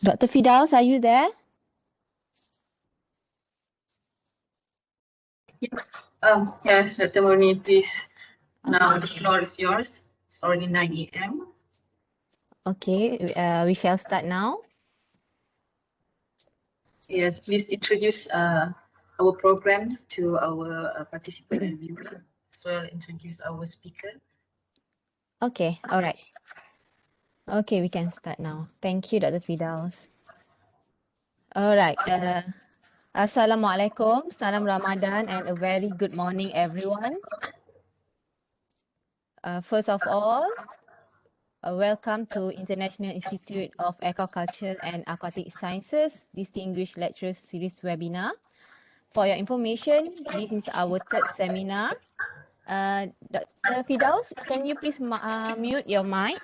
Dr. Fidaus, are you there? Yes. Yes, Dr. Murni, please. Now the floor is yours. It's already 9 a.m. Okay, we shall start now. Yes, please introduce our program to our participant and viewer, as well introduce our speaker. Okay, all right. Okay, we can start now. Thank you, Dr. Fidaus. All right. Assalamualaikum, salam Ramadan, and a very good morning, everyone. First of all, welcome to International Institute of Aquaculture and Aquatic Sciences Distinguished Lecturers Series webinar. For your information, this is our third seminar. Dr. Fidaus, can you please mute your mic?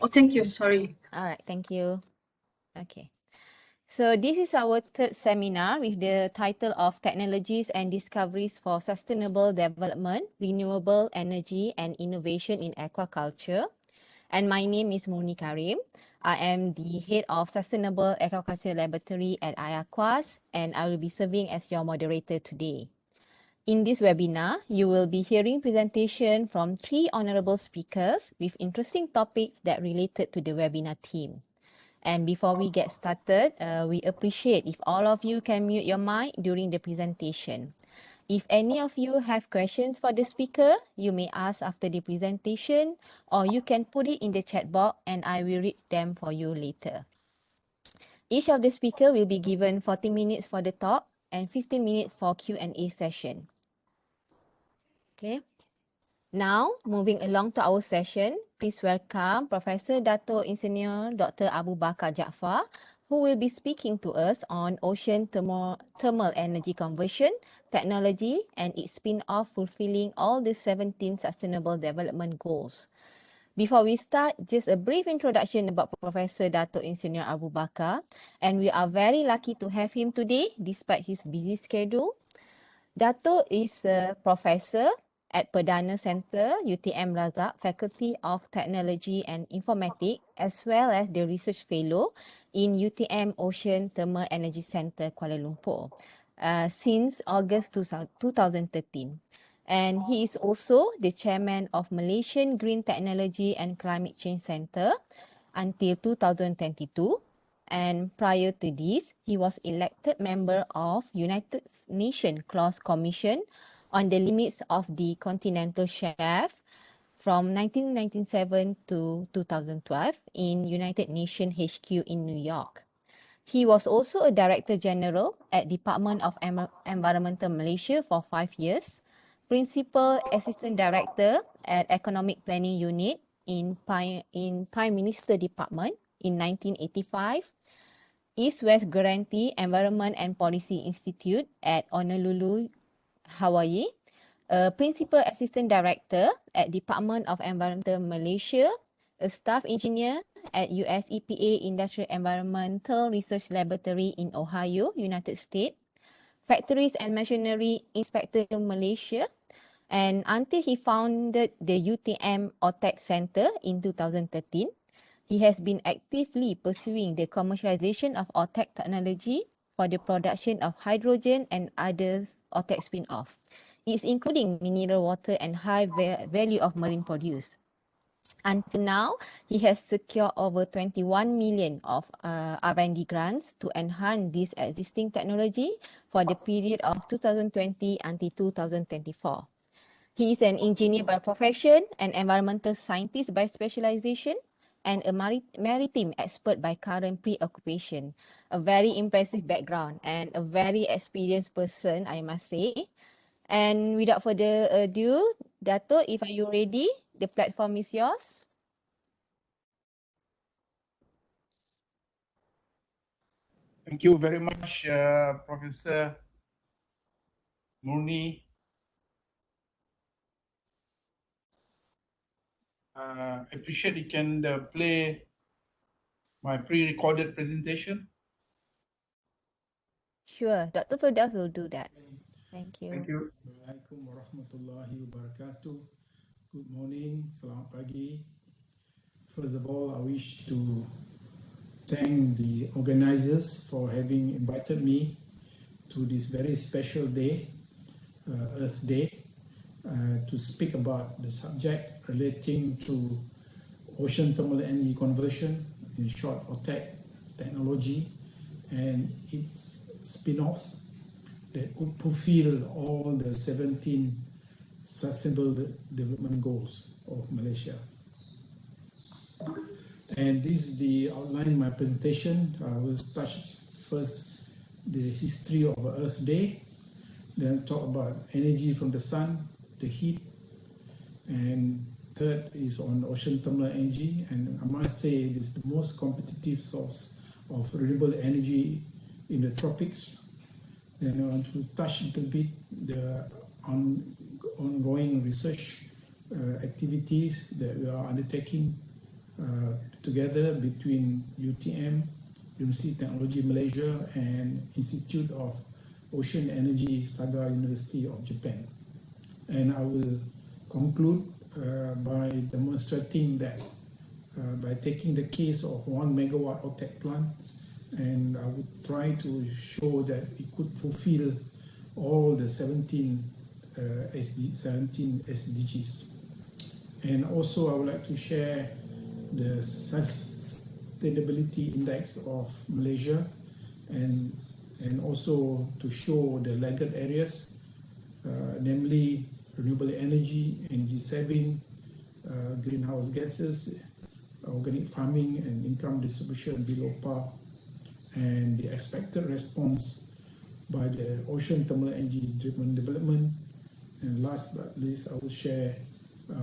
Oh, thank you. Sorry. All right, thank you. Okay. So this is our third seminar with the title of Technologies and Discoveries for Sustainable Development, Renewable Energy and Innovation in Aquaculture. And my name is Murni Karim. I am the head of Sustainable Aquaculture Laboratory at I-Aquas, and I will be serving as your moderator today. In this webinar, you will be hearing presentation from 3 honorable speakers with interesting topics that related to the webinar theme. And before we get started, we appreciate if all of you can mute your mic during the presentation. If any of you have questions for the speaker, you may ask after the presentation, or you can put it in the chat box and I will read them for you later. Each of the speaker will be given 40 minutes for the talk and 15 minutes for Q&A session. Okay. Now, moving along to our session, please welcome Professor Dato Engineer Dr. Abu Bakar Jaafar, who will be speaking to us on ocean thermal energy conversion, technology, and its spin-off fulfilling all the 17 Sustainable Development Goals. Before we start, just a brief introduction about Professor Dato Engineer Abu Bakar, and we are very lucky to have him today despite his busy schedule. Dato is a professor at Perdana Center, UTM Razak, Faculty of Technology and Informatics, as well as the Research Fellow in UTM Ocean Thermal Energy Center, Kuala Lumpur, since August 2013. And he is also the chairman of Malaysian Green Technology and Climate Change Center until 2022. And prior to this, he was elected member of United Nations Clause Commission on the Limits of the Continental Shelf from 1997 to 2012 in United Nations HQ in New York. He was also a Director General at Department of Environmental Malaysia for 5 years, Principal Assistant Director at Economic Planning Unit in Prime Minister Department in 1985, East-West Guarantee Environment and Policy Institute at Honolulu, Hawaii, a Principal Assistant Director at Department of Environmental Malaysia, a Staff Engineer at US EPA Industrial Environmental Research Laboratory in Ohio, United States, Factories and Machinery Inspector Malaysia, and until he founded the UTM Otec Center in 2013, he has been actively pursuing the commercialization of Otec technology for the production of hydrogen and other Otec spin-off. It's including mineral water and high value of marine produce. Until now, he has secured over 21 million of R&D grants to enhance this existing technology for the period of 2020 until 2024. He is an engineer by profession, an environmental scientist by specialization, and a maritime expert by current preoccupation. A very impressive background and a very experienced person, I must say. And without further ado, Dato, if are you ready, the platform is yours. Thank you very much, Professor Murni. I appreciate you can play my pre-recorded presentation. Sure, Dr. Firdaus will do that. Thank you. Thank you. Assalamualaikum warahmatullahi wabarakatuh. Good morning, selamat pagi. First of all, I wish to thank the organizers for having invited me to this very special day, Earth Day, to speak about the subject relating to ocean thermal energy conversion, in short, Otec technology, and its spin-offs that could fulfill all the 17 Sustainable Development Goals of Malaysia. And this is the outline of my presentation. I will touch first the history of Earth Day, then talk about energy from the sun, the heat, and third is on ocean thermal energy. And I must say it is the most competitive source of renewable energy in the tropics. Then I want to touch a little bit the ongoing research activities that we are undertaking together between UTM, University of Technology Malaysia, and Institute of Ocean Energy, Saga University of Japan. And I will conclude by demonstrating that by taking the case of 1 megawatt Otec plant, and I would try to show that it could fulfill all the 17 SDGs. And also I would like to share the sustainability index of Malaysia, and also to show the laggard areas, namely renewable energy, energy saving, greenhouse gases, organic farming, and income distribution below par, and the expected response by the ocean thermal energy driven development. And last but least, I will share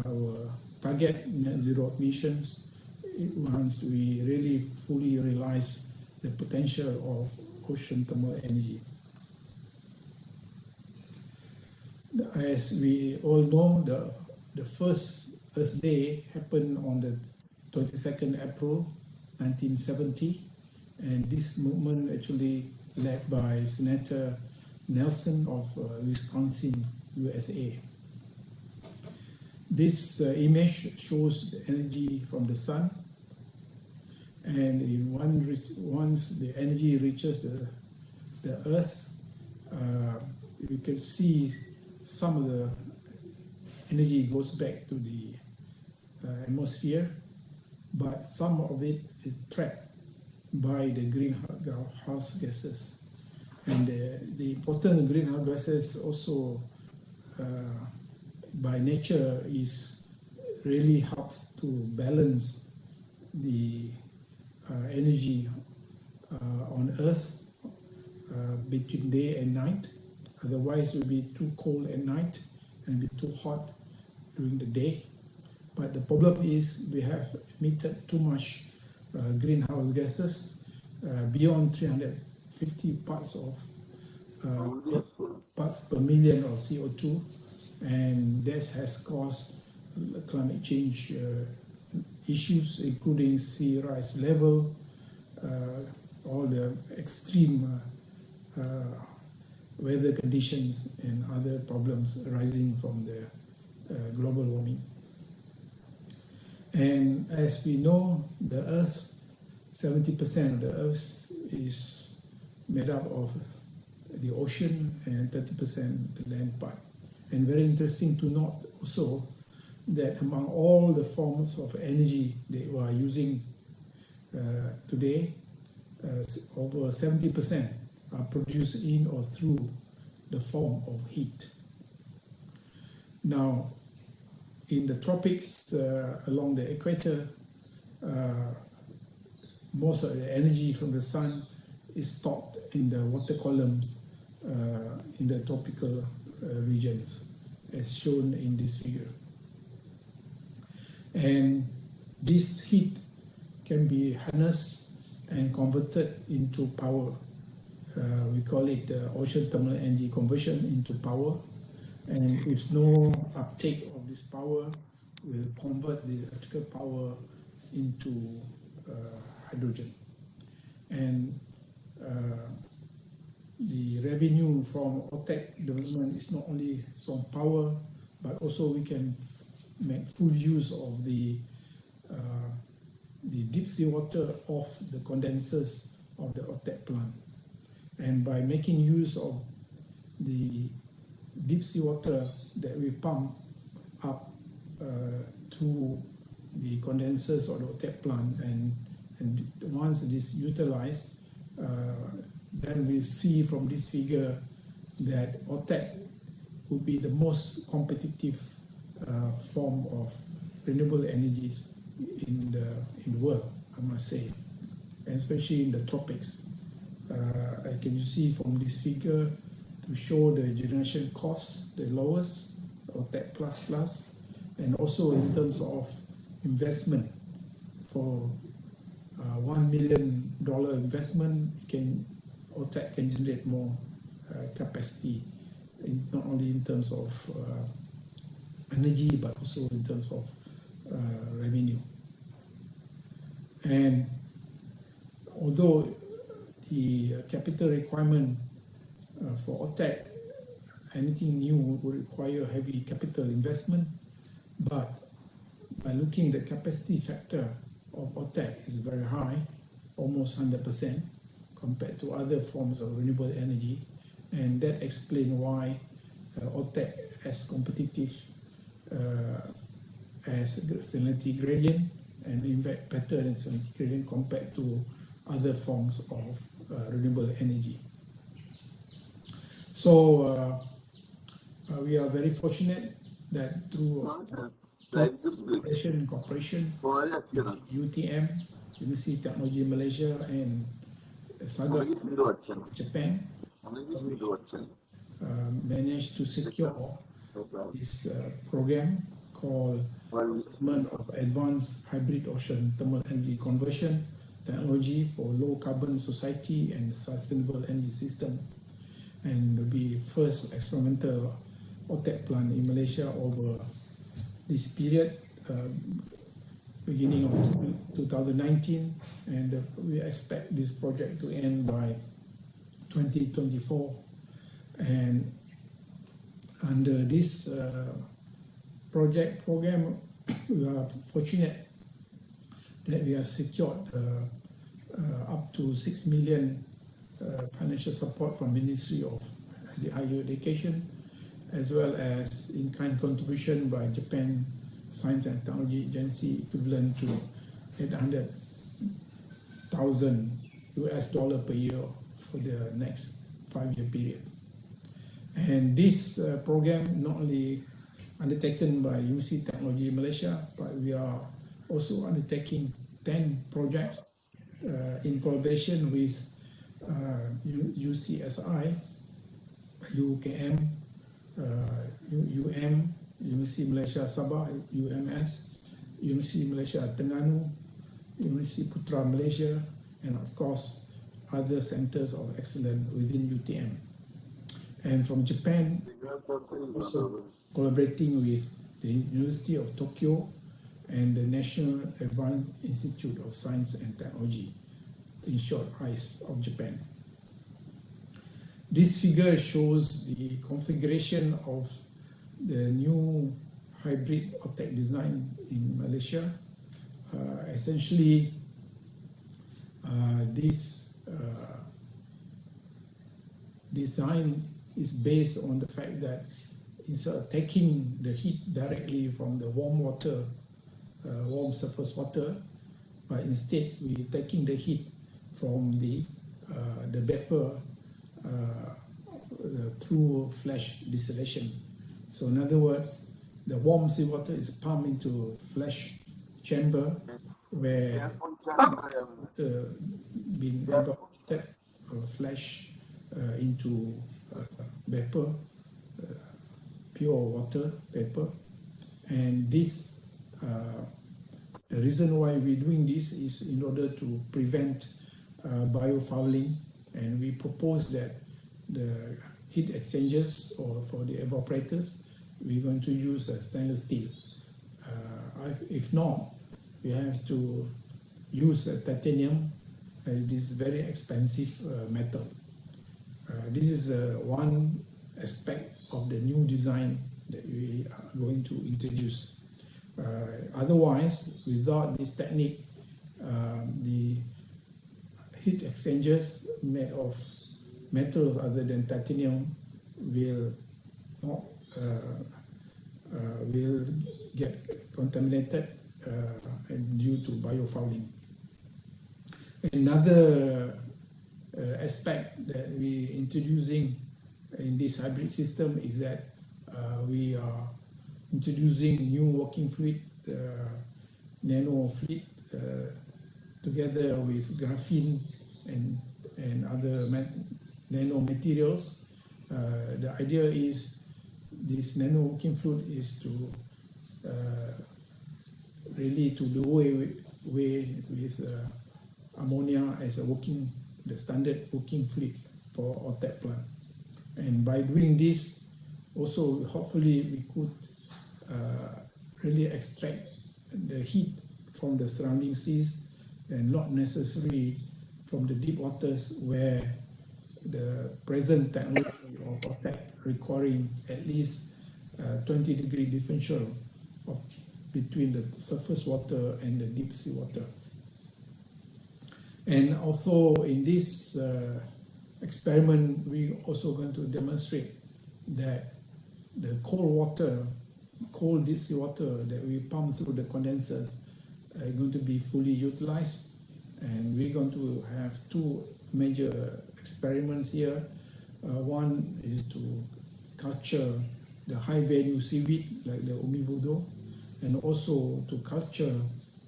our target net zero emissions once we really fully realize the potential of ocean thermal energy. As we all know, the first Earth Day happened on the 22nd April 1970, and this movement actually led by Senator Nelson of Wisconsin, USA. This image shows the energy from the sun, and once the energy reaches the Earth, you can see some of the energy goes back to the atmosphere, but some of it is trapped by the greenhouse gases. And the important greenhouse gases also by nature is really helps to balance the energy on Earth between day and night. Otherwise it will be too cold at night and be too hot during the day. But the problem is we have emitted too much greenhouse gases beyond 350 parts per million of CO2, and this has caused climate change issues, including sea rise level, all the extreme weather conditions and other problems arising from the global warming. And as we know, the Earth, 70% of the Earth is made up of the ocean and 30% the land part. And very interesting to note also that among all the forms of energy that we are using today, over 70% are produced in or through the form of heat. Now, in the tropics along the equator, most of the energy from the sun is stored in the water columns in the tropical regions, as shown in this figure. And this heat can be harnessed and converted into power. We call it ocean thermal energy conversion into power. And if no uptake of this power, we'll convert the electrical power into hydrogen. And the revenue from Otec development is not only from power, but also we can make full use of the deep sea water of the condensers of the Otec plant. And by making use of the deep sea water that we pump up to the condensers of the Otec plant, and once it is utilized, then we see from this figure that Otec would be the most competitive form of renewable energies in the world, I must say, and especially in the tropics. I can see from this figure to show the generation costs, the lowest, Otec plus, and also in terms of investment. For $1 million investment, Otec can generate more capacity, not only in terms of energy, but also in terms of revenue. And although the capital requirement for Otec, anything new would require heavy capital investment, but by looking at the capacity factor of Otec is very high, almost 100% compared to other forms of renewable energy, and that explains why Otec is competitive as salinity gradient, and in fact better than salinity gradient compared to other forms of renewable energy. So we are very fortunate that through collaboration and cooperation with UTM, University of Technology Malaysia, and Saga, Japan, we managed to secure this program called Development of Advanced Hybrid Ocean Thermal Energy Conversion Technology for Low Carbon Society and Sustainable Energy System, and will be first experimental Otec plant in Malaysia over this period, beginning of 2019, and we expect this project to end by 2024. And under this program, we are fortunate that we have secured up to 6 million financial support from Ministry of Higher Education, as well as in-kind contribution by Japan Science and Technology Agency, equivalent to $800,000 per year for the next 5-year period. And this program not only undertaken by University of Technology Malaysia, but we are also undertaking 10 projects in collaboration with UCSI, UKM, University Malaysia Sabah, UMS, University Malaysia Terengganu, University Putra Malaysia, and of course other centers of excellence within UTM. And from Japan, also collaborating with the University of Tokyo and the National Advanced Institute of Science and Technology, in short, ICE of Japan. This figure shows the configuration of the new hybrid Otec design in Malaysia. Essentially, this design is based on the fact that instead of taking the heat directly from the warm water, warm surface water, but instead we taking the heat from the vapor through flash distillation. So in other words, the warm seawater is pumped into flash chamber where water being evaporated or flash into vapor, pure water vapor. And this, the reason why we're doing this is in order to prevent biofouling, and we propose that the heat exchangers or for the evaporators, we're going to use stainless steel. If not, we have to use titanium. It is very expensive metal. This is one aspect of the new design that we are going to introduce. Otherwise, without this technique, the heat exchangers made of metals other than titanium will not will get contaminated due to biofouling. Another aspect that we introducing in this hybrid system is that we are introducing new working fluid, nano fluid, together with graphene and other nano materials. The idea is this nano working fluid is to really to do away with ammonia as a the standard working fluid for Otec plant. And by doing this, also hopefully we could really extract the heat from the surrounding seas and not necessarily from the deep waters where the present technology of Otec requiring at least 20-degree differential between the surface water and the deep sea water. And also in this experiment, we also going to demonstrate that the cold deep sea water that we pump through the condensers are going to be fully utilized. And we're going to have two major experiments here. One is to culture the high-value seaweed like the umibudo, and also to culture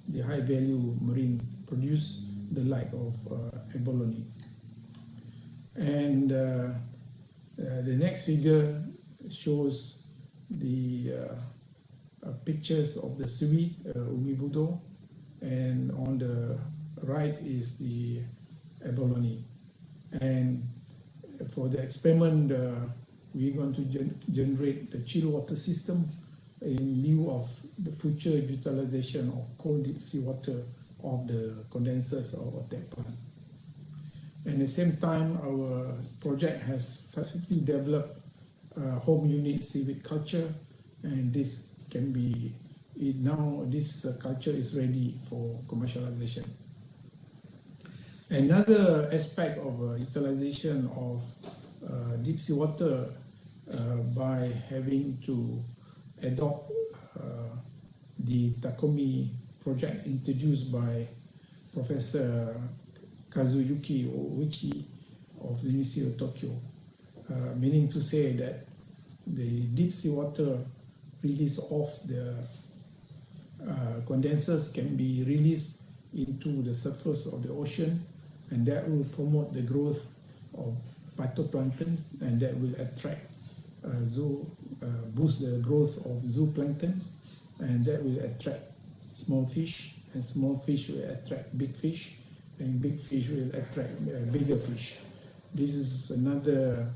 the high-value marine produce, the like of abalone. And the next figure shows the pictures of the seaweed, umibudo, and on the right is the abalone. And for the experiment, we're going to generate the chill water system in lieu of the future utilization of cold deep sea water of the condensers of Otec plant. At the same time, our project has successfully developed home unit seaweed culture, and this can be now this culture is ready for commercialization. Another aspect of utilization of deep sea water by having to adopt the Takomi project introduced by Professor Kazuyuki Oichi of the University of Tokyo, meaning to say that the deep sea water release of the condensers can be released into the surface of the ocean, and that will promote the growth of phytoplanktons, and that will attract boost the growth of zooplanktons, and that will attract small fish, and small fish will attract big fish, and big fish will attract bigger fish. This is another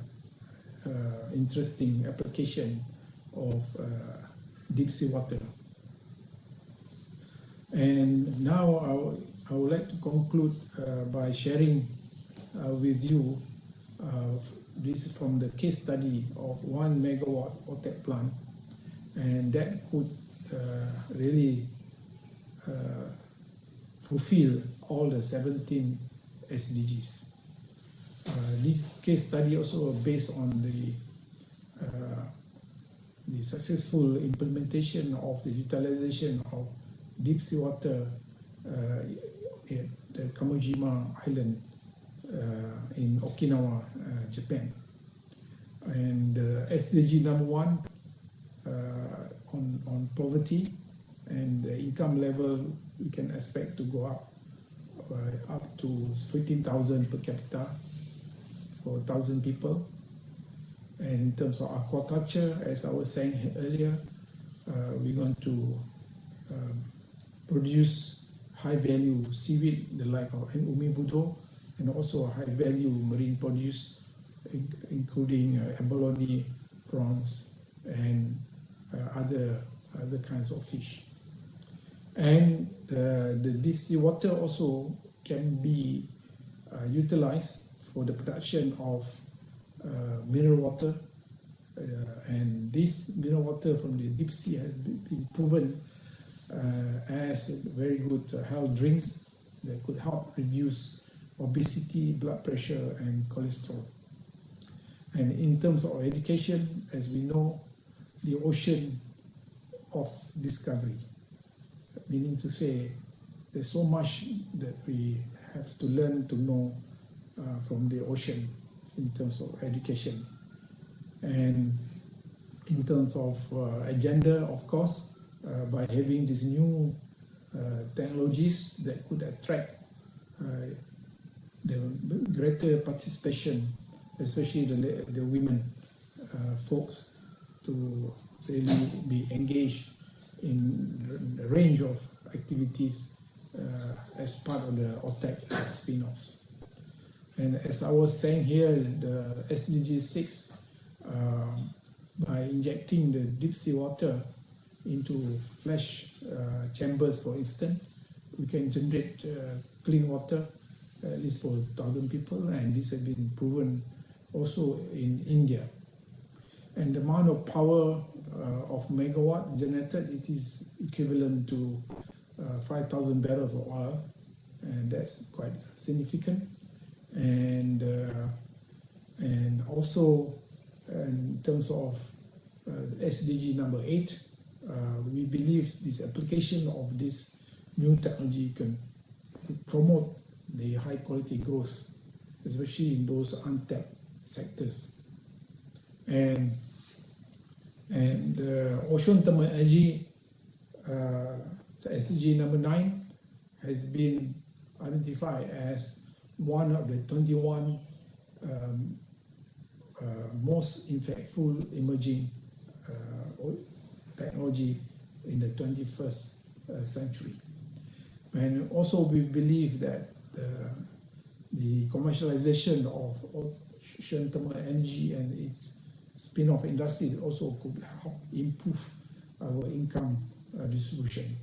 interesting application of deep sea water. And now I would like to conclude by sharing with you this is from the case study of 1 megawatt Otec plant, and that could really fulfill all the 17 SDGs. This case study also based on the the successful implementation of the utilization of deep sea water at the Kamojima Island in Okinawa, Japan. And SDG number 1 on poverty and the income level, we can expect to go up to 15,000 per capita for 1,000 people. And in terms of aquaculture, as I was saying earlier, we're going to produce high-value seaweed, the like of umi budo, and also high-value marine produce, including abalone, prawns, and other kinds of fish. And the deep sea water also can be utilized for the production of mineral water, and this mineral water from the deep sea has been proven as very good health drinks that could help reduce obesity, blood pressure, and cholesterol. And in terms of education, as we know, the ocean of discovery, meaning to say there's so much that we have to learn to know from the ocean in terms of education. And in terms of agenda, of course, by having these new technologies that could attract the greater participation, especially the women folks, to really be engaged in a range of activities as part of the Otec spin-offs. And as I was saying here, the SDG 6, by injecting the deep sea water into flash chambers, for instance, we can generate clean water at least for 1,000 people, and this has been proven also in India. And the amount of power of megawatt generated, it is equivalent to 5,000 barrels of oil, and that's quite significant. And also in terms of SDG number 8, we believe this application of this new technology can promote the high quality growth, especially in those untapped sectors. And ocean thermal energy, SDG number 9, has been identified as one of the 21 most impactful emerging technology in the 21st century. And also we believe that the commercialization of ocean thermal energy and its spin-off industry also could help improve our income distribution.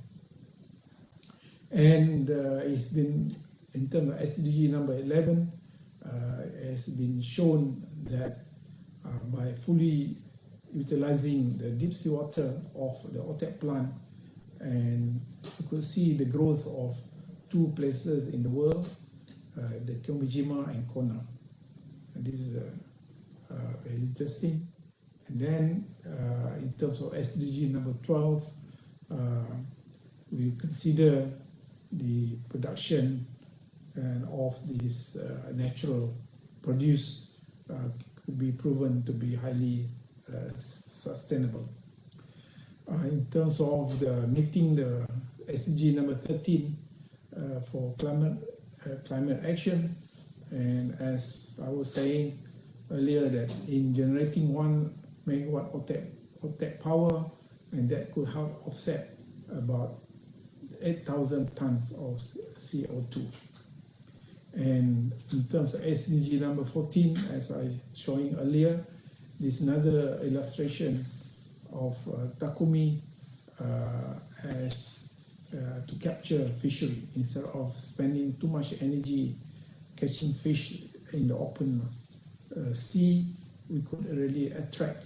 And it's been, in terms of SDG number 11, has been shown that by fully utilizing the deep sea water of the Otec plant, and you could see the growth of 2 places in the world, the Kamojima and Kona. And this is very interesting. And then in terms of SDG number 12, we consider the production of this natural produce could be proven to be highly sustainable. In terms of meeting the SDG number 13 for climate action, and as I was saying earlier, that in generating 1 megawatt Otec power, and that could help offset about 8,000 tons of CO2. And in terms of SDG number 14, as I was showing earlier, this is another illustration of Takumi as to capture fishery. Instead of spending too much energy catching fish in the open sea, we could really attract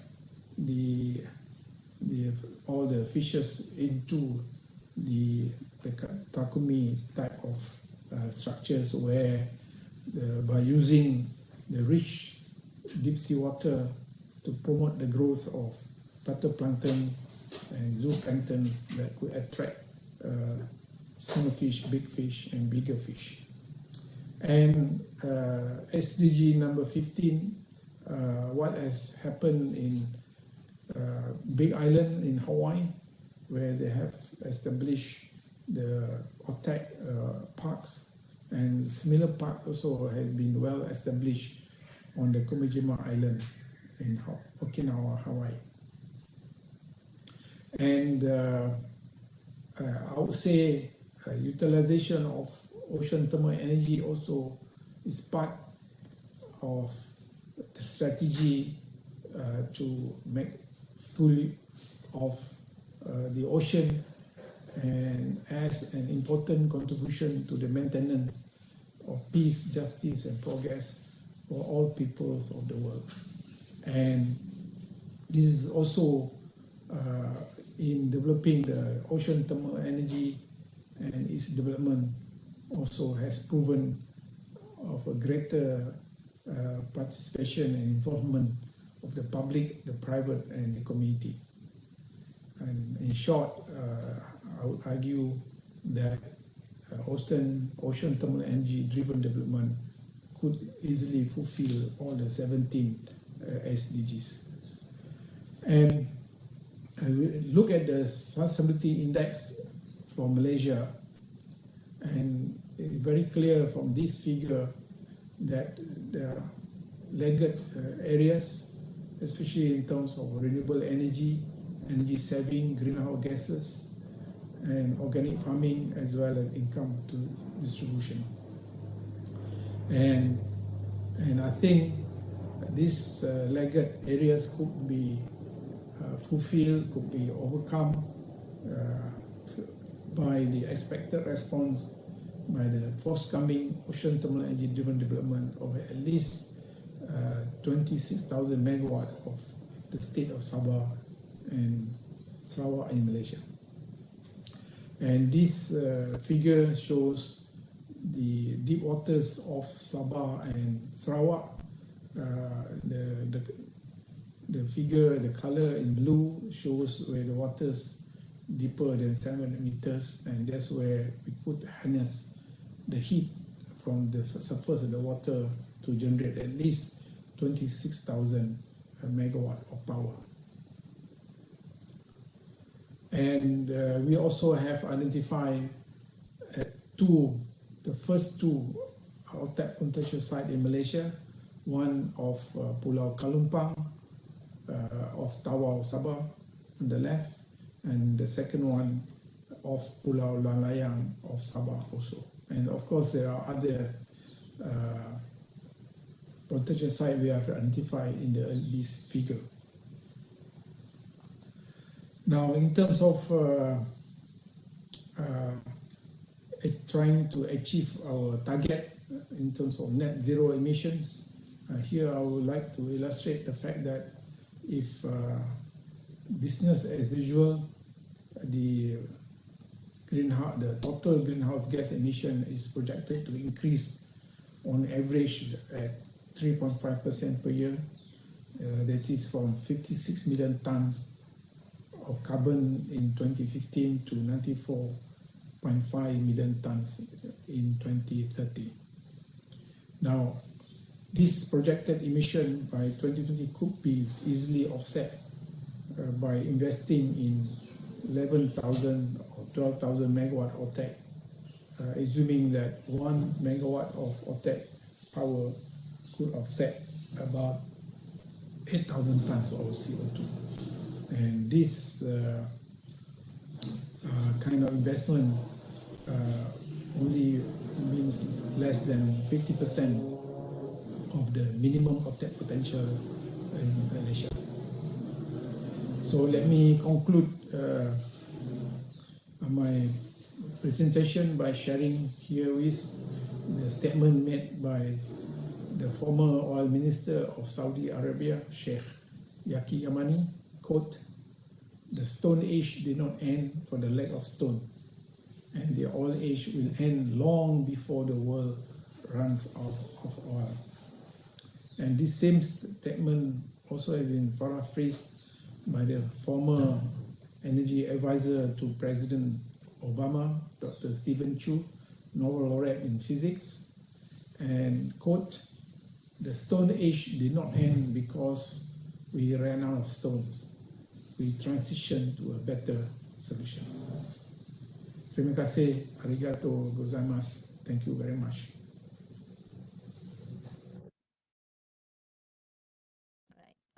all the fishes into the Takumi type of structures, where by using the rich deep sea water to promote the growth of phytoplanktons and zooplanktons that could attract small fish, big fish, and bigger fish. And SDG number 15, what has happened in Big Island in Hawaii, where they have established the Otec parks, and similar park also has been well established on the Komijima Island in Okinawa, Hawaii. And I would say utilization of ocean thermal energy also is part of the strategy to make full of the ocean, and as an important contribution to the maintenance of peace, justice, and progress for all peoples of the world. And this is also in developing the ocean thermal energy, and its development also has proven of a greater participation and involvement of the public, the private, and the community. And in short, I would argue that ocean thermal energy driven development could easily fulfill all the 17 SDGs. And look at the sustainability index for Malaysia, and it's very clear from this figure that the laggard areas, especially in terms of renewable energy, energy saving, greenhouse gases, and organic farming, as well as income to distribution. And I think these laggard areas could be fulfilled, could be overcome by the expected response by the forthcoming ocean thermal energy driven development of at least 26,000 megawatt of the state of Sabah and Sarawak in Malaysia. And this figure shows the deep waters of Sabah and Sarawak. The figure, the color in blue shows where the waters deeper than 700 meters, and that's where we could harness the heat from the surface of the water to generate at least 26,000 megawatt of power. And we also have identified the first two Otec potential sites in Malaysia, one of Pulau Kalumpang of Tawau, Sabah on the left, and the second one of Pulau Lalayang of Sabah also. And of course, there are other potential sites we have identified in this figure. Now, in terms of trying to achieve our target in terms of net zero emissions, here I would like to illustrate the fact that if business as usual, the total greenhouse gas emission is projected to increase on average at 3.5% per year. That is from 56 million tons of carbon in 2015 to 94.5 million tons in 2030. Now, this projected emission by 2020 could be easily offset by investing in 11,000 or 12,000 megawatt Otec, assuming that 1 megawatt of Otec power could offset about 8,000 tons of CO2. And this kind of investment only means less than 50% of the minimum Otec potential in Malaysia. So let me conclude my presentation by sharing here with the statement made by the former oil minister of Saudi Arabia, Sheikh Yasuyuki, quote, "The stone age did not end for the lack of stone, and the oil age will end long before the world runs out of oil." And this same statement also has been paraphrased by the former energy advisor to President Obama, Dr. Stephen Chu, Nobel laureate in physics, and quote, "The Stone Age did not end because we ran out of stones. We transitioned to a better solutions." Terima kasih, arigato gozaimasu. Thank you very much.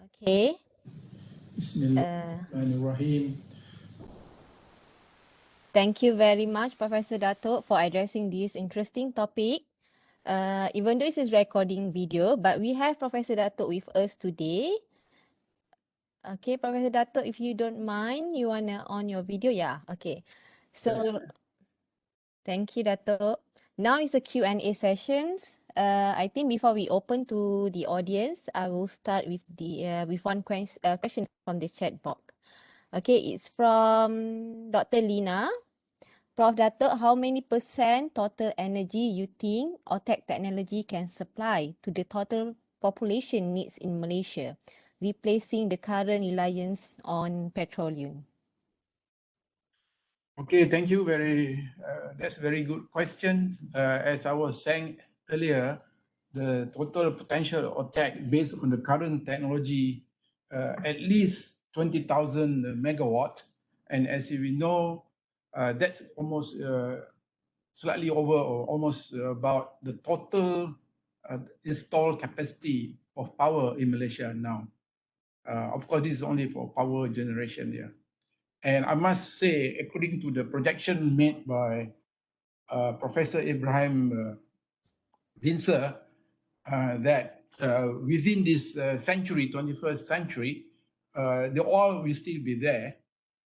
Okay. Bismillahirrahmanirrahim. Thank you very much, Professor Dato, for addressing this interesting topic. Even though this is recording video, but we have Professor Dato with us today. Okay, Professor Dato, if you don't mind, you wanna on your video? Yeah, okay. So, Yes. thank you, Dato. Now is the Q&A sessions. I think before we open to the audience, I will start with the with one question from the chat box. Okay, it's from Dr. Lina. Prof. Dato, how many % total energy you think Otec technology can supply to the total population needs in Malaysia, replacing the current reliance on petroleum? Okay, thank you. That's very good questions. As I was saying earlier, the total potential of Otec based on the current technology, at least 20,000 megawatt. And as we know, that's almost slightly over or almost about the total installed capacity of power in Malaysia now. Of course, this is only for power generation here. And I must say, according to the projection made by Professor Ibrahim Vincer, that within this century, 21st century, the oil will still be there.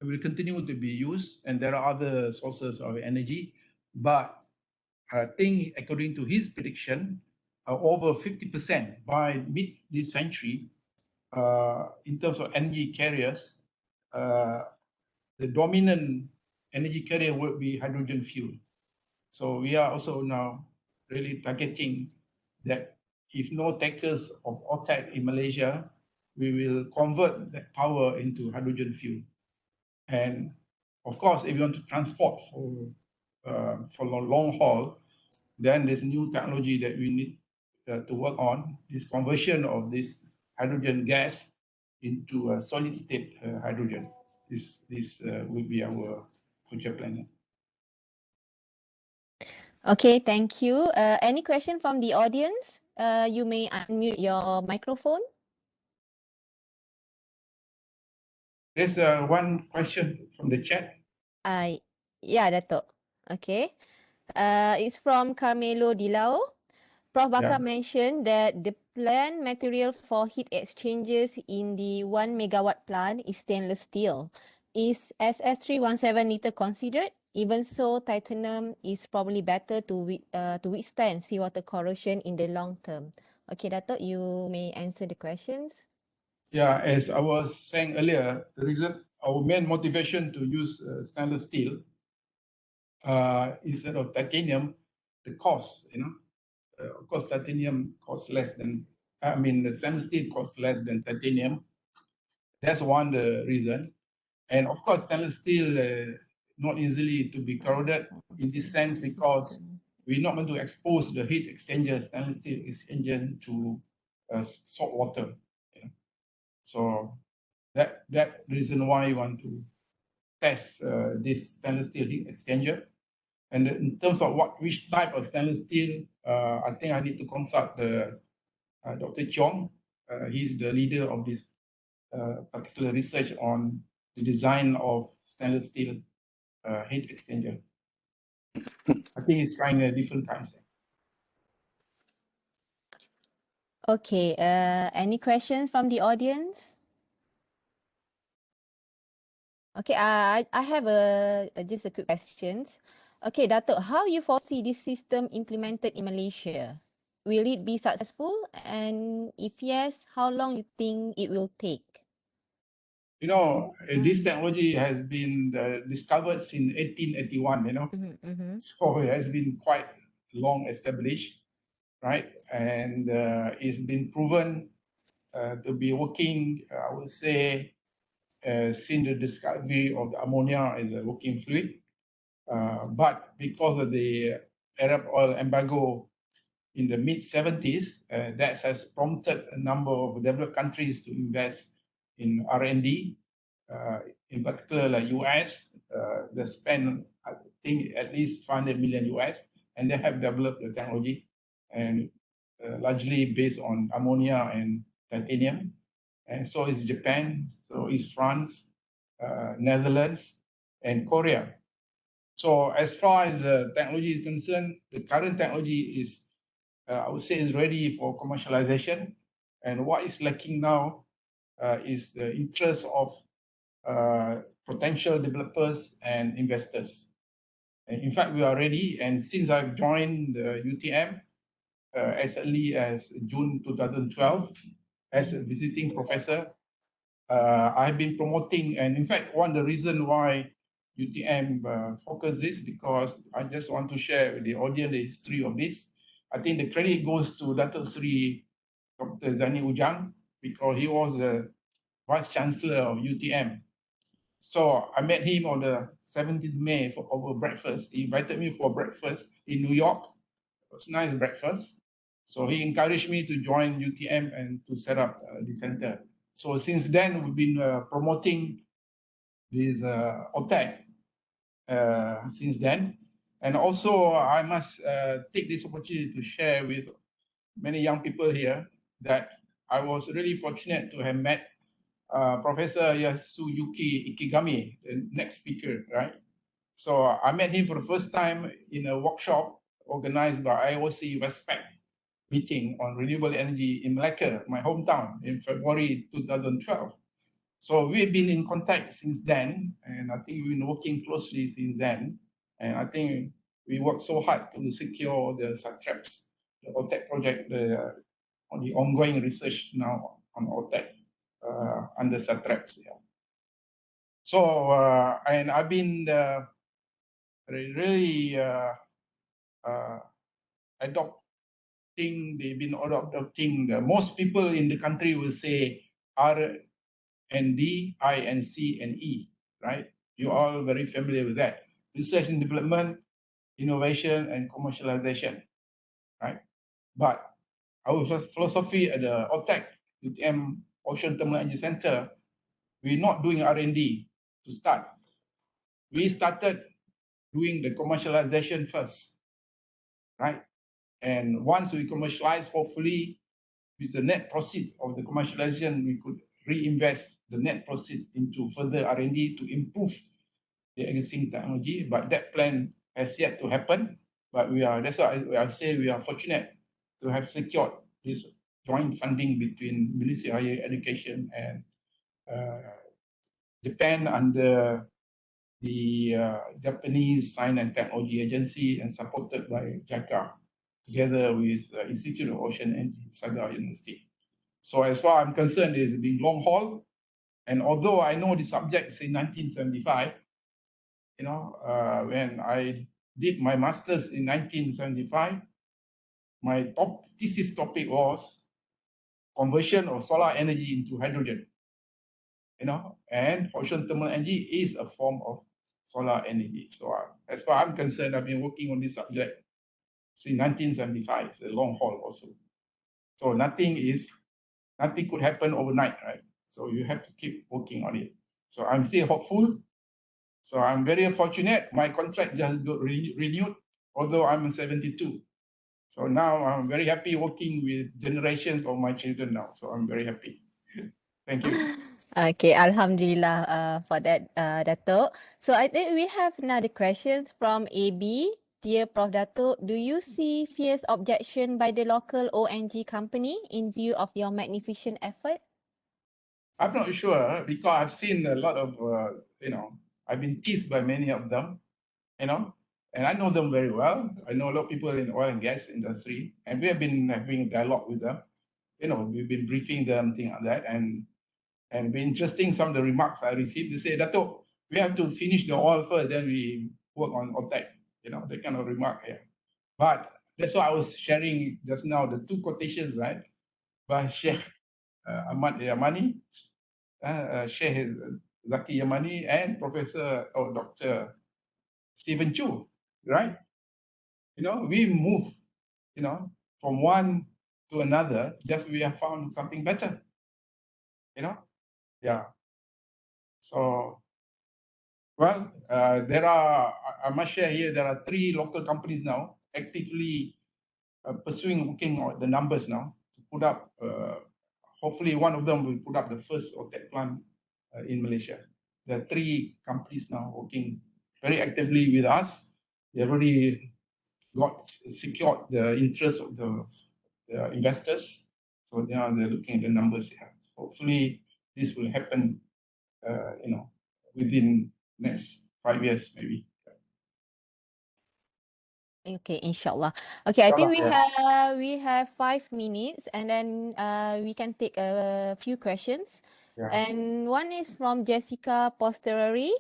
It will continue to be used, and there are other sources of energy. But I think, according to his prediction, over 50% by mid this century, in terms of energy carriers, the dominant energy carrier would be hydrogen fuel. So we are also now really targeting that if no takers of Otec in Malaysia, we will convert that power into hydrogen fuel. And of course, if you want to transport for long haul, then there's new technology that we need to work on, this conversion of this hydrogen gas into a solid state hydrogen. This will be our future plan. Okay, thank you. Any question from the audience? You may unmute your microphone. There's one question from the chat. Yeah, Dato. Okay. It's from Carmelo Dilao. Prof. Bakar mentioned that the plant material for heat exchangers in the 1 megawatt plant is stainless steel. Is SS317 liter considered? Even so, titanium is probably better to withstand seawater corrosion in the long term. Okay, Dato, you may answer the questions. Yeah, as I was saying earlier, the reason, our main motivation to use stainless steel instead of titanium, the cost, of course, titanium costs less than, the stainless steel costs less than titanium. That's one reason. And of course, stainless steel not easily to be corroded in this sense because we're not going to expose the heat exchanger, stainless steel exchanger to salt water. So that reason why you want to test this stainless steel heat exchanger. And in terms of which type of stainless steel, I think I need to consult the Dr. Chong. He's the leader of this particular research on the design of stainless steel heat exchanger. I think he's trying a different kinds. Okay, any questions from the audience? Okay, I have just a quick questions. Okay, Dato, how you foresee this system implemented in Malaysia? Will it be successful? And if yes, how long you think it will take? This technology has been discovered since 1881, so it has been quite long established, right? And it's been proven to be working, I would say, since the discovery of the ammonia as a working fluid. But because of the Arab oil embargo in the mid-70s, that has prompted a number of developed countries to invest in R&D, in particular like US. They spend, I think, at least 500 million US, and they have developed the technology, and largely based on ammonia and titanium. And so is Japan, so is France, Netherlands, and Korea. So as far as the technology is concerned, the current technology is, I would say, is ready for commercialization. And what is lacking now is the interest of potential developers and investors. And in fact, we are ready. And since I've joined the UTM as early as June 2012 as a visiting professor, I've been promoting. And in fact, one of the reasons why UTM focus this, because I just want to share with the audience the history of this. I think the credit goes to Dato Sri Dr. Zani Ujang, because he was the Vice Chancellor of UTM. So I met him on the 17th May for over breakfast. He invited me for breakfast in New York. It was nice breakfast. So he encouraged me to join UTM and to set up the center. So since then, we've been promoting this Otec since then. And also, I must take this opportunity to share with many young people here that I was really fortunate to have met Professor Yasuyuki IKEGAMI, the next speaker, right? So I met him for the first time in a workshop organized by IOC FASc meeting on renewable energy in Malacca, my hometown, in February 2012. So we've been in contact since then, and I think we've been working closely since then. And I think we worked so hard to secure the subtraps, the Otec project, on the ongoing research now on Otec under subtraps. Yeah. So, and I've been really they've been adopting, most people in the country will say R&D, I and C and E, right? You're all very familiar with that. Research and development, innovation and commercialization, right? But our philosophy at the Otec UTM Ocean Thermal Energy Center, we're not doing R&D to start. We started doing the commercialization first, right? And once we commercialize, hopefully, with the net proceeds of the commercialization, we could reinvest the net proceeds into further R&D to improve the existing technology. But that plan has yet to happen. But that's why I say we are fortunate to have secured this joint funding between Ministry of Higher Education and Japan under the Japanese Science and Technology Agency and supported by JACA, together with Institute of Ocean Energy, Saga University. So as far as I'm concerned, it's been long haul. And although I know the subject in 1975, you know, when I did my master's in 1975, my thesis topic was conversion of solar energy into hydrogen. You know, and ocean thermal energy is a form of solar energy. So as far as I'm concerned, I've been working on this subject since 1975. It's a long haul also. So nothing could happen overnight, right? So you have to keep working on it. So I'm still hopeful. So I'm very fortunate. My contract just got renewed, although I'm 72. So now I'm very happy working with generations of my children now. So I'm very happy. Thank you. Okay, Alhamdulillah for that, Dato. So I think we have another question from AB. Dear Prof. Dato, do you see fierce objection by the local ONG company in view of your magnificent effort? I'm not sure because I've seen a lot of, you know, I've been teased by many of them, you know, and I know them very well. I know a lot of people in the oil and gas industry, and we have been having a dialogue with them. You know, we've been briefing them, things like that, and be interesting some of the remarks I received. They say, Dato, we have to finish the oil first, then we work on Otec, you know, that kind of remark here. But that's why I was sharing just now, the two quotations, right, by Sheikh Ahmad Yamani, Sheikh Zaki Yamani and Professor or Dr. Stephen Chu, right? We move, from one to another, just we have found something better, yeah. So, well, I must share here, there are 3 local companies now actively working on the numbers now to put up, hopefully one of them will put up the first Otec plant in Malaysia. There are 3 companies now working very actively with us. They already secured the interest of the investors. So now they're looking at the numbers here. Hopefully this will happen, within next 5 years, maybe. Okay, inshallah. Okay, I think Inshallah, we have 5 minutes, and then we can take a few questions. Yeah. And one is from Jessica Posterary.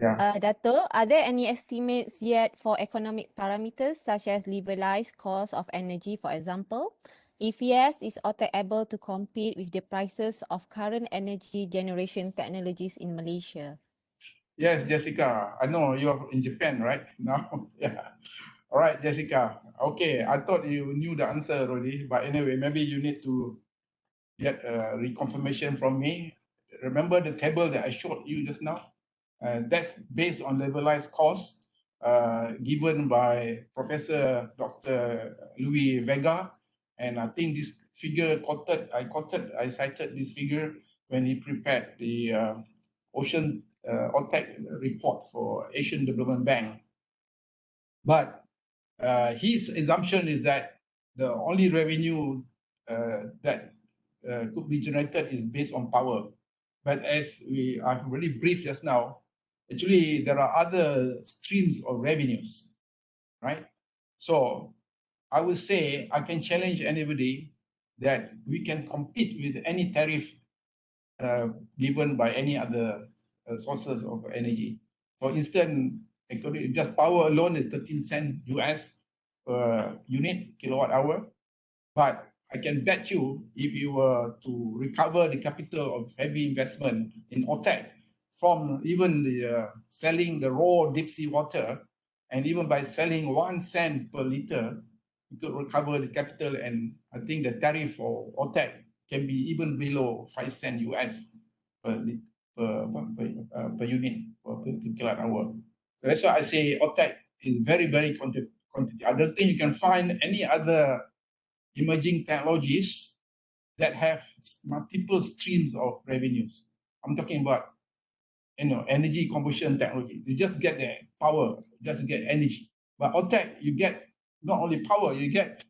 Yeah. Dato, are there any estimates yet for economic parameters such as levelized cost of energy, for example? If yes, is Otec able to compete with the prices of current energy generation technologies in Malaysia? Yes, Jessica. I know you're in Japan, right? Now, yeah. All right, Jessica. Okay, I thought you knew the answer already, but anyway, maybe you need to get a reconfirmation from me. Remember the table that I showed you just now? That's based on levelized costs given by Professor Dr. Louis Vega. And I think this figure I cited this figure when he prepared the Ocean Otec report for Asian Development Bank. But his assumption is that the only revenue that could be generated is based on power. But as I've already briefed just now, actually there are other streams of revenues, right? So I would say I can challenge anybody that we can compete with any tariff given by any other sources of energy. For instance, just power alone is 13 cents US per unit kilowatt hour. But I can bet you, if you were to recover the capital of heavy investment in Otec from even the selling the raw deep sea water, and even by selling 1 cent per liter, you could recover the capital. And I think the tariff for Otec can be even below 5 cents US per unit per kilowatt hour. So that's why I say Otec is very, very quantity. I don't think you can find any other emerging technologies that have multiple streams of revenues. I'm talking about, energy conversion technology. You just get the power, just get energy. But Otec, you get not only power, you get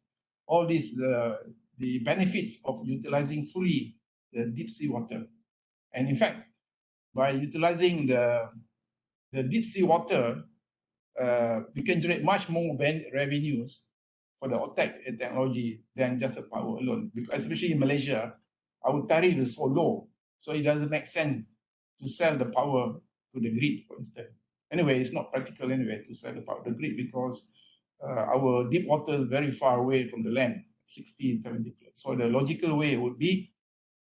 all these the benefits of utilizing fully the deep sea water. And in fact, by utilizing the deep sea water, you can generate much more revenues for the Otec technology than just the power alone. Because especially in Malaysia, our tariff is so low, so it doesn't make sense to sell the power to the grid, for instance. Anyway, it's not practical anyway to sell the power to the grid because our deep water is very far away from the land, 60, 70 kilometers. So the logical way would be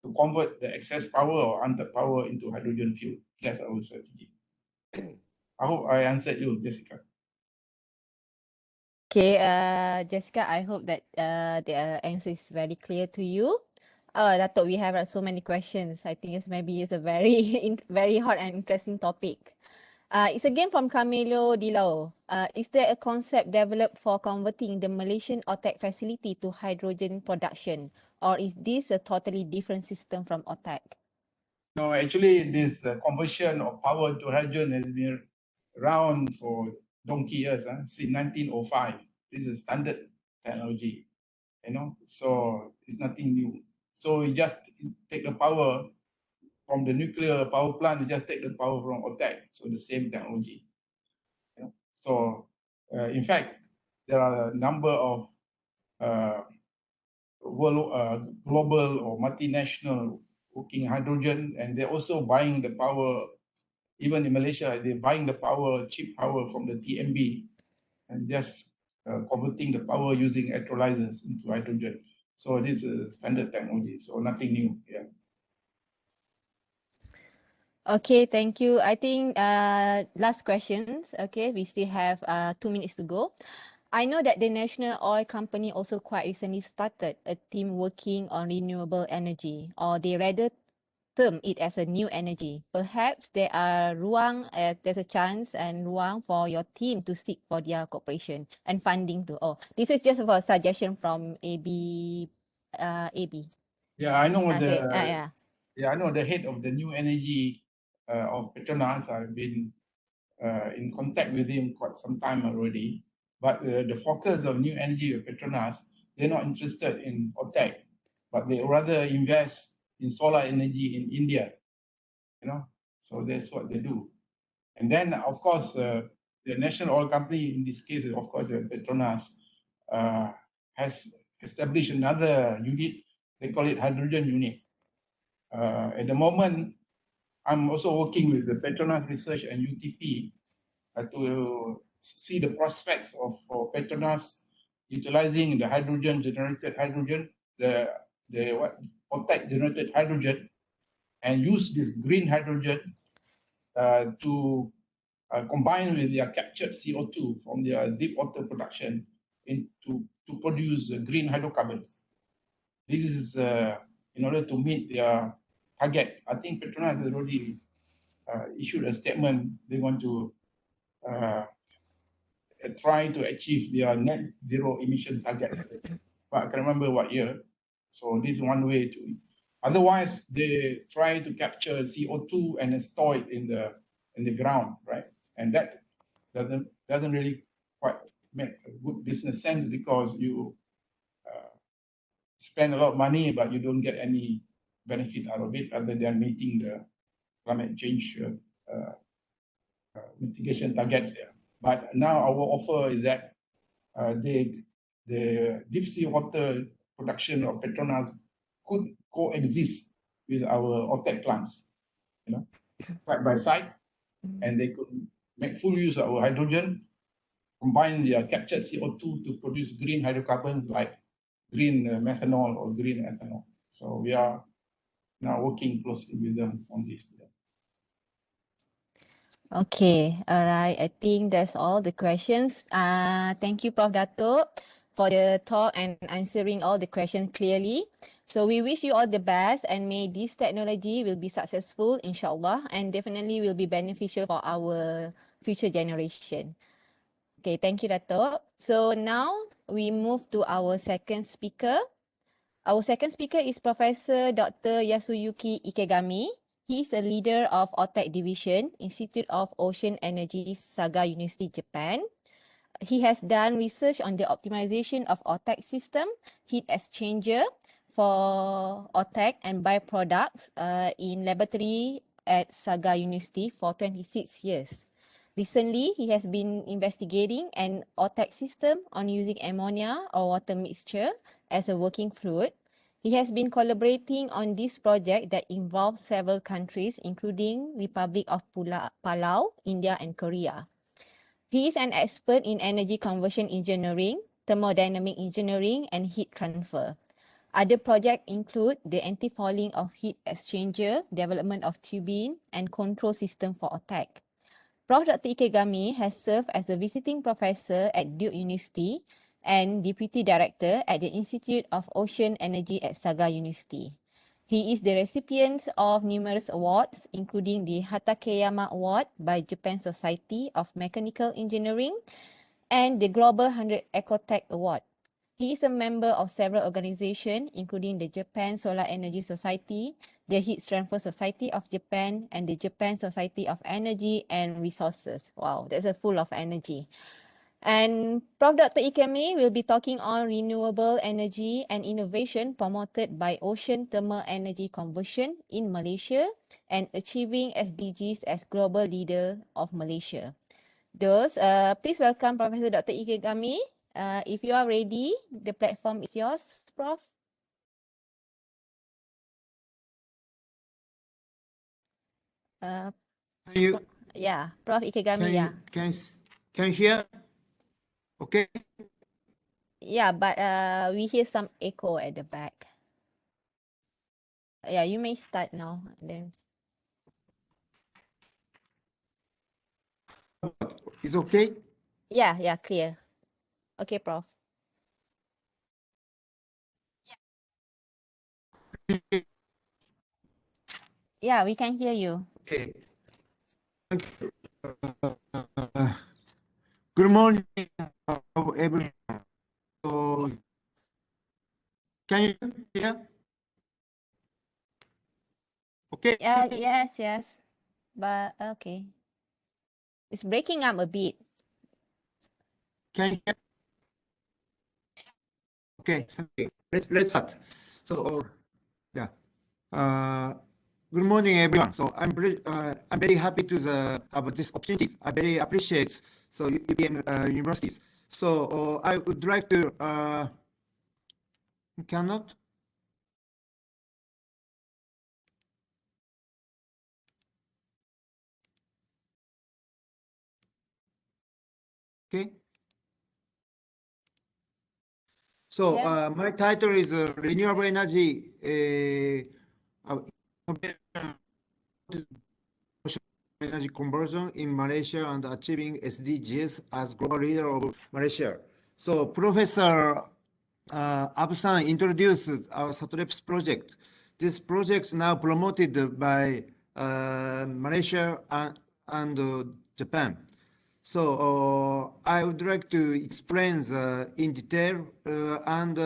to convert the excess power or untapped power into hydrogen fuel. That's our strategy. I hope I answered you, Jessica. Okay, Jessica, I hope that the answer is very clear to you. Dato, we have so many questions. I think it's a very very hot and interesting topic. It's again from Camilo Dilao. Is there a concept developed for converting the Malaysian Otec facility to hydrogen production, or is this a totally different system from Otec? No, actually, this conversion of power to hydrogen has been around for donkey years, since 1905. This is standard technology, so it's nothing new. So you just take the power from the nuclear power plant, you just take the power from Otec, so the same technology. So, in fact, there are a number of global or multinational working hydrogen, and they're also buying the power. Even in Malaysia, they're buying the power, cheap power from the TMB, and just converting the power using electrolyzers into hydrogen. So this is standard technology, so nothing new. Yeah. Okay, thank you. I think last questions. Okay, we still have 2 minutes to go. I know that the National Oil Company also quite recently started a team working on renewable energy, or they rather term it as a new energy. Perhaps there's a chance and ruang for your team to seek for their cooperation and funding too. Oh, this is just for a suggestion from AB. AB. Yeah, I know Okay. the Yeah. I know the head of the new energy of Petronas. I've been in contact with him quite some time already. But the focus of new energy of Petronas, they're not interested in Otec, but they rather invest in solar energy in India. You know, so that's what they do. And then, of course, the national oil company, in this case, of course, Petronas, has established another unit. They call it hydrogen unit. At the moment, I'm also working with the Petronas Research and UTP to see the prospects of for Petronas utilizing the generated hydrogen, the Otec generated hydrogen, and use this green hydrogen to combine with their captured CO2 from their deep water production to produce green hydrocarbons. This is in order to meet their target. I think Petronas has already issued a statement. They want to try to achieve their net zero emission target, but I can't remember what year. So this is one way to. Otherwise, they try to capture CO2 and store it in the ground, right? And that doesn't really quite make a good business sense, because you spend a lot of money, but you don't get any benefit out of it other than meeting the climate change mitigation targets there. But now our offer is that the deep sea water production of Petronas could coexist with our Otec plants, you know, side by side, and they could make full use of our hydrogen, combine their captured CO2 to produce green hydrocarbons like green methanol or green ethanol. So we are now working closely with them on this. Okay, all right. I think that's all the questions. Thank you, Prof. Dato, for the talk and answering all the questions clearly. So we wish you all the best, and may this technology will be successful, inshallah, and definitely will be beneficial for our future generation. Okay, thank you, Dato. So now we move to our second speaker. Our second speaker is Professor Dr. Yasuyuki IKEGAMI. He is a leader of Otec Division, Institute of Ocean Energy, Saga University, Japan. He has done research on the optimization of Otec system, heat exchanger for Otec and byproducts in laboratory at Saga University for 26 years. Recently, he has been investigating an Otec system on using ammonia or water mixture as a working fluid. He has been collaborating on this project that involves several countries, including Republic of Palau, India, and Korea. He is an expert in energy conversion engineering, thermodynamic engineering, and heat transfer. Other projects include the anti-fouling of heat exchanger, development of turbine, and control system for Otec. Prof. Dr. IKEGAMI has served as a visiting professor at Duke University and Deputy Director at the Institute of Ocean Energy at Saga University. He is the recipient of numerous awards, including the Hatakeyama Award by Japan Society of Mechanical Engineering and the Global 100 Ecotech Award. He is a member of several organizations, including the Japan Solar Energy Society, the Heat Transfer Society of Japan, and the Japan Society of Energy and Resources. Wow, that's a full of energy. And Prof. Dr. IKEGAMI will be talking on renewable energy and innovation promoted by ocean thermal energy conversion in Malaysia and achieving SDGs as global leader of Malaysia. Please welcome Professor Dr. IKEGAMI. If you are ready, the platform is yours, Prof. You Yeah, Prof. IKEGAMI, yeah. can you hear? Okay. Yeah, but we hear some echo at the back. Yeah, you may start now. Then. Is okay? Yeah, clear. Okay, Prof. Yeah, we can hear you. Okay. Thank you. Good morning, everyone. So, can you hear? Okay. Yes. But okay. It's breaking up a bit. Can you hear? Okay. Thank you. Let's start. So, yeah. Good morning, everyone. So I'm very happy to have this opportunity. I very appreciate UPM universities. So I would like to cannot. Okay. So Yeah. my title is Renewable Energy Energy Conversion in Malaysia and Achieving SDGs as Global Leader of Malaysia. So Professor Absan introduced our SATREPS project. This project now promoted by Malaysia and Japan. So I would like to explain in detail and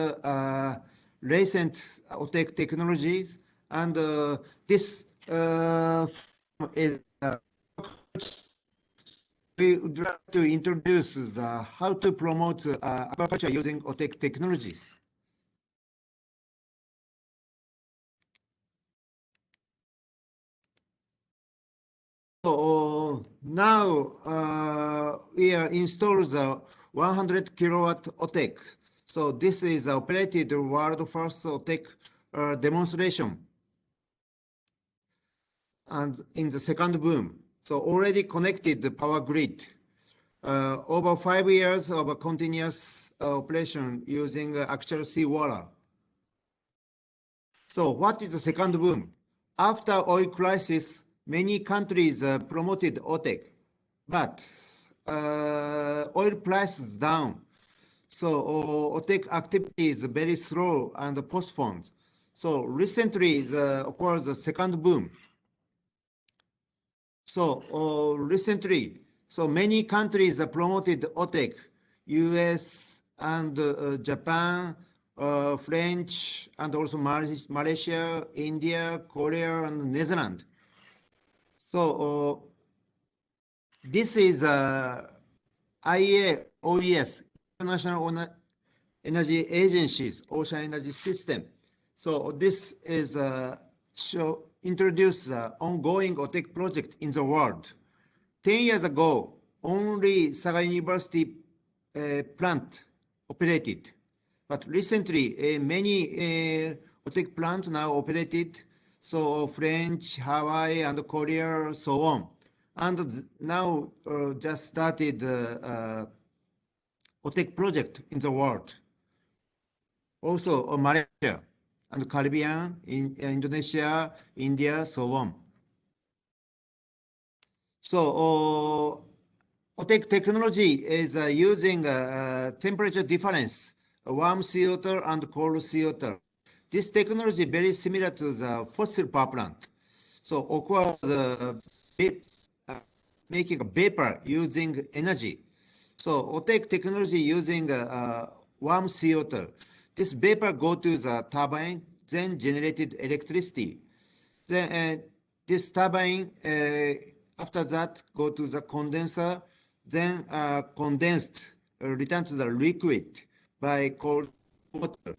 recent Otec technologies, and this is we would like to introduce how to promote aquaculture using Otec technologies. So now we are installed the 100 kilowatt Otec. So this is operated world first Otec demonstration. And in the second boom, so already connected the power grid. Over 5 years of a continuous operation using actual seawater. So what is the second boom? After oil crisis, many countries promoted Otec, but oil prices down. So Otec activity is very slow and postponed. So recently occurs the second boom. So recently, so many countries promoted Otec, US and Japan, French, and also Malaysia, India, Korea, and Netherlands. So this is IAOES, International Energy Agency's Ocean Energy System. So this is introduce ongoing Otec project in the world. 10 years ago, only Saga University plant operated. But recently, many Otec plants now operated. So French, Hawaii, and Korea, so on. And now just started Otec project in the world. Also Malaysia and Caribbean, in Indonesia, India, so on. So Otec technology is using temperature difference, warm CO2 and cold CO2. This technology very similar to the fossil power plant. So Aqua making a vapor using energy. So Otec technology using warm CO2. This vapor go to the turbine, then generated electricity. Then this turbine, after that, go to the condenser, then condensed, return to the liquid by cold water.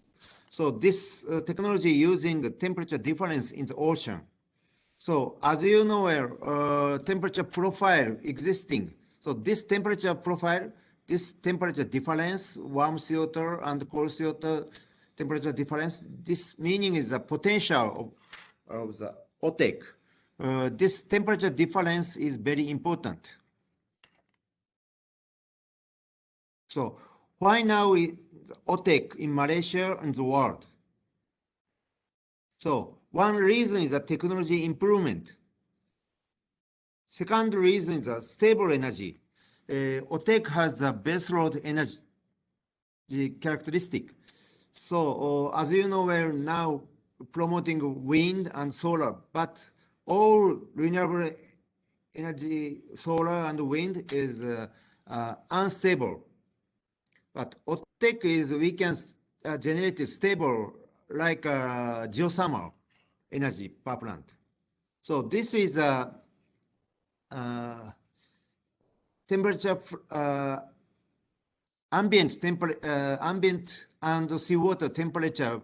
So this technology using the temperature difference in the ocean. So as you know, temperature profile existing. So this temperature profile, this temperature difference, warm CO2 and cold CO2 temperature difference, this meaning is the potential of the Otec. This temperature difference is very important. So why now Otec in Malaysia and the world? So one reason is the technology improvement. Second reason is stable energy. Otec has a baseload energy characteristic. So as you know, we're now promoting wind and solar, but all renewable energy, solar and wind is unstable. But Otec is, we can generate stable like geothermal energy power plant. So this is a temperature, ambient and seawater temperature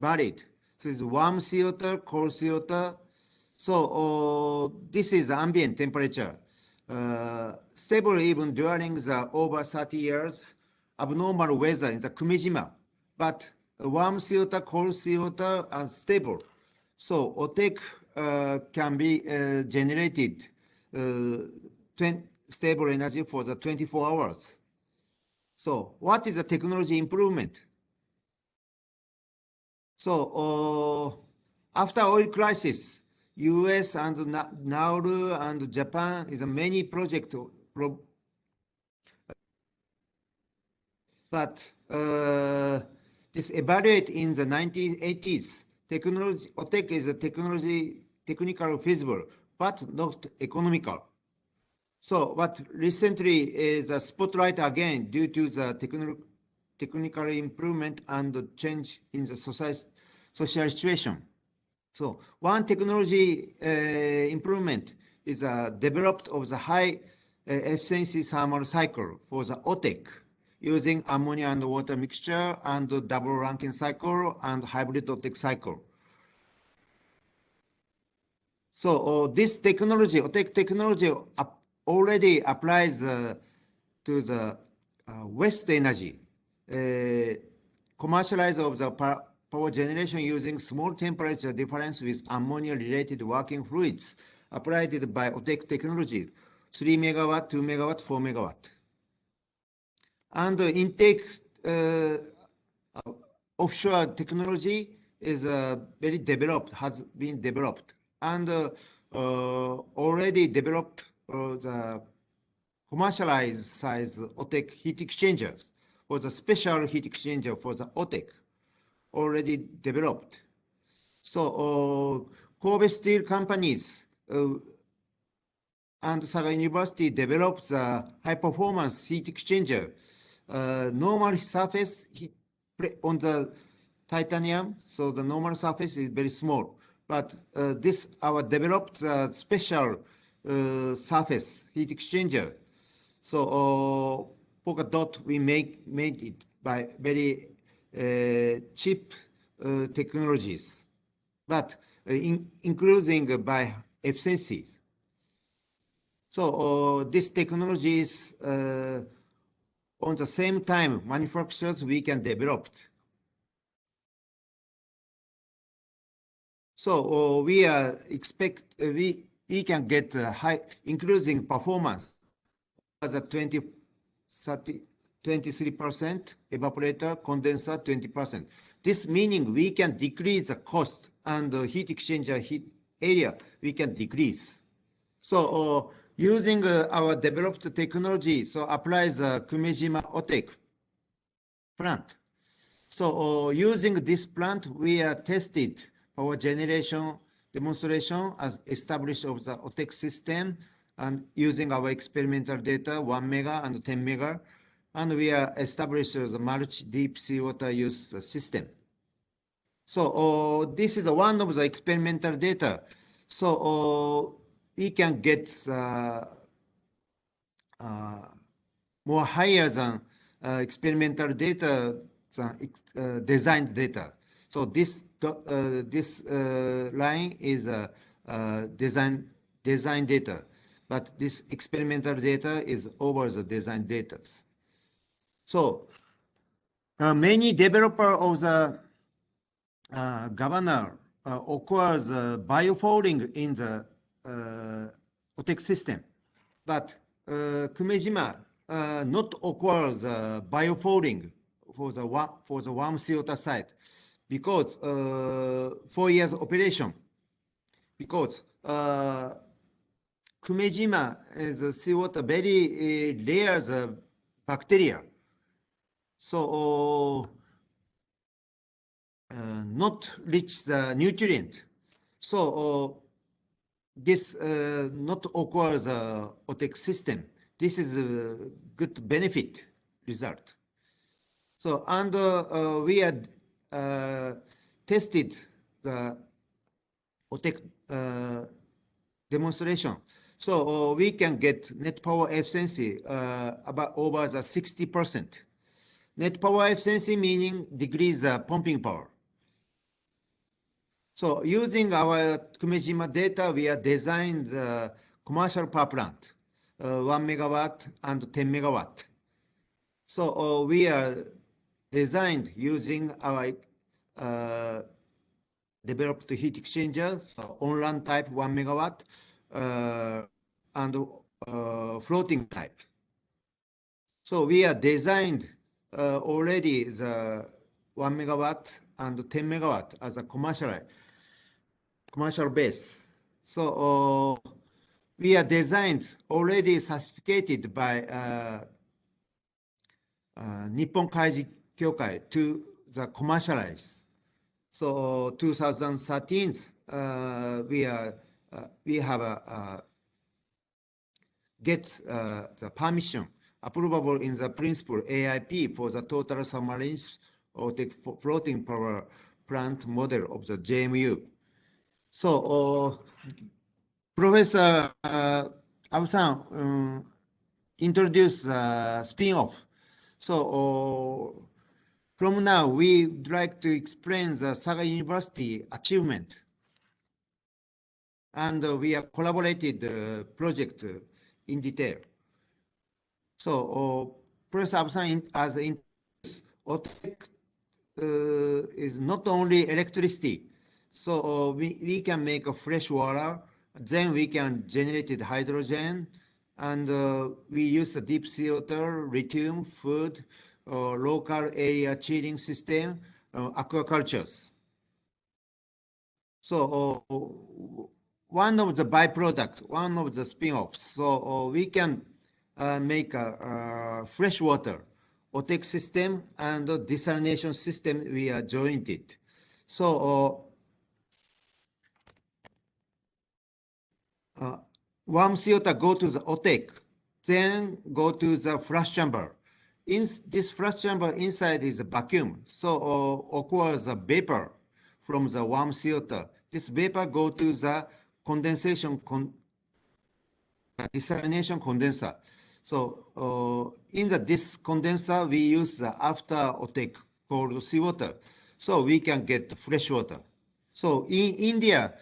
varied. So it's warm seawater, cold seawater. So this is ambient temperature. Stable even during the over 30 years abnormal weather in the Kumejima, but warm seawater, cold seawater are stable. So Otec can be generated stable energy for the 24 hours. So what is the technology improvement? So after oil crisis, US and Nauru and Japan is a many project, but this evaluate in the 1980s. Technology, Otec is a technical feasible, but not economical. So, but recently is a spotlight again due to the technical improvement and the change in the social situation. So one technology improvement is developed of the high efficiency thermal cycle for the Otec using ammonia and water mixture and double Rankine cycle and hybrid Otec cycle. So this technology, Otec technology, already applies to the waste energy, commercialize of the power generation using small temperature difference with ammonia-related working fluids applied by Otec technology, 3 megawatt, 2 megawatt, 4 megawatt. And intake offshore technology is very developed, has been developed, and already developed the commercialized size Otec heat exchangers for the special heat exchanger for the Otec already developed. So Kobe steel companies and Saga University developed the high performance heat exchanger. Normal surface heat on the titanium, so the normal surface is very small. But this our developed special surface heat exchanger. So polka dot we made it by very cheap technologies, but including by efficiency. So this technology is on the same time manufacturers we can develop. So we expect we can get high increasing performance as a 23% evaporator, condenser 20%. This meaning we can decrease the cost and the heat exchanger heat area we can decrease. So using our developed technology, so applies Kumejima Otec plant. So using this plant, we tested power generation demonstration as established of the Otec system and using our experimental data 1 mega and 10 mega, and we established the multi deep seawater use system. So this is one of the experimental data. So we can get more higher than experimental data than designed data. So this line is design data, but this experimental data is over the design data. So many developer of the governor occurs biofouling in the Otec system, but Kumejima not occurs biofouling for the warm seawater site because 4 years operation, because Kumejima is seawater very rare bacteria. So not rich the nutrient. So this not occur the Otec system. This is a good benefit result. So and we had tested the Otec demonstration. So we can get net power efficiency about over the 60%. Net power efficiency meaning decrease pumping power. So using our Kumejima data, we are designed commercial power plant, 1 megawatt and 10 megawatt. So we are designed using our developed heat exchanger, so on-run type 1 megawatt, and floating type. So we are designed already the 1 megawatt and 10 megawatt as a commercial base. So we are designed already certificated by Nippon Kaiji Kyokai to the commercialize. So 2013 we have get the permission approvable in the principle AIP for the total submarine Otec floating power plant model of the JMU. So Professor Abu-san introduced spin-off. So from now, we would like to explain the Saga University achievement. And we have collaborated the project in detail. So Professor Abu-san as Otec is not only electricity. So we can make a fresh water, then we can generate hydrogen, and we use a deep sea water, lithium, food, local area chilling system, aquacultures. So one of the byproduct, one of the spin-offs. So we can make a fresh water Otec system and desalination system. We are joined it. So warm CO2 go to the Otec, then go to the flush chamber. In this flush chamber inside is a vacuum, so occurs a vapor from the warm CO2. This vapor go to the condensation desalination condenser. So in this condenser we use the after Otec called seawater, so we can get fresh water. So in India,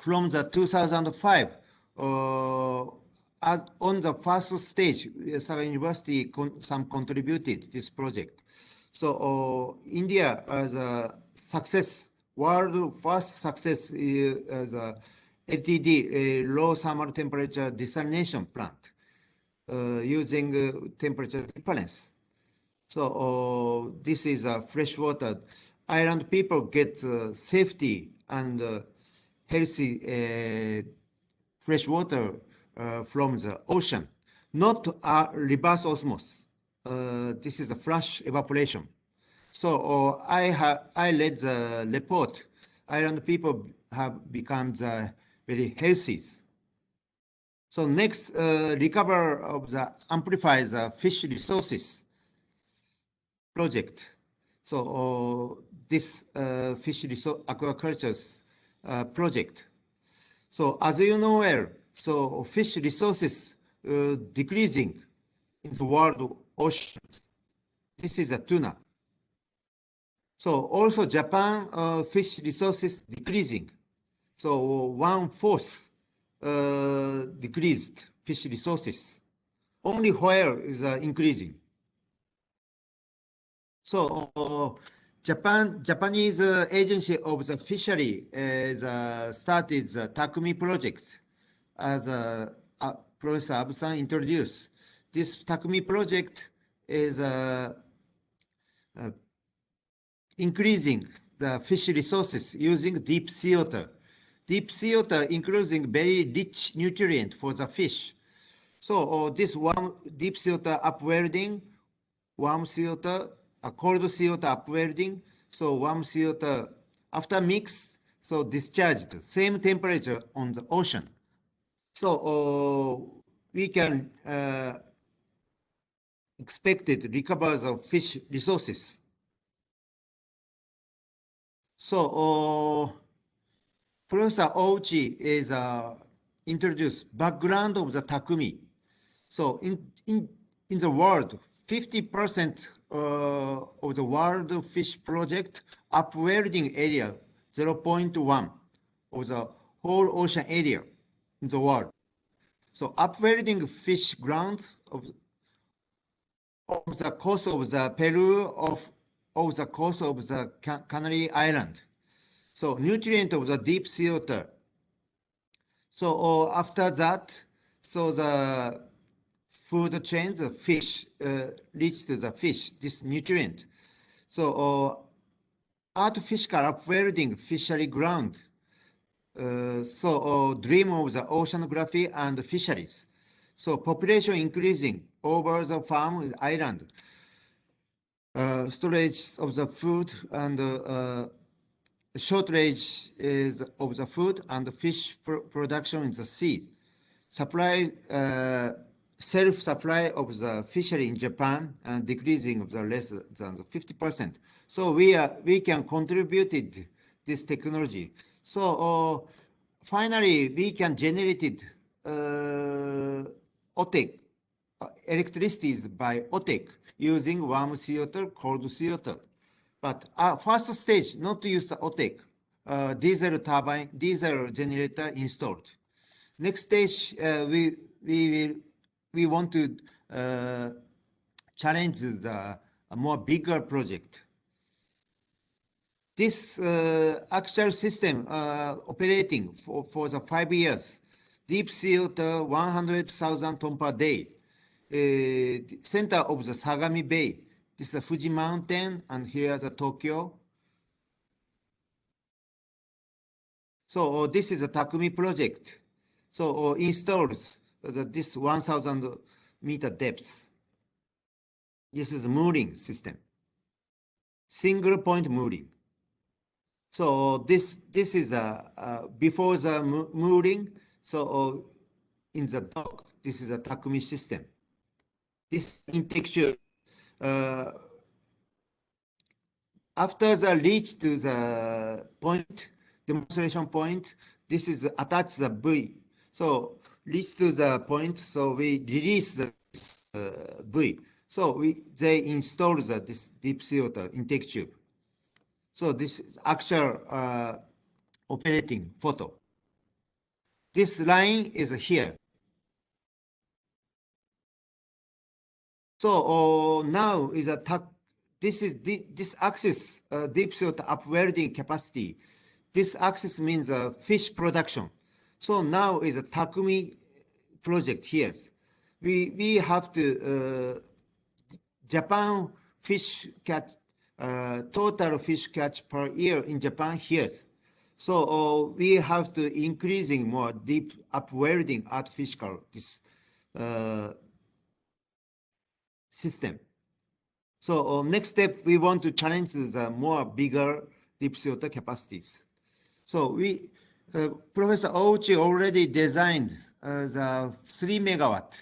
from the 2005, as on the first stage, Saga University contributed this project. So India as a success, world first success as a LTD, low thermal temperature desalination plant using temperature difference. So this is a fresh water. Island people get safety and healthy fresh water from the ocean, not reverse osmosis. This is a flash evaporation. So I read the report. Island people have become very healthy. So next, recover of the amplifies the fish resources project. So this fish resource aquaculture project. So as you know well, so fish resources decreasing in the world oceans. This is a tuna. So also Japan fish resources decreasing. So 1/4 decreased fish resources. Only whale is increasing. So Japanese agency of the fishery started the Takumi project, as Professor Abu-san introduced. This Takumi project is increasing the fish resources using deep sea water. deep sea water including very rich nutrient for the fish. So this warm deep sea water upwelling, warm sea water, cold sea water upwelling. So warm sea water after mix, so discharged same temperature on the ocean. So we can expected recovers of fish resources. So Professor Ouchi is introduced background of the Takumi. So in the world, 50% of the world fish project upwelling area, 0.1 of the whole ocean area in the world. So upwelling fish grounds of the coast of the Peru, of the coast of the Canary Island. So nutrient of the deep sea water. So after that, so the food chain, the fish reach to the fish, this nutrient. So artificial upwelling fishery ground. So dream of the oceanography and fisheries. So population increasing over the farm island. Storage of the food and shortage is of the food and fish production in the sea. Supply, self-supply of the fishery in Japan and decreasing of the less than 50%. So we can contribute this technology. So finally we can generate Otec electricity by Otec using warm sea water, cold sea water. But first stage, not to use the Otec, diesel turbine, diesel generator installed. Next stage, we want to challenge the more bigger project. This actual system operating for the 5 years, deep sea water 100,000 ton per day, center of the Sagami Bay. This is the Fuji Mountain, and here is Tokyo. So this is a Takumi project. So installs this 1,000 meter depth. This is a mooring system, single point mooring. So this is before the mooring. So in the dock, this is a Takumi system. This intake tube. After the reach to the point, demonstration point, this is attach the buoy. So reach to the point, so we release the buoy. So they install this deep sea water intake tube. So this is actual operating photo. This line is here. So now is a this axis deep sea water upwelling capacity. This axis means fish production. So now is a Takumi project here. We have to Japan fish catch total fish catch per year in Japan here. So we have to increasing more deep upwelling artificial this system. So next step, we want to challenge the more bigger deep sea water capacities. So Professor Ouchi already designed the 3 megawatt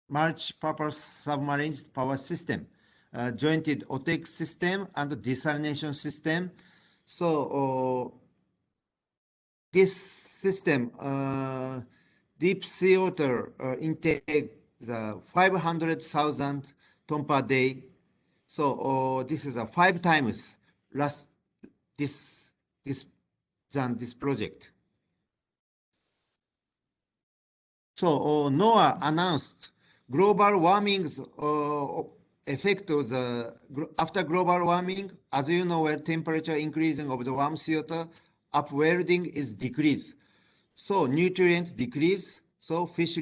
multi-purpose submarine power system, jointed Otec system and desalination system. So this system, deep sea water intake the 500,000 ton per day. So this is 5 times less than this project. So NOAA announced global warming's effect of the after global warming. As you know, where temperature increasing of the warm sea water, upwelling is decreased. So nutrients decrease. So fish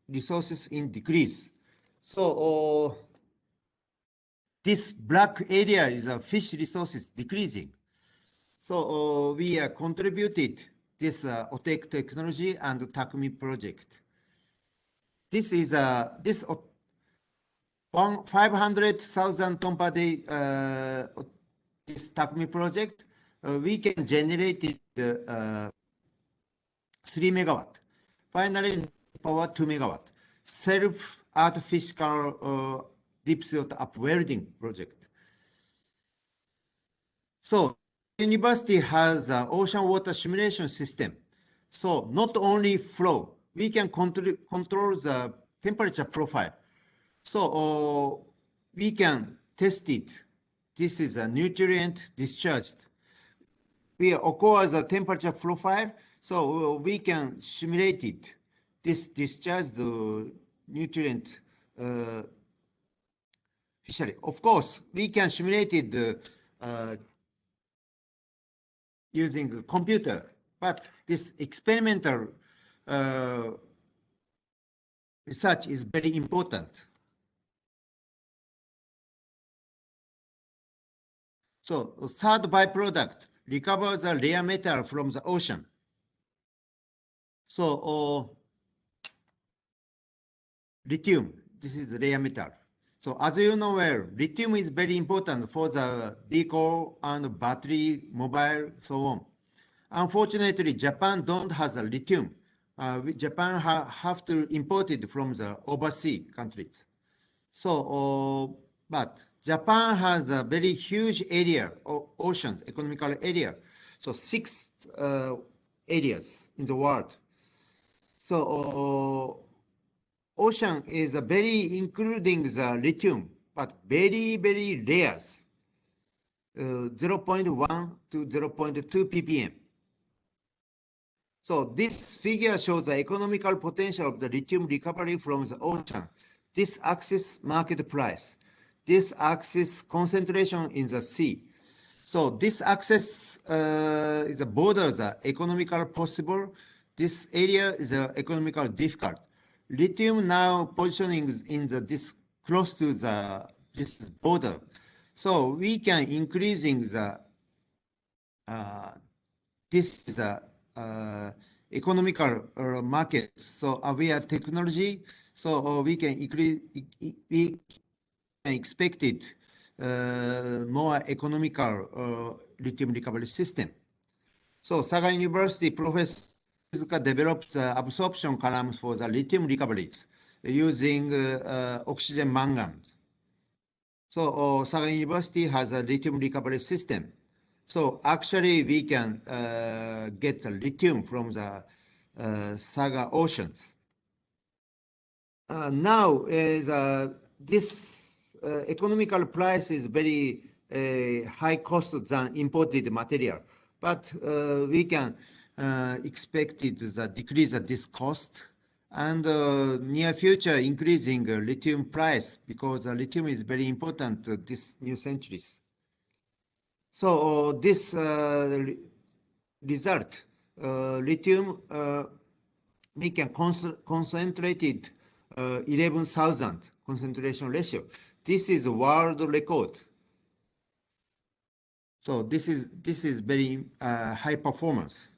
resources in decrease. So this black area is fish resources decreasing. So we contributed this Otec technology and Takumi project. This is this 500,000 ton per day this Takumi project. We can generate it 3 megawatt. Finally, power 2 megawatt. Self artificial deep CO2 upwelding project. So university has an ocean water simulation system. So not only flow, we can control the temperature profile. So we can test it. This is a nutrient discharged. We occur the temperature profile, so we can simulate it. This discharged nutrient fishery. Of course, we can simulate it using a computer, but this experimental research is very important. So the third byproduct recovers the rare metal from the ocean. So lithium, this is rare metal. So as you know well, lithium is very important for the vehicle and battery, mobile, so on. Unfortunately, Japan don't have a lithium. Japan have to import it from the overseas countries. So, but Japan has a very huge area, oceans, economical area. So 6 areas in the world. So ocean is very including the lithium, but very, very rare, 0.1 to 0.2 ppm. So this figure shows the economical potential of the lithium recovery from the ocean. This axis market price. This axis concentration in the sea. So this axis is the borders are economical possible. This area is economical difficult. Lithium now positioning in this close to this border. So we can increasing the this is a economical market. So we are technology. So we can increase. We can expect it more economical lithium recovery system. So Saga University Professor developed absorption columns for the lithium recoveries using oxygen manganese. So Saga University has a lithium recovery system. So actually we can get the lithium from the Saga oceans. Now is this economical price is very high cost than imported material, but we can expect it to decrease this cost and near future increasing lithium price because lithium is very important to this new centuries. So this result, lithium, we can concentrate it 11,000 concentration ratio. This is world record. So this is very high performance.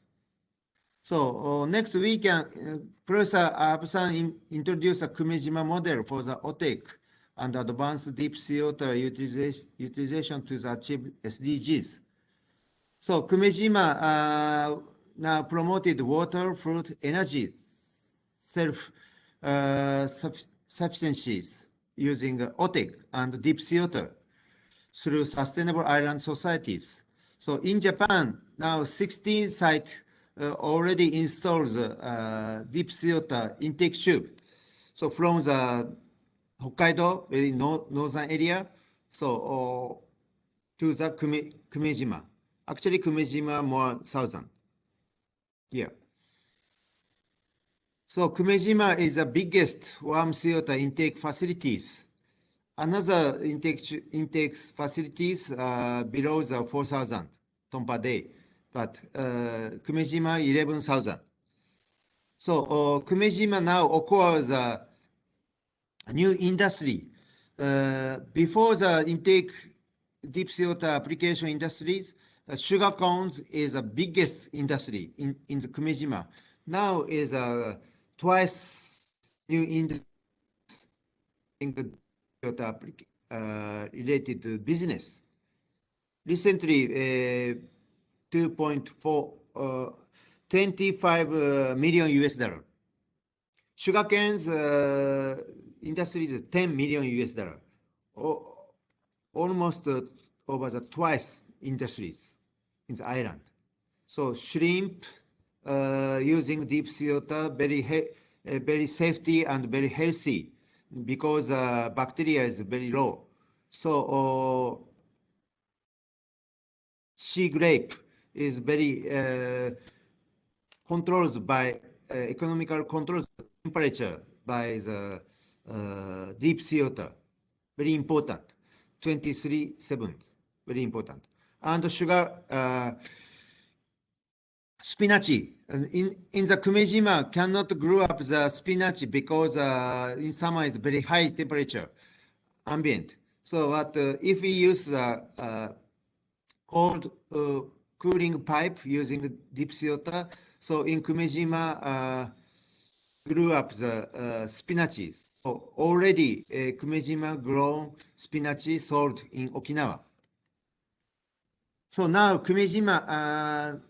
So next we can Professor Absan introduce a Kumejima model for the Otec and advanced deep CO2 utilization to achieve SDGs. So Kumejima now promoted water, fruit, energy, self-sufficiencies using Otec and deep CO2 through sustainable island societies. So in Japan, now 16 sites already installed deep CO2 intake tube. So from the Hokkaido, very northern area, so to the Kumejima. Actually, Kumejima more southern here. So Kumejima is the biggest warm CO2 intake facilities. Another intake facilities below the 4,000 ton per day, but Kumejima 11,000. So Kumejima now occurs a new industry. Before the intake deep CO2 application industries, sugar cones is the biggest industry in the Kumejima. Now is twice new industry related to business. Recently, 25 million US dollar. Sugarcane's industry is 10 million US dollar. Almost over the twice industries in the island. So shrimp using deep sea water, very safety and very healthy because bacteria is very low. So sea grape is very controlled by economical controls temperature by the deep sea water. Very important. 23/7, very important. And sugar, spinach. In the Kumejima cannot grow up the spinach because in summer it's very high temperature, ambient. So what if we use cold cooling pipe using deep sea water, so in Kumejima grew up the spinaches. So already Kumejima grown spinach sold in Okinawa. So now Kumejima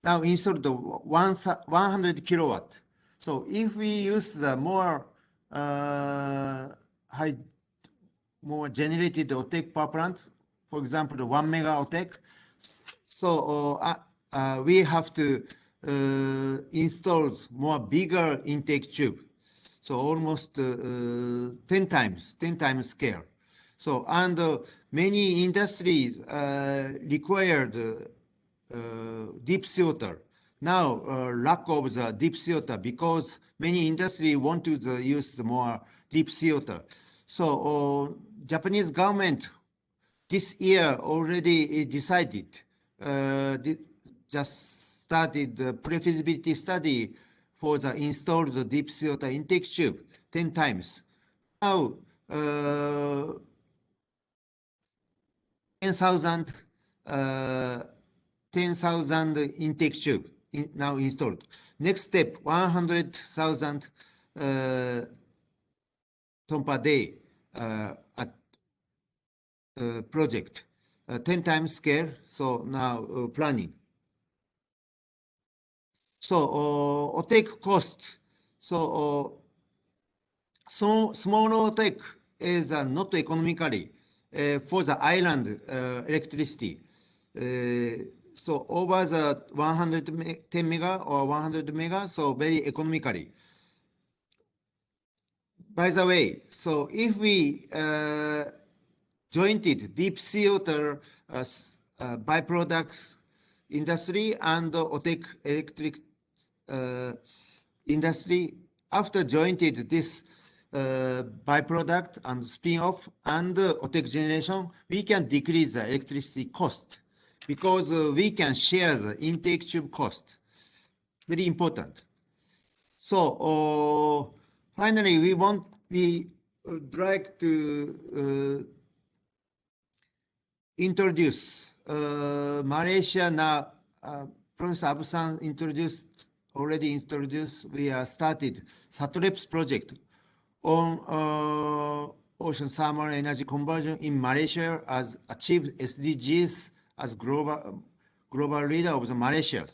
now installed the 100 kilowatt. So if we use the more more generated Otec power plant, for example, the 1 mega Otec, so we have to install more bigger intake tube. So almost 10 times scale. So and many industries required deep sea water. Now lack of the deep sea water because many industry want to use more deep sea water. So Japanese government this year already decided, just started the pre-feasibility study for the installed deep sea water intake tube 10 times. Now 10,000 intake tube now installed. Next step, 100,000 ton per day at project, 10 times scale. So now planning. So Otec cost. So small Otec is not economically for the island electricity. So over the 110 mega or 100 mega, so very economically. By the way, so if we jointed deep sea water byproducts industry and Otec electric industry, after jointed this byproduct and spin-off and Otec generation, we can decrease the electricity cost because we can share the intake tube cost. Very important. So finally, we would like to introduce Malaysia now. Professor Abu-san already introduced. We started SATREPS project on ocean thermal energy conversion in Malaysia as achieved SDGs as global leader of the Malaysia.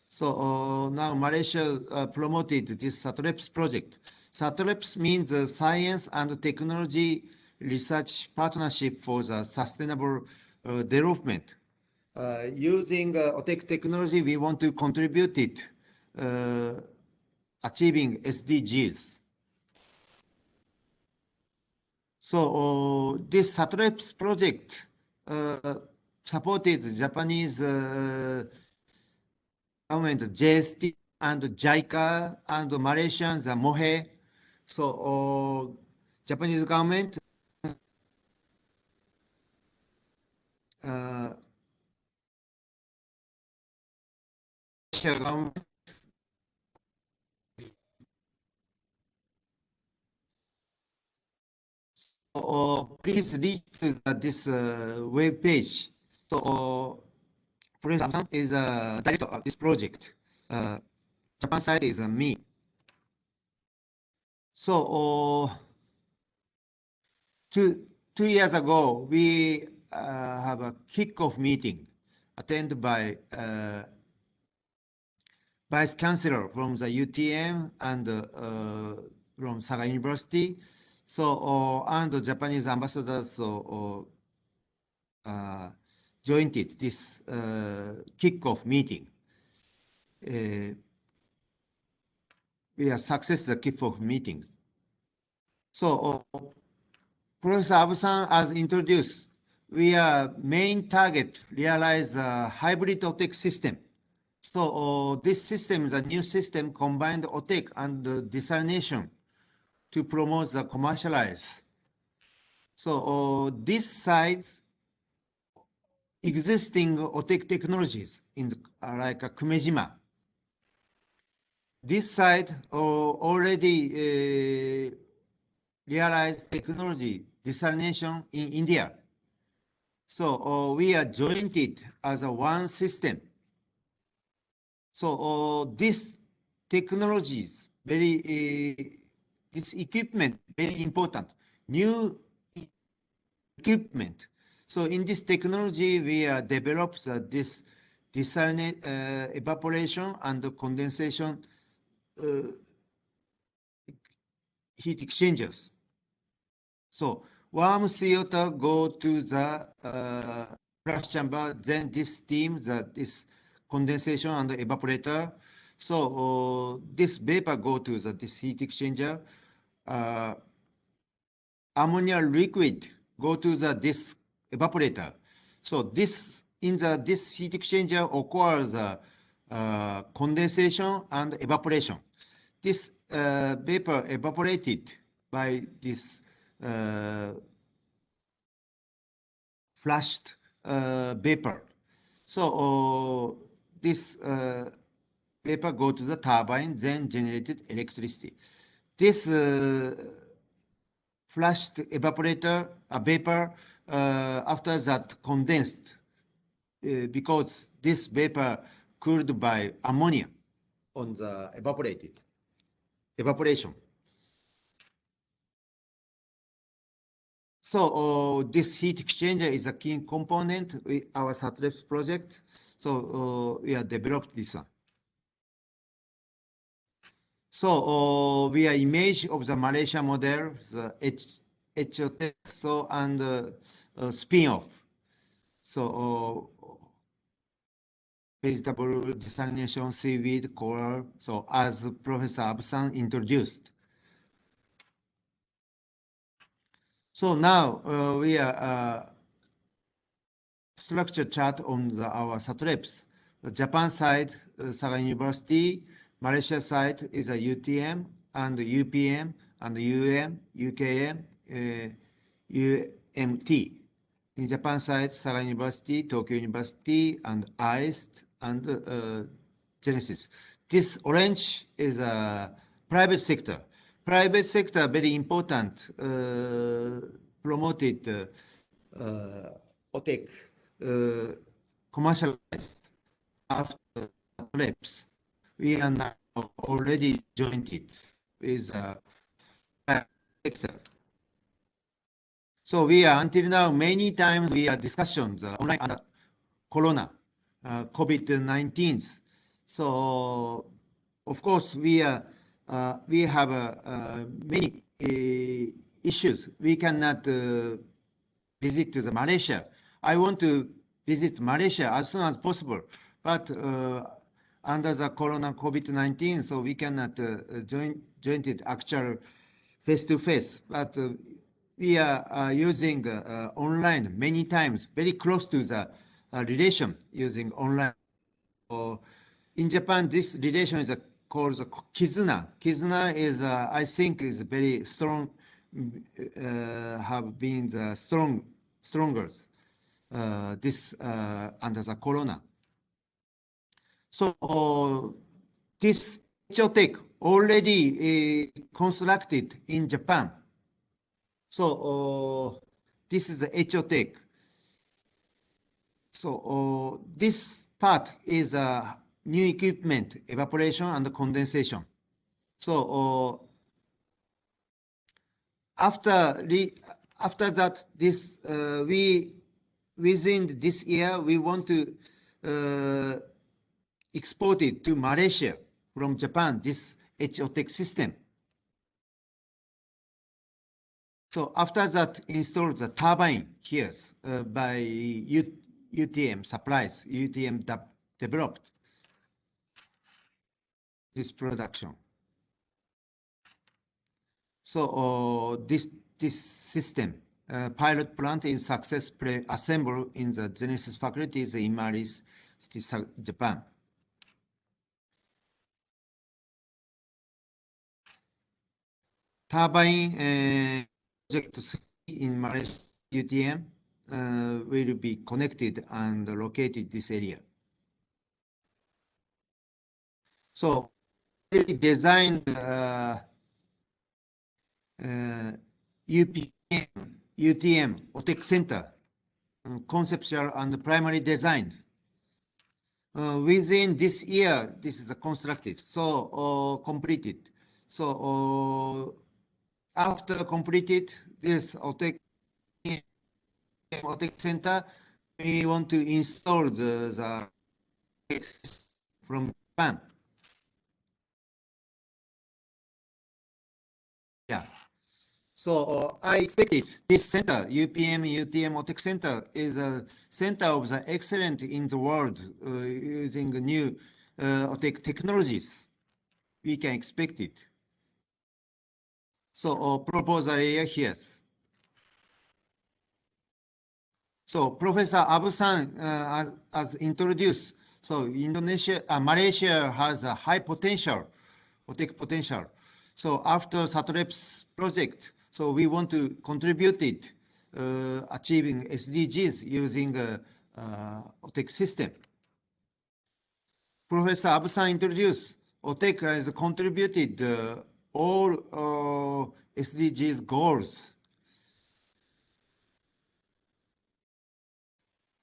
So now Malaysia promoted this SATREPS project. SATREPS means Science and Technology Research Partnership for the Sustainable Development. Using Otec technology, we want to contribute it achieving SDGs. So this SATREPS project supported Japanese government, JST and JICA and Malaysians, MOHE. So Japanese government government please reach to this web page. So Prof. Absan is a director of this project. Japan side is me. So 2 years ago, we have a kickoff meeting attended by Vice Chancellor from the UTM and from Saga University. So and the Japanese ambassadors joined this kickoff meeting. We are successful kickoff meetings. So Professor Abu-san has introduced, we are main target realize a hybrid Otec system. So this system is a new system combined Otec and desalination to promote the commercialize. So this side existing Otec technologies in like Kumejima. This side already realized technology desalination in India. So we are joined it as a one system. So this technologies very this equipment very important new equipment. So in this technology we developed this evaporation and condensation heat exchangers. So warm CO2 go to the flash chamber, then this steam, this condensation and evaporator. So this vapor go to this heat exchanger. Ammonia liquid go to this evaporator. So this in this heat exchanger occurs condensation and evaporation. This vapor evaporated by this flashed vapor. So this vapor go to the turbine, then generated electricity. This flashed evaporator vapor after that condensed because this vapor cooled by ammonia on the evaporation. So this heat exchanger is a key component with our SATREPS project. So we have developed this one. So we are image of the Malaysia model, the Otec and spin-off. So vegetable desalination, seaweed, coral. So as Professor Abu-san introduced. So now we are structure chart on our SATREPS. The Japan side, Saga University. Malaysia side is a UTM and UPM and UM, UKM, UMT. In Japan side, Saga University, Tokyo University, and ICE and Genesis. This orange is a private sector. Private sector very important. Promoted Otec commercialized after SATREPS. We are now already joined it with private sector. So we are until now many times we are discussions online under Corona, COVID-19. So of course we have many issues. We cannot visit to Malaysia. I want to visit Malaysia as soon as possible, but under the Corona COVID-19, so we cannot join it actual face-to-face. But we are using online many times, very close to the relation using online. In Japan, this relation is called Kizuna. Kizuna is, I think, is very strong, have been the strongest this under the Corona. So this Otec already constructed in Japan. So this is the Otec. So this part is new equipment, evaporation and condensation. So after that, this within this year we want to export it to Malaysia from Japan. This Otec system. So after that, install the turbine here by UTM supplies. UTM developed this production. So this system pilot plant is successfully assembled in the Genesis facilities in Malaysia, Japan. Turbine project in Malaysia UTM will be connected and located this area. So we designed UTM Otec Center, conceptual and primary design. Within this year, this is constructed, so completed. So after completed this Otec Center, we want to install the from Japan. Yeah. So I expected this center, UTM Otec Center, is a center of the excellent in the world using new Otec technologies. We can expect it. So proposal area here. So Professor Abu-san as introduced, so Malaysia has a high potential, Otec potential. So after SATREP's project, so we want to contribute it, achieving SDGs using Otec system. Professor Abu-san introduced, Otec has contributed all SDGs goals.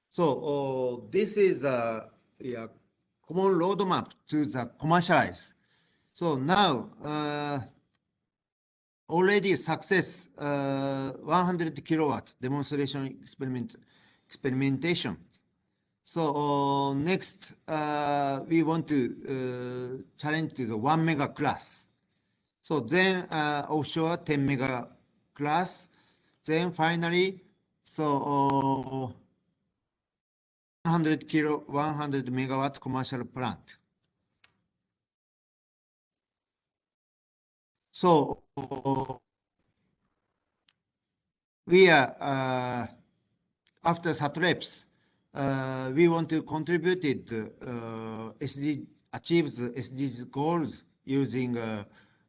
So this is a common roadmap to the commercialize. So now already success 100 kilowatt demonstration experimentation. So next we want to challenge to the 1 mega class. So then offshore 10 mega class. Then finally, so 100 megawatt commercial plant. So we are after SATREPs, we want to contribute it achieves SDG goals using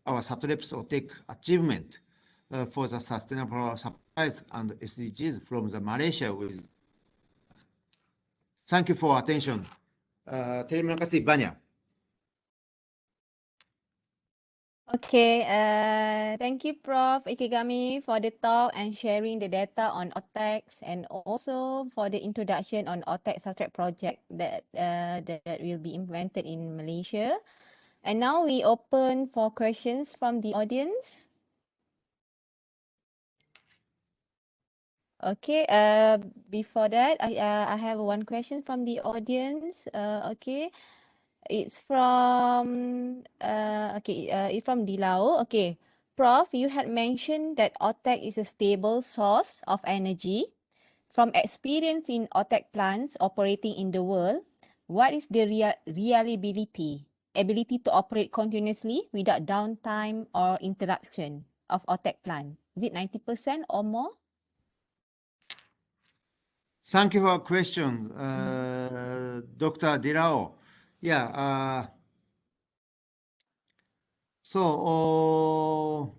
our SATREPs Otec achievement for the sustainable supplies and SDGs from the Malaysia with. Thank you for attention. Terima kasih banyak. Okay, thank you, Prof. IKEGAMI, for the talk and sharing the data on Otec, and also for the introduction on Otec project that will be implemented in Malaysia. And now we open for questions from the audience. Okay, before that, I have one question from the audience. Okay, it's from it's from Dilao. Okay, Prof, you had mentioned that Otec is a stable source of energy. From experience in Otec plants operating in the world, what is the ability to operate continuously without downtime or interruption of Otec plant? Is it 90% or more? Thank you for your question, Dr. Dilao. Yeah. So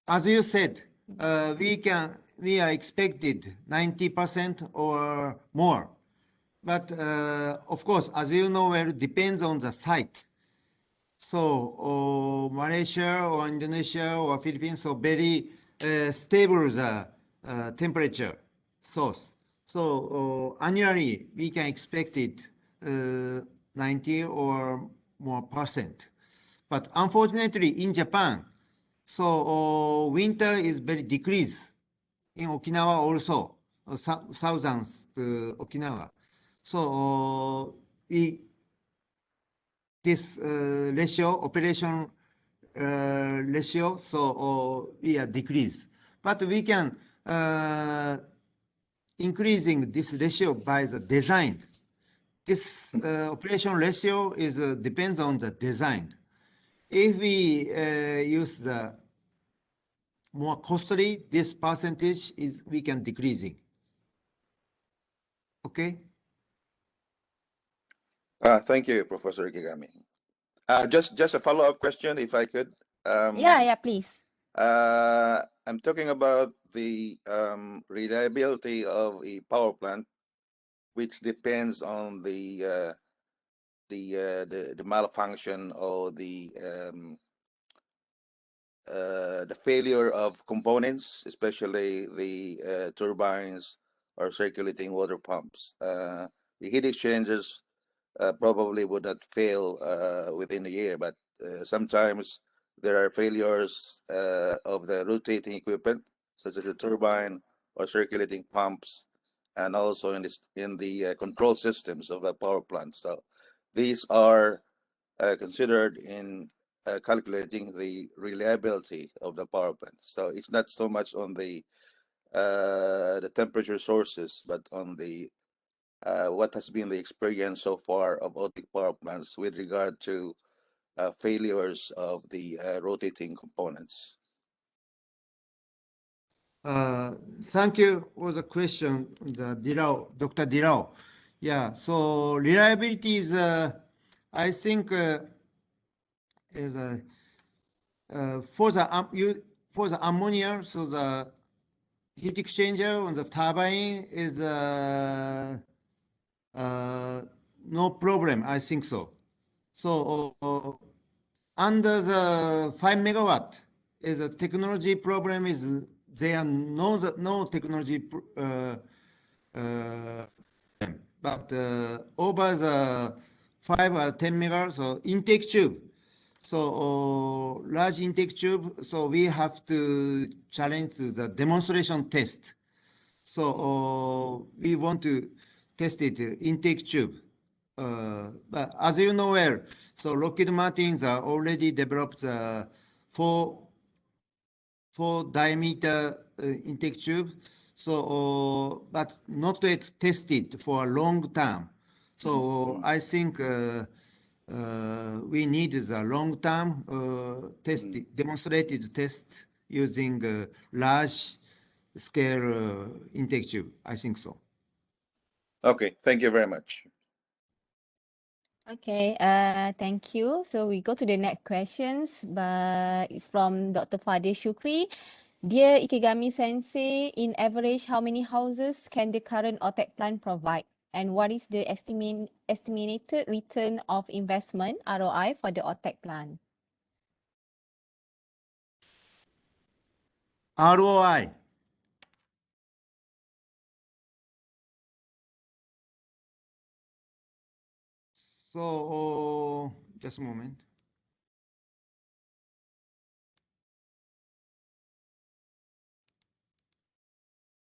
as you said, we are expected 90% or more. But of course, as you know, it depends on the site. So Malaysia or Indonesia or Philippines, so very stable temperature source. So annually, we can expect it 90 or more %. But unfortunately, in Japan, so winter is very decreased. In Okinawa also, thousands to Okinawa. So this ratio, operation ratio, so we are decreased. But we can increasing this ratio by the design. This operation ratio is depends on the design. If we use the more costly, this percentage is we can decreasing. Okay. Thank you, Professor IKEGAMI. Just a follow-up question, if I could. Yeah, please. I'm talking about the reliability of a power plant, which depends on the malfunction or the failure of components, especially the turbines or circulating water pumps. The heat exchangers probably would not fail within a year, but sometimes there are failures of the rotating equipment, such as the turbine or circulating pumps, and also in the control systems of the power plant. So these are considered in calculating the reliability of the power plant. So it's not so much on the temperature sources, but on the what has been the experience so far of Otec power plants with regard to failures of the rotating components. Thank you for the question, Dr. Dirao. Yeah, so reliability is, I think, is for the ammonia, so the heat exchanger on the turbine is no problem. I think so. So under the 5 megawatt is a technology problem. Is there no technology but over the 5 or 10 megawatt, so intake tube. So large intake tube, so we have to challenge the demonstration test. So we want to test it intake tube. But as you know well, so Lockheed Martins are already developed four diameter intake tube. So but not yet tested for a long term. So I think we need the long-term demonstrated test using large scale intake tube. I think so. Okay, thank you very much. Okay, thank you. So we go to the next questions, but it's from Dr. Fadil Shukri. Dear Ikegami Sensei, in average, how many houses can the current Otec plant provide? And what is the estimated return of investment, ROI, for the Otec plant? ROI. So just a moment.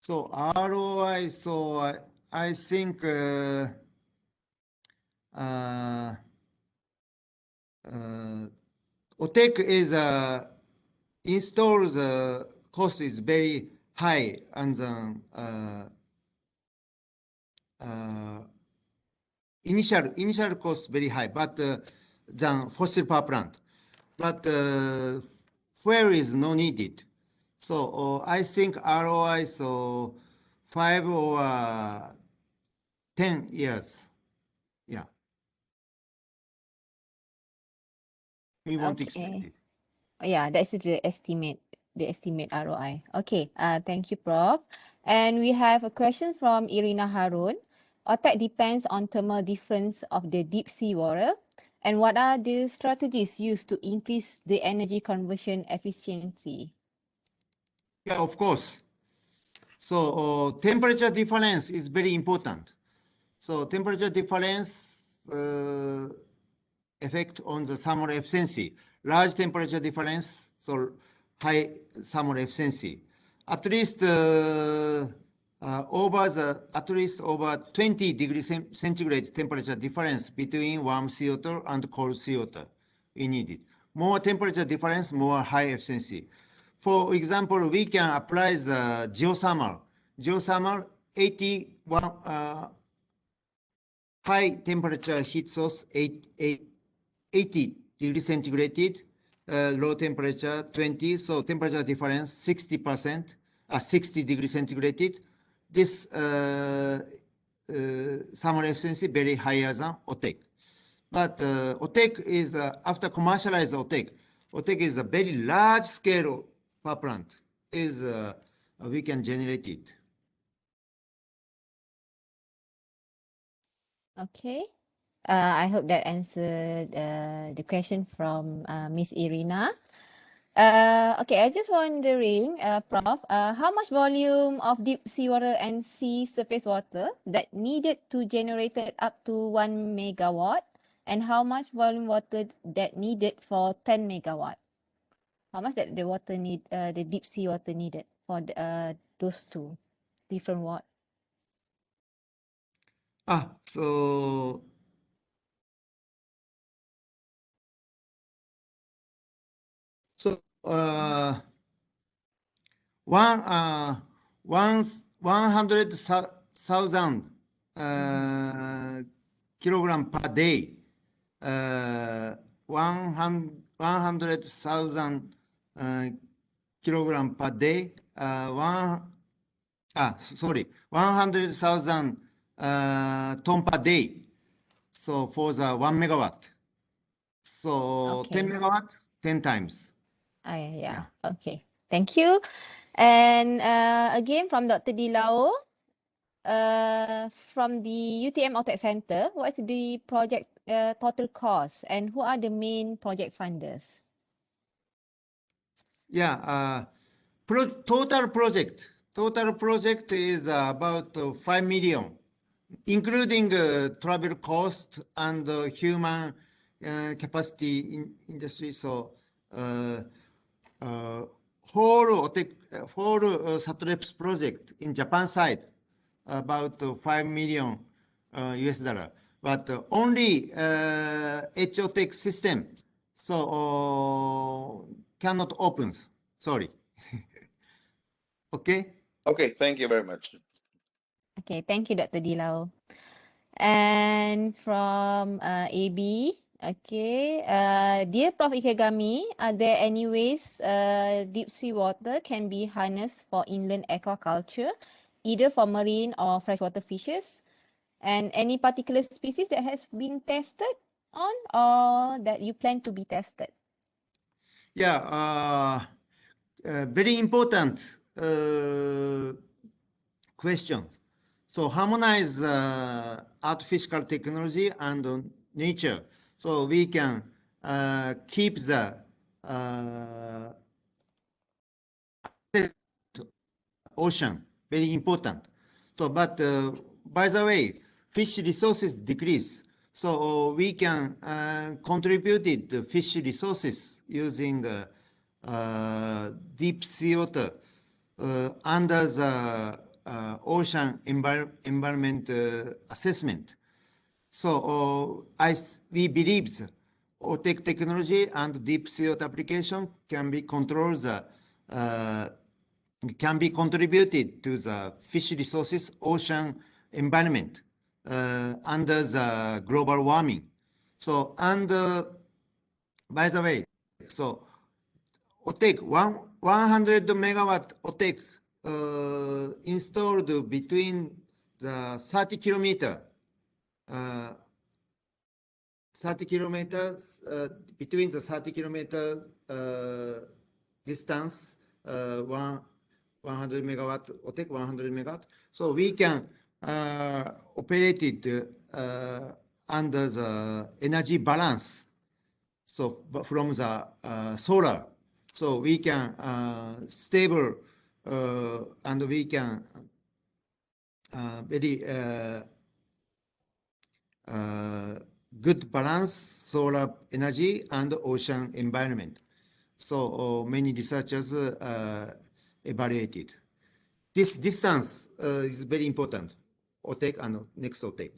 So ROI, so I think Otec is install the cost is very high and initial cost very high, but than fossil power plant. But fuel is no needed. So I think ROI so 5 or 10 years. Yeah. We won't expect it. Yeah, that's the estimate ROI. Okay, thank you, Prof. And we have a question from Irina Harun. Otec depends on thermal difference of the deep sea water. And what are the strategies used to increase the energy conversion efficiency? Yeah, of course. So temperature difference is very important. So temperature difference effect on the thermal efficiency. Large temperature difference, so high thermal efficiency. At least over 20 degrees centigrade temperature difference between warm CO2 and cold CO2 we needed. More temperature difference, more high efficiency. For example, we can apply the geothermal. Geothermal 81 high temperature heat source 80 degrees centigrade, low temperature 20, so temperature difference 60%, 60 degrees centigrade. This thermal efficiency very higher than Otec. But Otec is, after commercialized Otec is a very large scale power plant, is we can generate it. Okay. I hope that answered the question from Miss Irina. Okay, I just wondering, Prof, how much volume of deep seawater and sea surface water that needed to generate it up to 1 megawatt, and how much volume water that needed for 10 megawatt? How much that the water need, the deep sea water needed for those two different watt? So one 100,000 kilogram per day. 100,000 kilogram per day. 100,000 ton per day. So for the 1 megawatt. So Okay. 10 megawatt, 10 times. Yeah. Okay. Thank you. And again from Dr. Dilao, from the UTM Otec Center, what is the project total cost and who are the main project funders? Yeah, total project is about 5 million, including travel cost and human capacity in industry. So whole Satreps project in Japan side about 5 million US dollar, but only Otec system so cannot open. Sorry. Okay. Okay, thank you very much. Okay, thank you, Dr. Dilao. And from AB, okay, dear Prof. IKEGAMI, are there any ways deep sea water can be harnessed for inland aquaculture, either for marine or freshwater fishes? And any particular species that has been tested on or that you plan to be tested? Yeah, very important question. So harmonize artificial technology and nature, so we can keep the ocean, very important. So, but by the way, fish resources decrease. So we can contribute the fish resources using deep sea water under the ocean environment assessment. So we believe Otec technology and deep sea water application can be can be contributed to the fish resources ocean environment under the global warming. So, and by the way, so Otec 100 megawatt Otec installed between the 30 kilometer 30 kilometers between the 30 kilometer distance 100 megawatt Otec 100 megawatt, so we can operate it under the energy balance, so from the solar, so we can stable and we can very good balance solar energy and ocean environment. So many researchers evaluated. This distance is very important. Otec and next Otec.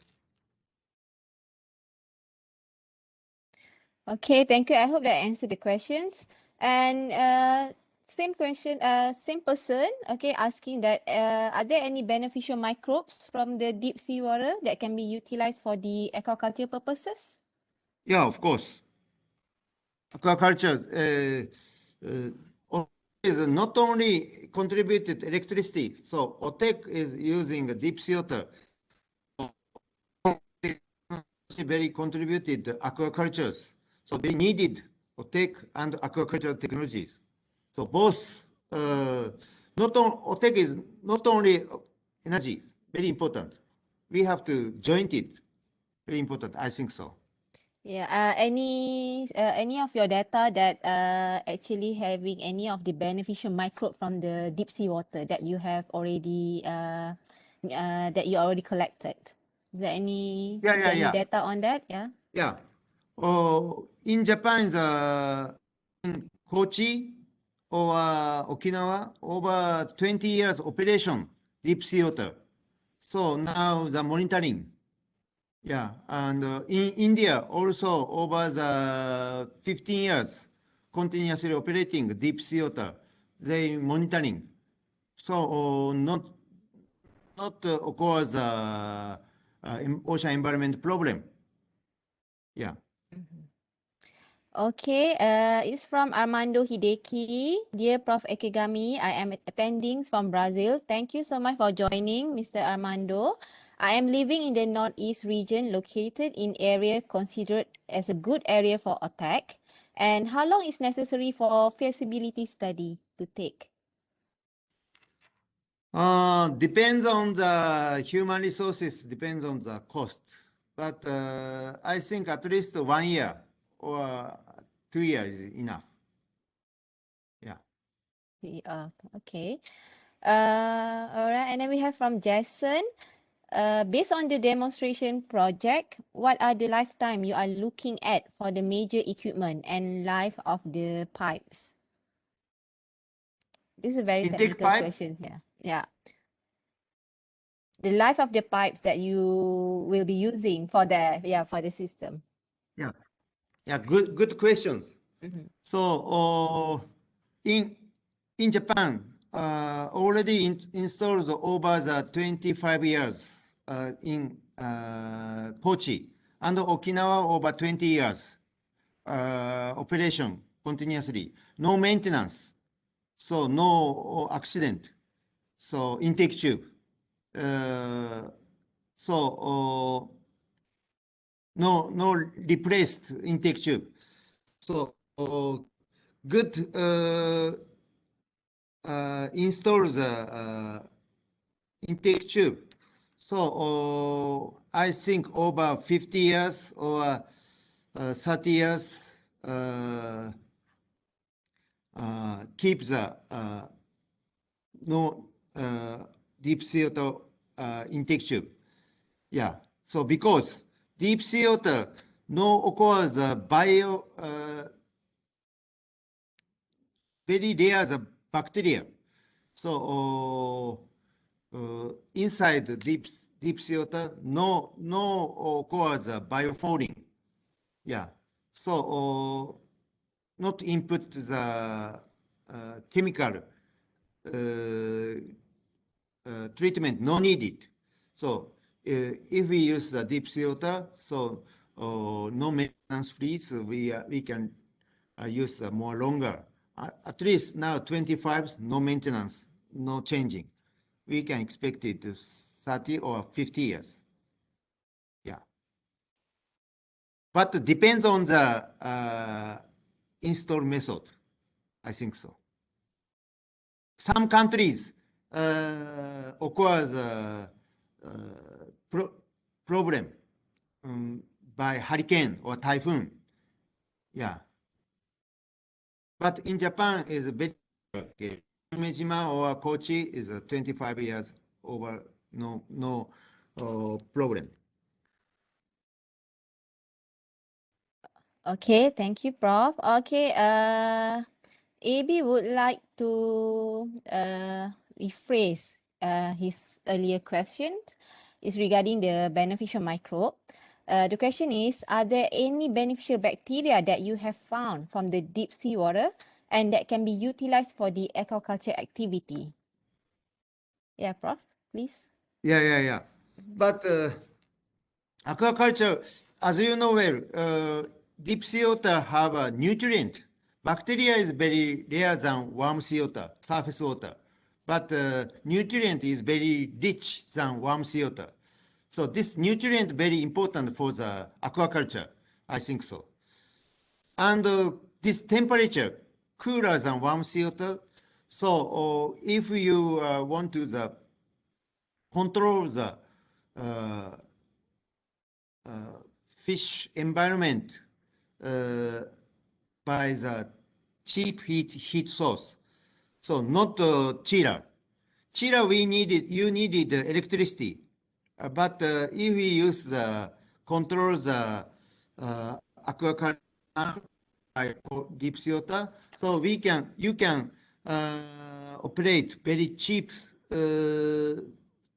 Okay, thank you. I hope that answered the questions. And same question, same person, okay, asking that are there any beneficial microbes from the deep sea water that can be utilized for the aquaculture purposes? Yeah, of course. Aquaculture is not only contributed electricity, so Otec is using deep sea water. Very contributed aquacultures. So they needed Otec and aquaculture technologies. So both, Otec is not only energy, very important. We have to join it. Very important, I think so. Yeah, any of your data that actually having any of the beneficial microbe from the deep sea water that you have already that you already collected? Is there any any data on that? Yeah. Yeah. In Japan, in Kochi or Okinawa, over 20 years operation, deep sea water. So now the monitoring. Yeah, and in India also over the 15 years continuously operating deep sea water, they monitoring. So not occurs ocean environment problem. Yeah. Okay, it's from Armando Hideki. Dear Prof. IKEGAMI, I am attending from Brazil. Thank you so much for joining, Mr. Armando. I am living in the Northeast region located in area considered as a good area for Otec. And how long is necessary for feasibility study to take? Depends on the human resources, depends on the cost. But I think at least 1 year or 2 years is enough. Yeah. Okay. All right. And then we have from Jason. Based on the demonstration project, what are the lifetime you are looking at for the major equipment and life of the pipes? This is a very Intake technical pipe? question here. Yeah. The life of the pipes that you will be using for the system. Yeah. Yeah, good questions. So in Japan, already installed over the 25 years in Kochi, and Okinawa over 20 years operation continuously. No maintenance, so no accident. So intake tube. No replaced intake tube. So good installs intake tube. So I think over 50 years or 30 years keep the no deep sea water intake tube. Yeah. So because deep sea water no occurs bio very rare the bacteria. So inside the deep sea water no occurs biofouling. Yeah. So not input the chemical treatment no needed. So if we use the deep sea water, so no maintenance fleets, we can use more longer. At least now 25, no maintenance, no changing. We can expect it to 30 or 50 years. Yeah. But it depends on the install method. I think so. Some countries occurs problem by hurricane or typhoon. Yeah. But in Japan is very Shimejima or Kochi is 25 years over, no problem. Okay, thank you, Prof. Okay, AB would like to rephrase his earlier question. It's regarding the beneficial microbe. The question is, are there any beneficial bacteria that you have found from the deep sea water and that can be utilized for the aquaculture activity? Yeah, Prof, please. Yeah. But aquaculture, as you know well, deep sea water have a nutrient. Bacteria is very rare than warm sea water, surface water. But nutrient is very rich than warm sea water. So this nutrient very important for the aquaculture, I think so. And this temperature cooler than warm sea water. So if you want to control the fish environment by the cheap heat source. So not chiller. Chiller you needed electricity. But if we use the control the aquaculture like deep sea water, so you can operate very cheap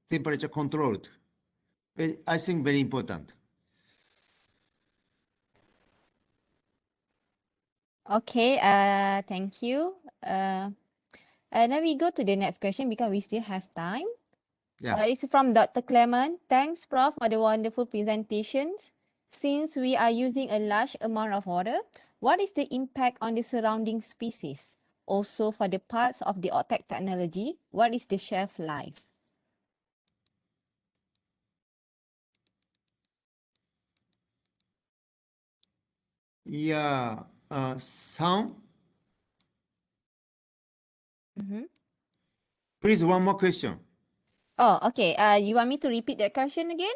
temperature controlled. I think very important. Okay, thank you. Now we go to the next question because we still have time. Yeah. It's from Dr. Clement. Thanks, Prof, for the wonderful presentations. Since we are using a large amount of water, what is the impact on the surrounding species? Also, for the parts of the Otec technology, what is the shelf life? Yeah, sound. Please, one more question. Oh, okay. You want me to repeat that question again?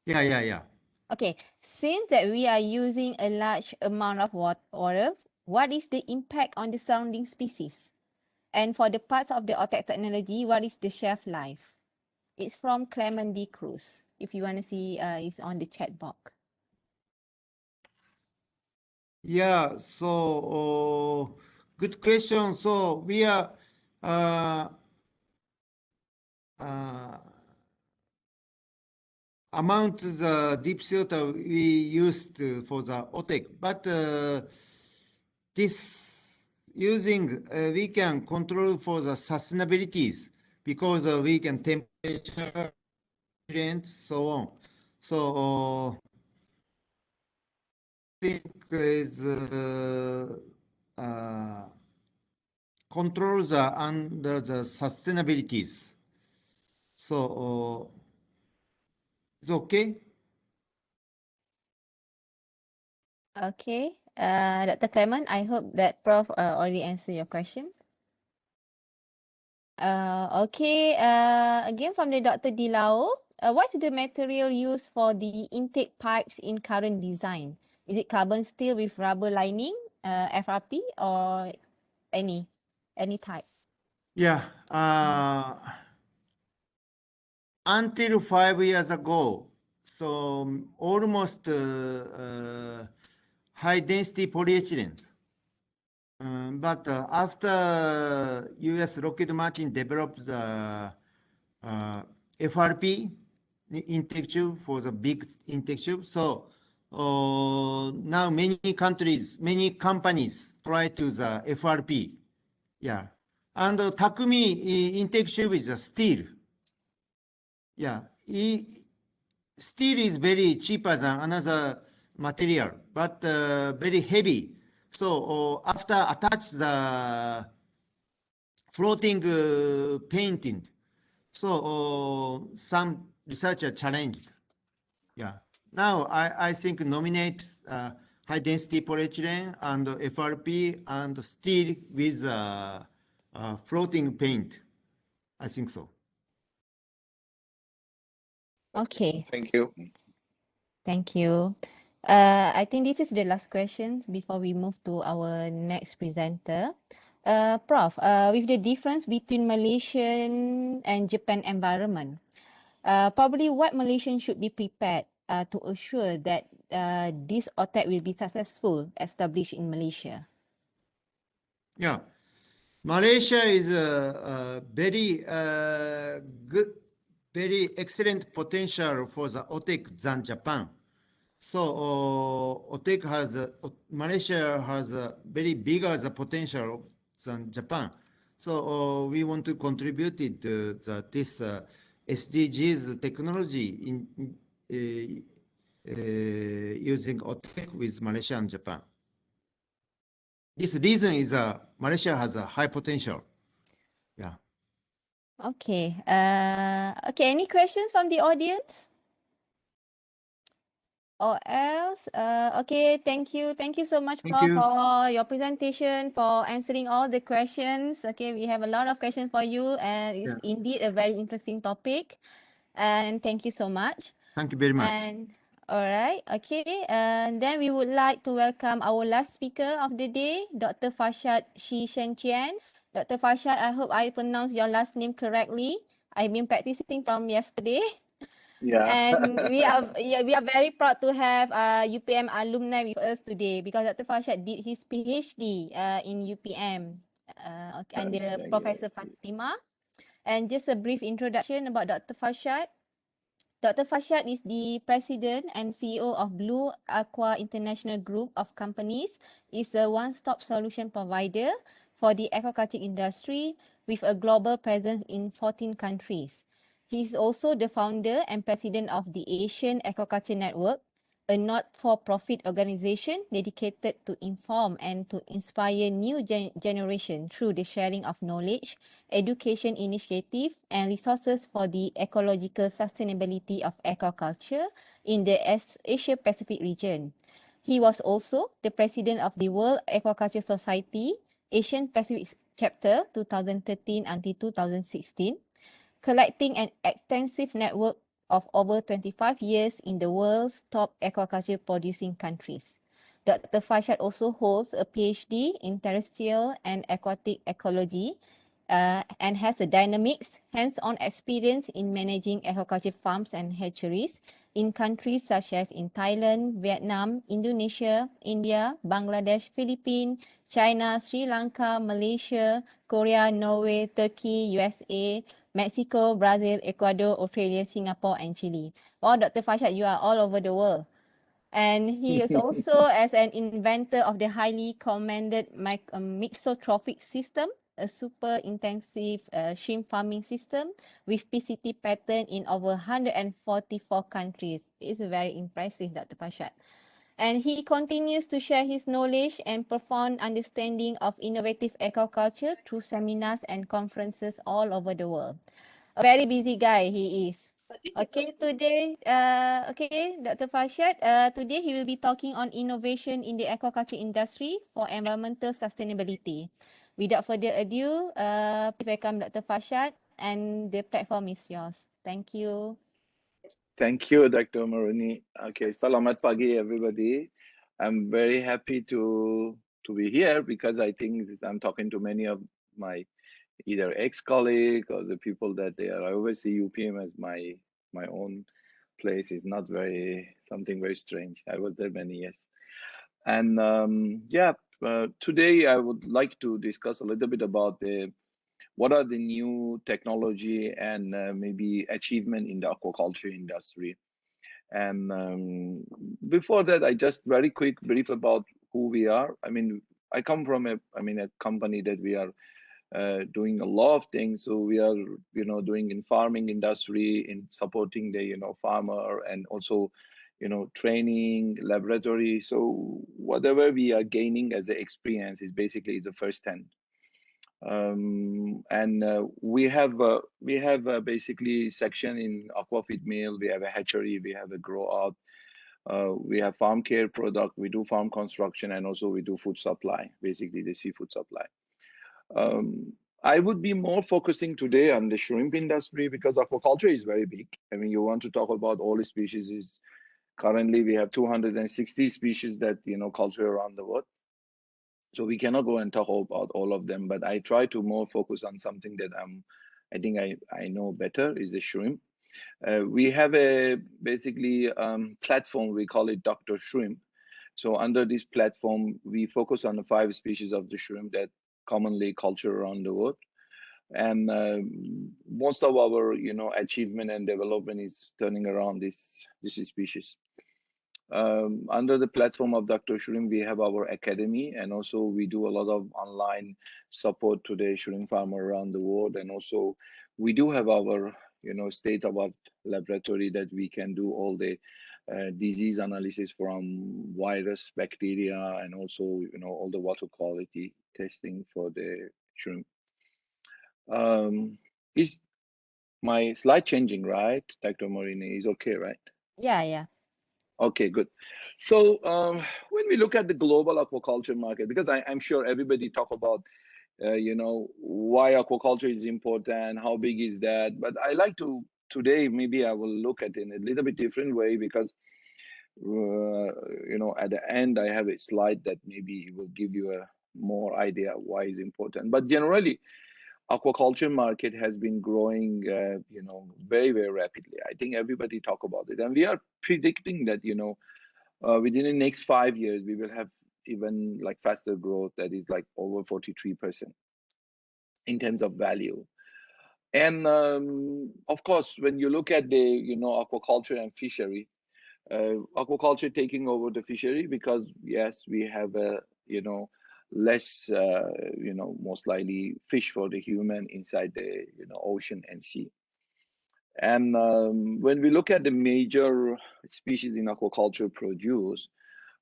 Yeah. Okay. Since that we are using a large amount of water, what is the impact on the surrounding species? And for the parts of the Otec technology, what is the shelf life? It's from Clement D. Cruz. If you want to see, it's on the chat box. Yeah, so good question. So we are amount the deep sea water we used for the Otec, but this using we can control for the sustainabilities because we can temperature so on. So think is controls under the sustainabilities. So it's okay. Okay. Dr. Clement, I hope that Prof already answered your question. Okay. Again from the Dr. Dilao, what's the material used for the intake pipes in current design? Is it carbon steel with rubber lining, FRP, or any type? Yeah. Until 5 years ago, so almost high density polyethylene. But after US Lockheed Martin developed the FRP intake tube for the big intake tube, so now many companies try to the FRP. Yeah. And Takumi intake tube is a steel. Yeah. Steel is very cheaper than another material, but very heavy. So after attach the floating painting, so some researcher challenged. Yeah. Now I think nominate high density polyethylene and FRP and steel with floating paint. I think so. Okay. Thank you. Thank you. I think this is the last question before we move to our next presenter. Prof, with the difference between Malaysian and Japan environment, probably what Malaysian should be prepared to assure that this OTEC will be successful established in Malaysia? Yeah, Malaysia is a very good, very excellent potential for the OTEC than Japan. So OTEC has Malaysia has a very bigger the potential than Japan. So we want to contribute it this SDGs technology in using OTEC with Malaysia and Japan. This reason is Malaysia has a high potential. Yeah. Okay. Okay. Any questions from the audience? Or else? Okay. Thank you. Thank you so much, Thank Prof, you. for your presentation, for answering all the questions. Okay, we have a lot of questions for you, and it's indeed a very interesting topic. And thank you so much. Thank you very much. And all right, okay. And then we would like to welcome our last speaker of the day, Dr. Farshad Shishehchian. Dr. Farshad, I hope I pronounced your last name correctly. I've been practicing from yesterday. Yeah. And we are very proud to have UPM alumni with us today because Dr. Farshad did his PhD in UPM under Professor Fatima. And just a brief introduction about Dr. Farshad. Dr. Farshad is the president and CEO of Blue Aqua International Group of Companies. It's a one-stop solution provider for the aquaculture industry with a global presence in 14 countries. He is also the founder and president of the Asian Aquaculture Network, a not-for-profit organization dedicated to inform and to inspire new generation through the sharing of knowledge, education initiative, and resources for the ecological sustainability of aquaculture in the Asia-Pacific region. He was also the president of the World Aquaculture Society, Asian Pacific Chapter 2013 until 2016, collecting an extensive network of over 25 years in the world's top aquaculture producing countries. Dr. Farshad also holds a PhD in terrestrial and aquatic ecology and has a dynamics, hands-on experience in managing aquaculture farms and hatcheries in countries such as in Thailand, Vietnam, Indonesia, India, Bangladesh, Philippines, China, Sri Lanka, Malaysia, Korea, Norway, Turkey, USA, Mexico, Brazil, Ecuador, Australia, Singapore, and Chile. Wow, Dr. Farshad, you are all over the world. And he is also as an inventor of the highly commended mixotrophic system, a super intensive shrimp farming system with PCT pattern in over 144 countries. It's very impressive, Dr. Farshad. And he continues to share his knowledge and profound understanding of innovative aquaculture through seminars and conferences all over the world. A very busy guy he is. Okay, today, Dr. Farshad, today he will be talking on innovation in the aquaculture industry for environmental sustainability. Without further ado, please welcome Dr. Farshad, and the platform is yours. Thank you. Thank you, Dr. Murni. Okay, selamat pagi, everybody. I'm very happy to be here because I think I'm talking to many of my either ex-colleague or the people that they are. I always see UPM as my own place. Is not something very strange. I was there many years, and today I would like to discuss a little bit about what are the new technology and maybe achievement in the aquaculture industry. And before that, I just very quick brief about who we are. I mean, I come from a company that we are doing a lot of things. So we are, doing in farming industry, in supporting the, farmer, and also, training, laboratory. So whatever we are gaining as an experience is basically the first hand. We have basically section in aqua feed mill. We have a hatchery. We have a grow out. We have farm care product. We do farm construction, and also we do food supply, basically the seafood supply. I would be more focusing today on the shrimp industry because aquaculture is very big. I mean, you want to talk about all the species. Currently we have 260 species that culture around the world. So we cannot go and talk about all of them, but I try to more focus on something that I think I know better, is the shrimp. We have a basically platform, we call it Dr. Shrimp. So under this platform, we focus on the 5 species of the shrimp that commonly culture around the world. And most of our, achievement and development is turning around this species. Under the platform of Dr. Shrimp, we have our academy, and also we do a lot of online support to the shrimp farmer around the world. And also we do have our, state-of-art laboratory that we can do all the disease analysis from virus, bacteria, and also, all the water quality testing for the shrimp. Is my slide changing, right, Dr. Murni? Is okay, right? Yeah. Okay, good. So when we look at the global aquaculture market, because I'm sure everybody talk about, why aquaculture is important, how big is that? But I like to, today, maybe I will look at it in a little bit different way, because, at the end, I have a slide that maybe will give you a more idea why it's important. But generally, aquaculture market has been growing, very, very rapidly. I think everybody talk about it. And we are predicting that, within the next 5 years, we will have even like faster growth that is like over 43% in terms of value. And of course, when you look at the, aquaculture and fishery, aquaculture taking over the fishery, because yes, we have a, less, most likely fish for the human inside the, ocean and sea. And when we look at the major species in aquaculture produce,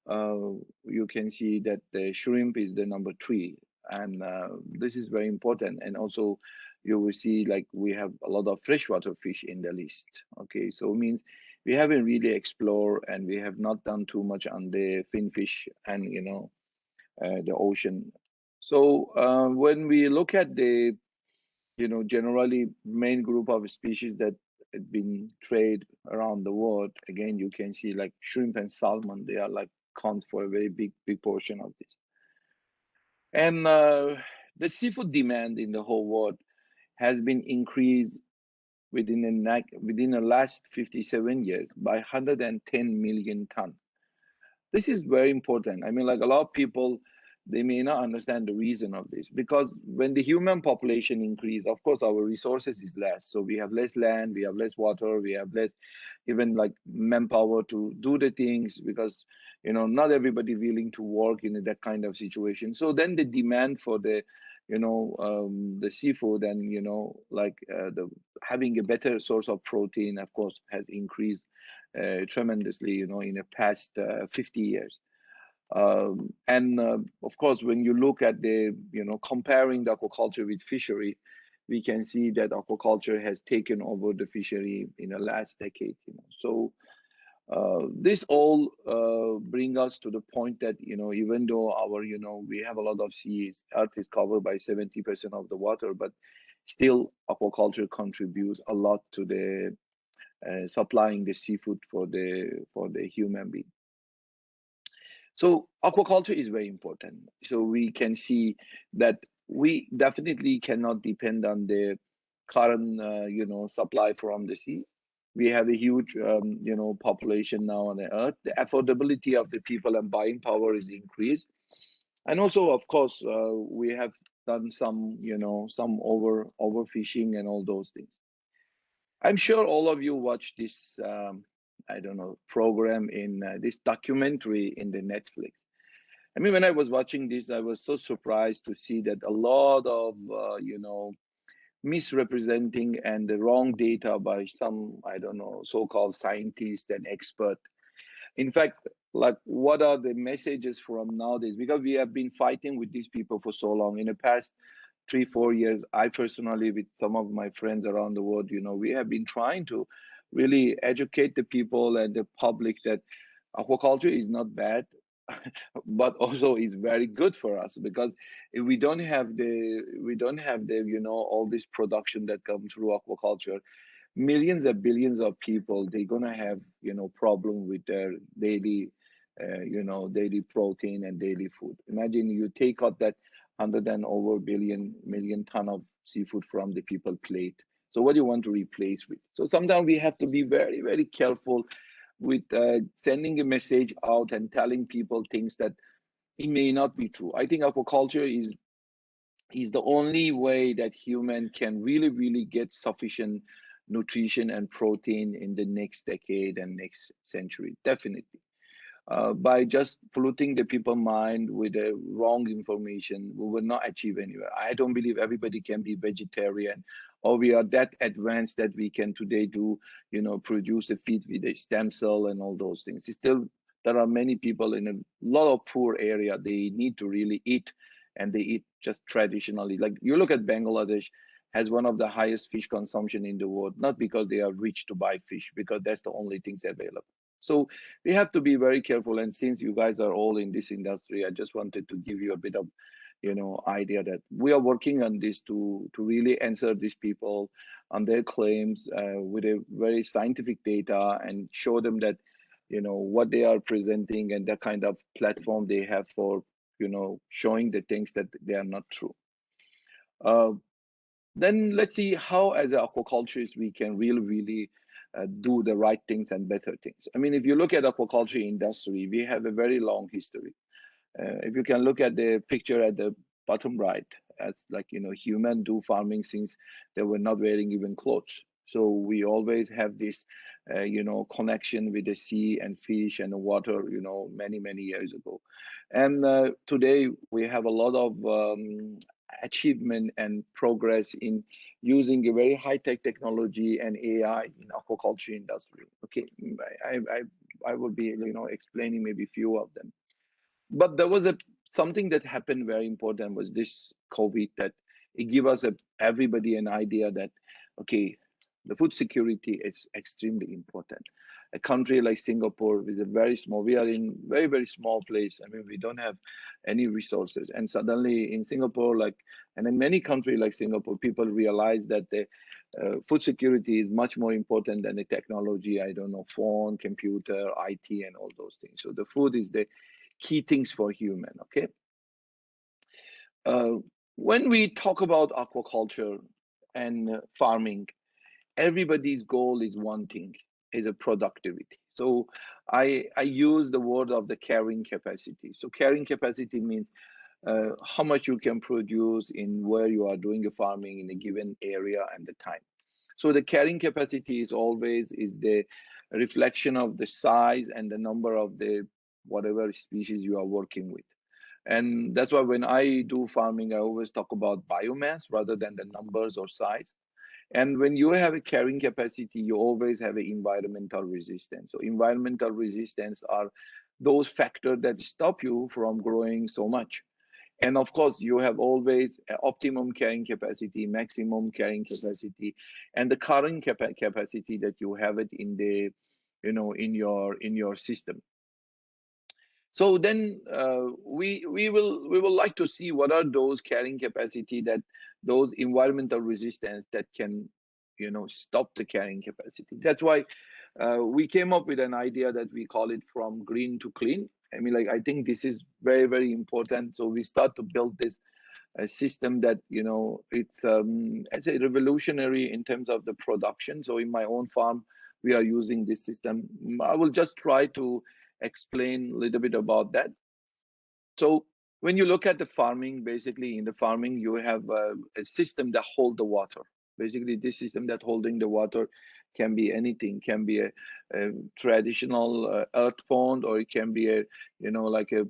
you can see that the shrimp is the number 3, and this is very important. And also, you will see like we have a lot of freshwater fish in the list. Okay, so it means we haven't really explored, and we have not done too much on the finfish and the ocean. So when we look at the generally main group of species that have been traded around the world, again you can see like shrimp and salmon, they are like count for a very big portion of this. And the seafood demand in the whole world has been increased within the last 57 years by 110 million tons. This is very important. I mean, like a lot of people, they may not understand the reason of this, because when the human population increase, of course, our resources is less. So we have less land, we have less water, we have less even like manpower to do the things, because, not everybody willing to work in that kind of situation. So then the demand for the, the seafood and, the having a better source of protein, of course, has increased tremendously, in the past 50 years. And of course, when you look at the, comparing the aquaculture with fishery, we can see that aquaculture has taken over the fishery in the last decade. So this all bring us to the point that, even though our, we have a lot of seas, Earth is covered by 70% of the water, but still aquaculture contributes a lot to the supplying the seafood for the human being. So aquaculture is very important. So we can see that we definitely cannot depend on the current, supply from the sea. We have a huge, population now on the earth. The affordability of the people and buying power is increased. And also, of course, we have done some, some overfishing and all those things. I'm sure all of you watch this, I don't know, program in this documentary in the Netflix. I mean, when I was watching this, I was so surprised to see that a lot of, misrepresenting and the wrong data by some, I don't know, so-called scientists and experts. In fact, like, what are the messages from nowadays? Because we have been fighting with these people for so long. In the past 3-4 years, I personally, with some of my friends around the world, we have been trying to really educate the people and the public that aquaculture is not bad, but also is very good for us, because if we don't have the all this production that comes through aquaculture, millions and billions of people, they're gonna have problem with their daily you know, daily protein and daily food. Imagine you take out that 100 and over million ton of seafood from the people plate. So what do you want to replace with? So sometimes we have to be very, very careful with sending a message out and telling people things that it may not be true. I think aquaculture is the only way that human can really, really get sufficient nutrition and protein in the next decade and next century, definitely. By just polluting the people's mind with the wrong information, we will not achieve anywhere. I don't believe everybody can be vegetarian, or we are that advanced that we can today do, you know, produce a feed with a stem cell and all those things. It's still, there are many people in a lot of poor area, they need to really eat, and they eat just traditionally. Like you look at Bangladesh, has one of the highest fish consumption in the world, not because they are rich to buy fish, because that's the only things available. So we have to be very careful. And since you guys are all in this industry, I just wanted to give you a bit of, you know, idea that we are working on this to really answer these people on their claims with a very scientific data, and show them that, you know, what they are presenting and the kind of platform they have for, you know, showing the things that they are not true. Then let's see how, as aquaculturists, we can really do the right things and better things. I mean, if you look at aquaculture industry, we have a very long history. If you can look at the picture at the bottom right, as like, you know, human do farming since they were not wearing even clothes. So we always have this, you know, connection with the sea and fish and the water, you know, many years ago. And today we have a lot of achievement and progress in using a very high-tech technology and AI in aquaculture industry. Okay, I will be, you know, explaining maybe a few of them. But there was something that happened very important, was this COVID, that it gave us everybody an idea that, okay, the food security is extremely important. A country like Singapore is a very small, we are in very small place. I mean, we don't have any resources. And suddenly in Singapore, like, and in many countries like Singapore, people realize that the food security is much more important than the technology, I don't know, phone, computer, IT, and all those things. So the food is the key things for human, okay? When we talk about aquaculture and farming, everybody's goal is one thing, is a productivity. So I use the word of the carrying capacity. So carrying capacity means how much you can produce in where you are doing a farming in a given area and the time. So the carrying capacity is always the reflection of the size and the number of the whatever species you are working with. And that's why when I do farming, I always talk about biomass rather than the numbers or size. And when you have a carrying capacity, you always have an environmental resistance. So environmental resistance are those factors that stop you from growing so much. And of course, you have always optimum carrying capacity, maximum carrying capacity, and the current capacity that you have it in the, you know, in your system. So then we will like to see what are those carrying capacity, that those environmental resistance that can, you know, stop the carrying capacity. That's why we came up with an idea that we call it from green to clean. I mean, like, I think this is very important. So we start to build this system that, you know, it's I'd say revolutionary in terms of the production. So in my own farm, we are using this system. I will just try to explain a little bit about that. So when you look at the farming, basically in the farming, you have a system that hold the water. Basically, this system that holding the water can be anything, can be a traditional earth pond, or it can be a, you know, like a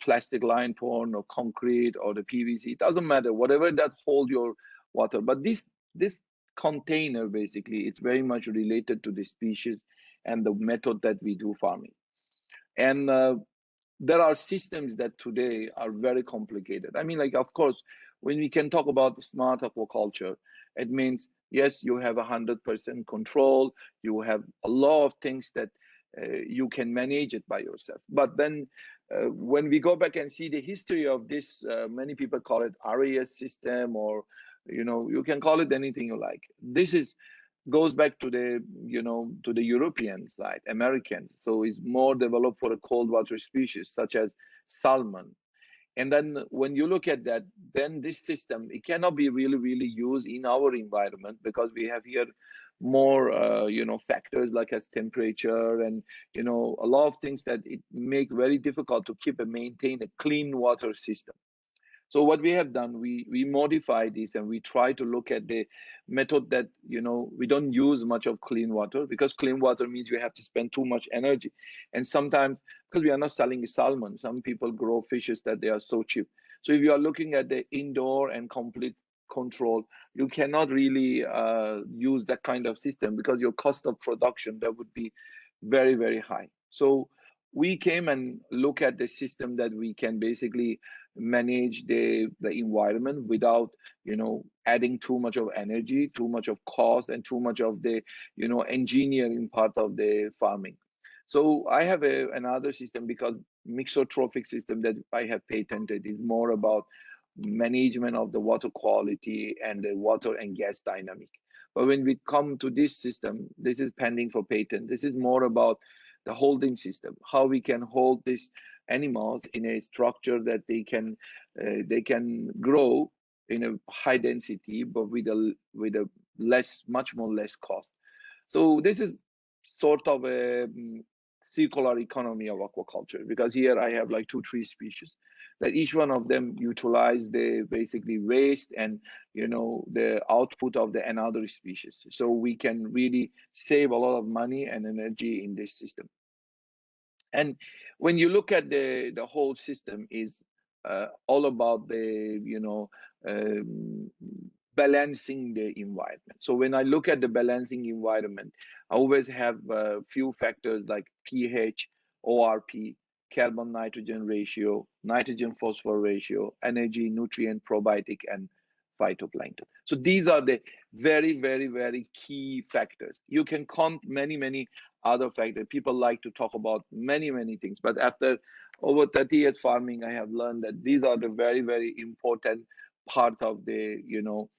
plastic line pond or concrete or the PVC. It doesn't matter, whatever that hold your water. But this container, basically, it's very much related to the species and the method that we do farming. And there are systems that today are very complicated. I mean, like, of course, when we can talk about smart aquaculture, it means, yes, you have 100% control, you have a lot of things that you can manage it by yourself. But then when we go back and see the history of this, many people call it RAS system, or, you know, you can call it anything you like. This goes back to the, you know, to the European side, Americans. So it's more developed for a cold water species such as salmon. And then when you look at that, then this system, it cannot be really used in our environment, because we have here more, you know, factors like as temperature and, you know, a lot of things that it make very difficult to keep and maintain a clean water system. So what we have done, we modify this and we try to look at the method that, you know, we don't use much of clean water, because clean water means you have to spend too much energy. And sometimes, because we are not selling salmon, some people grow fishes that they are so cheap. So if you are looking at the indoor and complete control, you cannot really use that kind of system, because your cost of production, that would be very high. So we came and look at the system that we can basically manage the environment without, you know, adding too much of energy, too much of cost, and too much of the, you know, engineering part of the farming. So I have another system, because mixotrophic system that I have patented is more about management of the water quality and the water and gas dynamic. But when we come to this system, this is pending for patent. This is more about the holding system, how we can hold these animals in a structure that they can grow in a high density, but with a much more less cost. So this is sort of a circular economy of aquaculture, because here I have like 2-3 species that each one of them utilize the basically waste and, you know, the output of the another species. So we can really save a lot of money and energy in this system. And when you look at the whole system is all about the, you know, balancing the environment. So when I look at the balancing environment, I always have a few factors like pH, ORP, carbon nitrogen ratio, nitrogen phosphor ratio, energy, nutrient, probiotic, and phytoplankton. So these are the very key factors. You can count many other factors. People like to talk about many things, but after over 30 years farming, I have learned that these are the very important part of the, you know,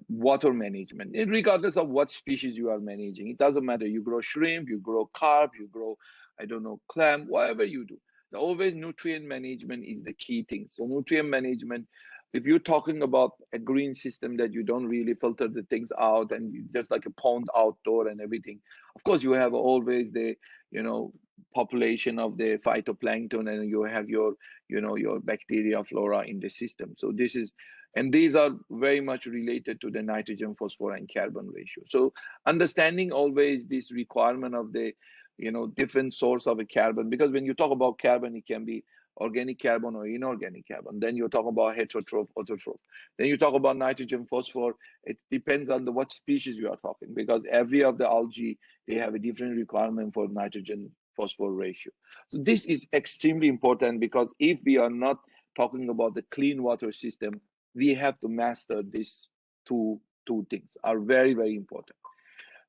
water management, regardless of what species you are managing. It doesn't matter. You grow shrimp, you grow carp, you grow, I don't know, clam, whatever you do. Always nutrient management is the key thing. So nutrient management, if you're talking about a green system that you don't really filter the things out and you just like a pond outdoor and everything, of course you have always the, you know, population of the phytoplankton, and you have your, you know, your bacteria flora in the system. So this is, and these are very much related to the nitrogen, phosphor, and carbon ratio. So understanding always this requirement of the, you know, different source of a carbon, because when you talk about carbon, it can be organic carbon or inorganic carbon. Then you talk about heterotroph, autotroph. Then you talk about nitrogen, phosphor. It depends on the what species you are talking, because every of the algae, they have a different requirement for nitrogen phosphor ratio. So this is extremely important, because if we are not talking about the clean water system, we have to master these two things are very important.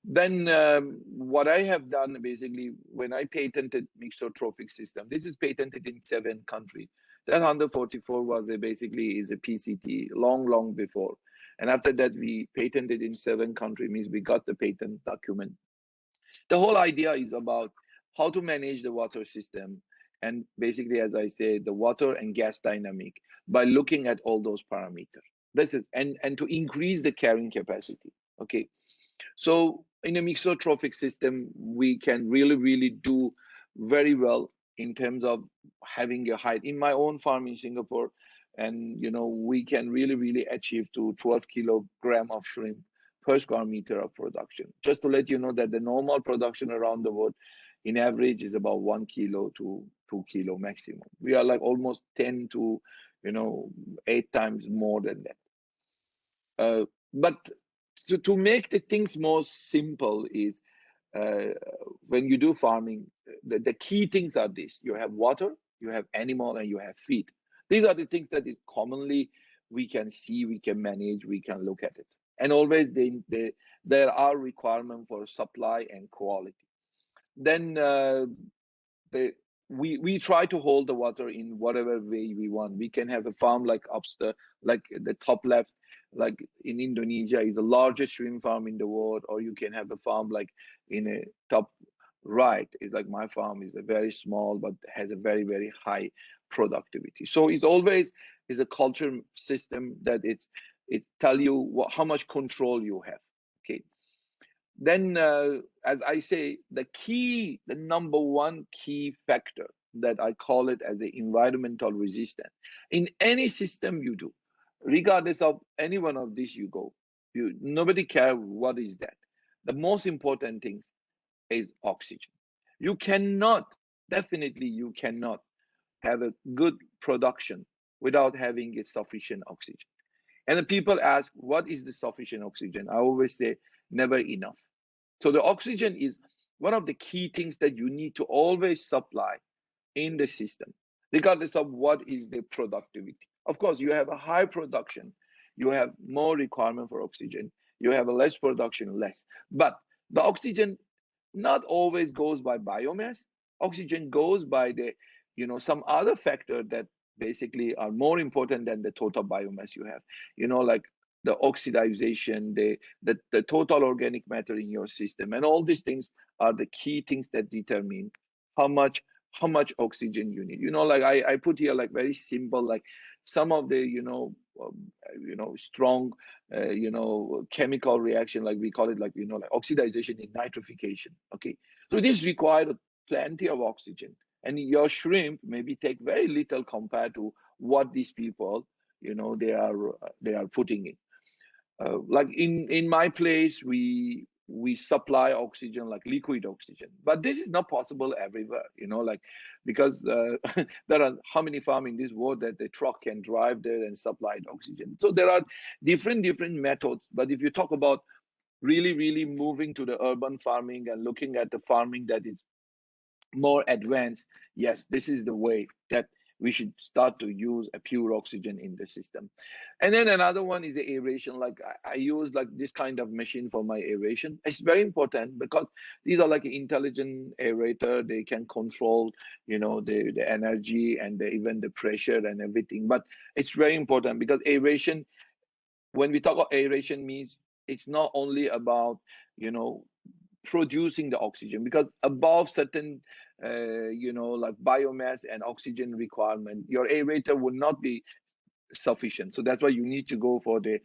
Then what I have done basically, when I patented mixotrophic system, this is patented in 7 countries. That 144 was basically is a PCT long before. And after that, we patented in 7 countries, means we got the patent document. The whole idea is about how to manage the water system. And basically, as I say, the water and gas dynamic by looking at all those parameters. This is, and to increase the carrying capacity. Okay. So in a mixotrophic system, we can really do very well in terms of having a height. In my own farm in Singapore, and you know, we can really achieve to 12 kilogram of shrimp per square meter of production. Just to let you know that the normal production around the world, in average, is about 1 kilo to 2 kilo maximum. We are like almost 10 to, you know, 8 times more than that. But to make the things more simple is when you do farming, the key things are this: you have water, you have animal, and you have feed. These are the things that is commonly we can see, we can manage, we can look at it. And always there are requirements for supply and quality. Then we try to hold the water in whatever way we want. We can have a farm like upstairs, like the top left. like in Indonesia is the largest shrimp farm in the world, or you can have a farm like in a top right. It's like my farm is a very small but has a very, very high productivity. So it's always is a culture system that it tell you how much control you have. Okay. Then as I say, the number one key factor that I call it as the environmental resistance in any system you do, regardless of any one of these you go, nobody care what is that. The most important thing is oxygen. You cannot, definitely you cannot have a good production without having a sufficient oxygen. And then people ask, what is the sufficient oxygen? I always say, never enough. So the oxygen is one of the key things that you need to always supply in the system, regardless of what is the productivity. Of course, you have a high production, you have more requirement for oxygen, you have a less production, less. But the oxygen not always goes by biomass. Oxygen goes by the, some other factor that basically are more important than the total biomass you have. Like the oxidization, the total organic matter in your system, and all these things are the key things that determine how much oxygen you need. Like I put here like very simple, like some of the strong chemical reaction, like we call it, like like oxidization in nitrification. Okay, so this requires plenty of oxygen, and your shrimp maybe take very little compared to what these people they are putting in. Like in my place, we supply oxygen, like liquid oxygen, but this is not possible everywhere, like because there are how many farms in this world that the truck can drive there and supply oxygen. So there are different methods. But if you talk about really moving to the urban farming and looking at the farming that is more advanced, yes, this is the way that we should start to use a pure oxygen in the system. And then another one is the aeration. Like I use like this kind of machine for my aeration. It's very important because these are like intelligent aerator. They can control, the energy and even the pressure and everything. But it's very important because aeration, when we talk about aeration, means it's not only about, producing the oxygen, because above certain like biomass and oxygen requirement, your aerator will not be sufficient. So that's why you need to go for the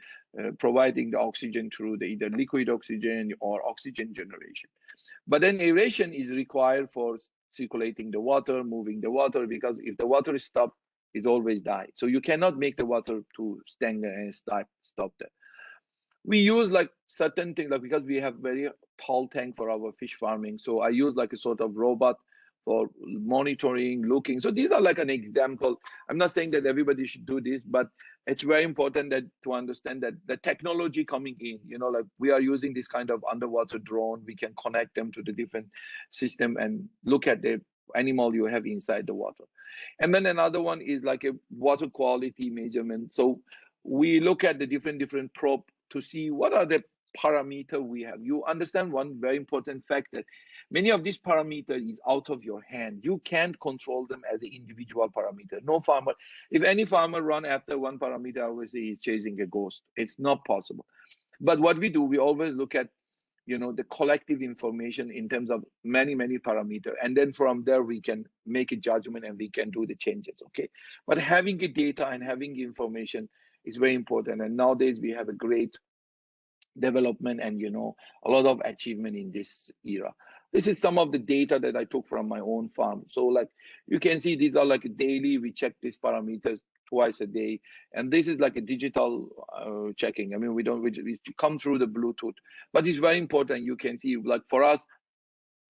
providing the oxygen through the either liquid oxygen or oxygen generation. But then aeration is required for circulating the water, moving the water, because if the water is stopped, it's always die. So you cannot make the water to stand there and stop there. We use like certain things, like because we have very tall tank for our fish farming. So I use like a sort of robot for monitoring, looking. So these are like an example. I'm not saying that everybody should do this, but it's very important that to understand that the technology coming in, like we are using this kind of underwater drone. We can connect them to the different system and look at the animal you have inside the water. And then another one is like a water quality measurement. So we look at the different probe to see what are the parameter we have. You understand one very important fact that many of these parameters is out of your hand. You can't control them as an individual parameter. No farmer, if any farmer run after one parameter, obviously he's chasing a ghost. It's not possible. But what we do, we always look at the collective information in terms of many parameters, and then from there we can make a judgment and we can do the changes. Okay, but having the data and having information is very important, and nowadays we have a great development and a lot of achievement in this era. This is some of the data that I took from my own farm. So like you can see, these are like daily, we check these parameters twice a day, and this is like a digital checking. I mean, we come through the Bluetooth, but it's very important. You can see, like for us,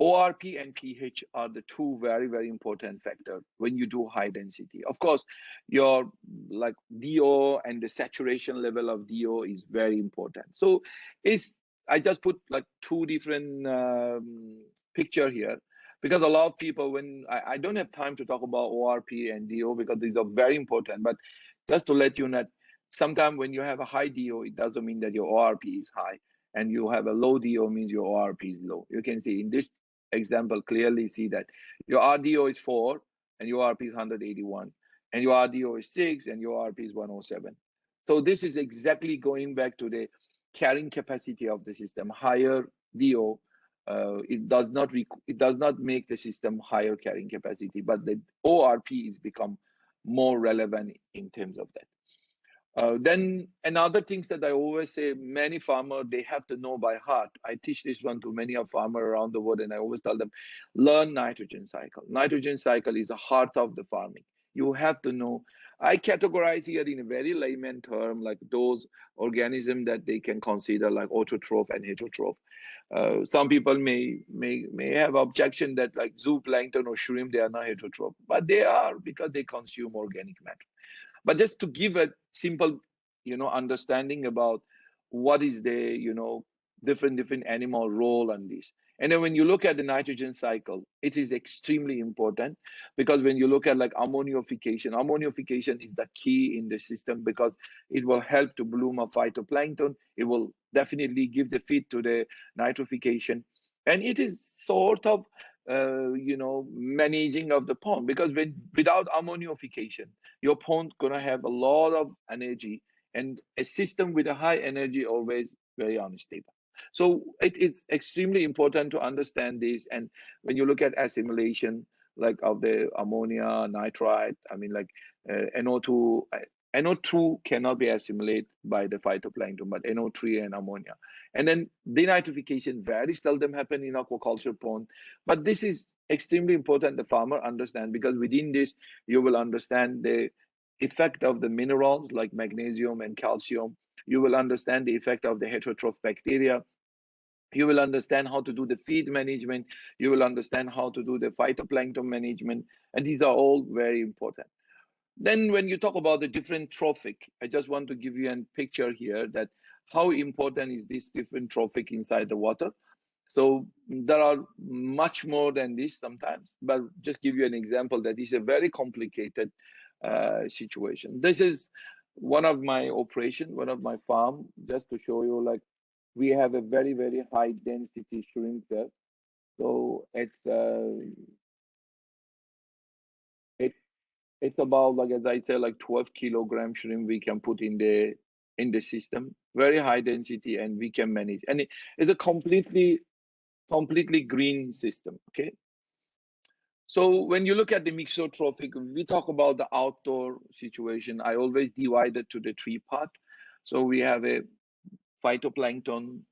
ORP and pH are the two very important factors when you do high density. Of course, your like DO and the saturation level of DO is very important. So I just put like two different picture here, because a lot of people, when I don't have time to talk about ORP and DO because these are very important, but just to let you know, sometimes when you have a high DO, it doesn't mean that your ORP is high, and you have a low DO means your ORP is low. You can see in this example clearly see that your RDO is 4 and your RP is 181, and your RDO is 6 and your RP is 107. So this is exactly going back to the carrying capacity of the system. Higher DO, it does not make the system higher carrying capacity, but the ORP is become more relevant in terms of that. Then another things that I always say, many farmers, they have to know by heart. I teach this one to many of farmers around the world, and I always tell them, learn nitrogen cycle. Nitrogen cycle is the heart of the farming. You have to know. I categorize here in a very layman term, like those organisms that they can consider like autotroph and heterotroph. Some people may have objection that like zooplankton or shrimp, they are not heterotroph, but they are because they consume organic matter. But just to give a simple, understanding about what is the, different animal role on this. And then when you look at the nitrogen cycle, it is extremely important because when you look at like ammonification is the key in the system because it will help to bloom a phytoplankton. It will definitely give the feed to the nitrification. And it is sort of, managing of the pond because without ammonification, your pond gonna have a lot of energy, and a system with a high energy always very unstable. So it is extremely important to understand this. And when you look at assimilation, like of the ammonia, nitrite, I mean like NO2, NO2 cannot be assimilated by the phytoplankton, but NO3 and ammonia. And then denitrification very seldom happen in aquaculture pond. But this is extremely important the farmer understand because within this, you will understand the effect of the minerals like magnesium and calcium. You will understand the effect of the heterotroph bacteria. You will understand how to do the feed management. You will understand how to do the phytoplankton management. And these are all very important. Then when you talk about the different trophic, I just want to give you a picture here that how important is this different trophic inside the water. So there are much more than this sometimes, but just give you an example that is a very complicated situation. This is one of my operation, one of my farm, just to show you like we have a very, very high density shrimp there. So it's about like, as I said, like 12 kilogram shrimp we can put in the system, very high density, and we can manage. And it's a completely green system. Okay. So when you look at the mixotrophic, we talk about the outdoor situation. I always divide it to the three part. So we have a phytoplankton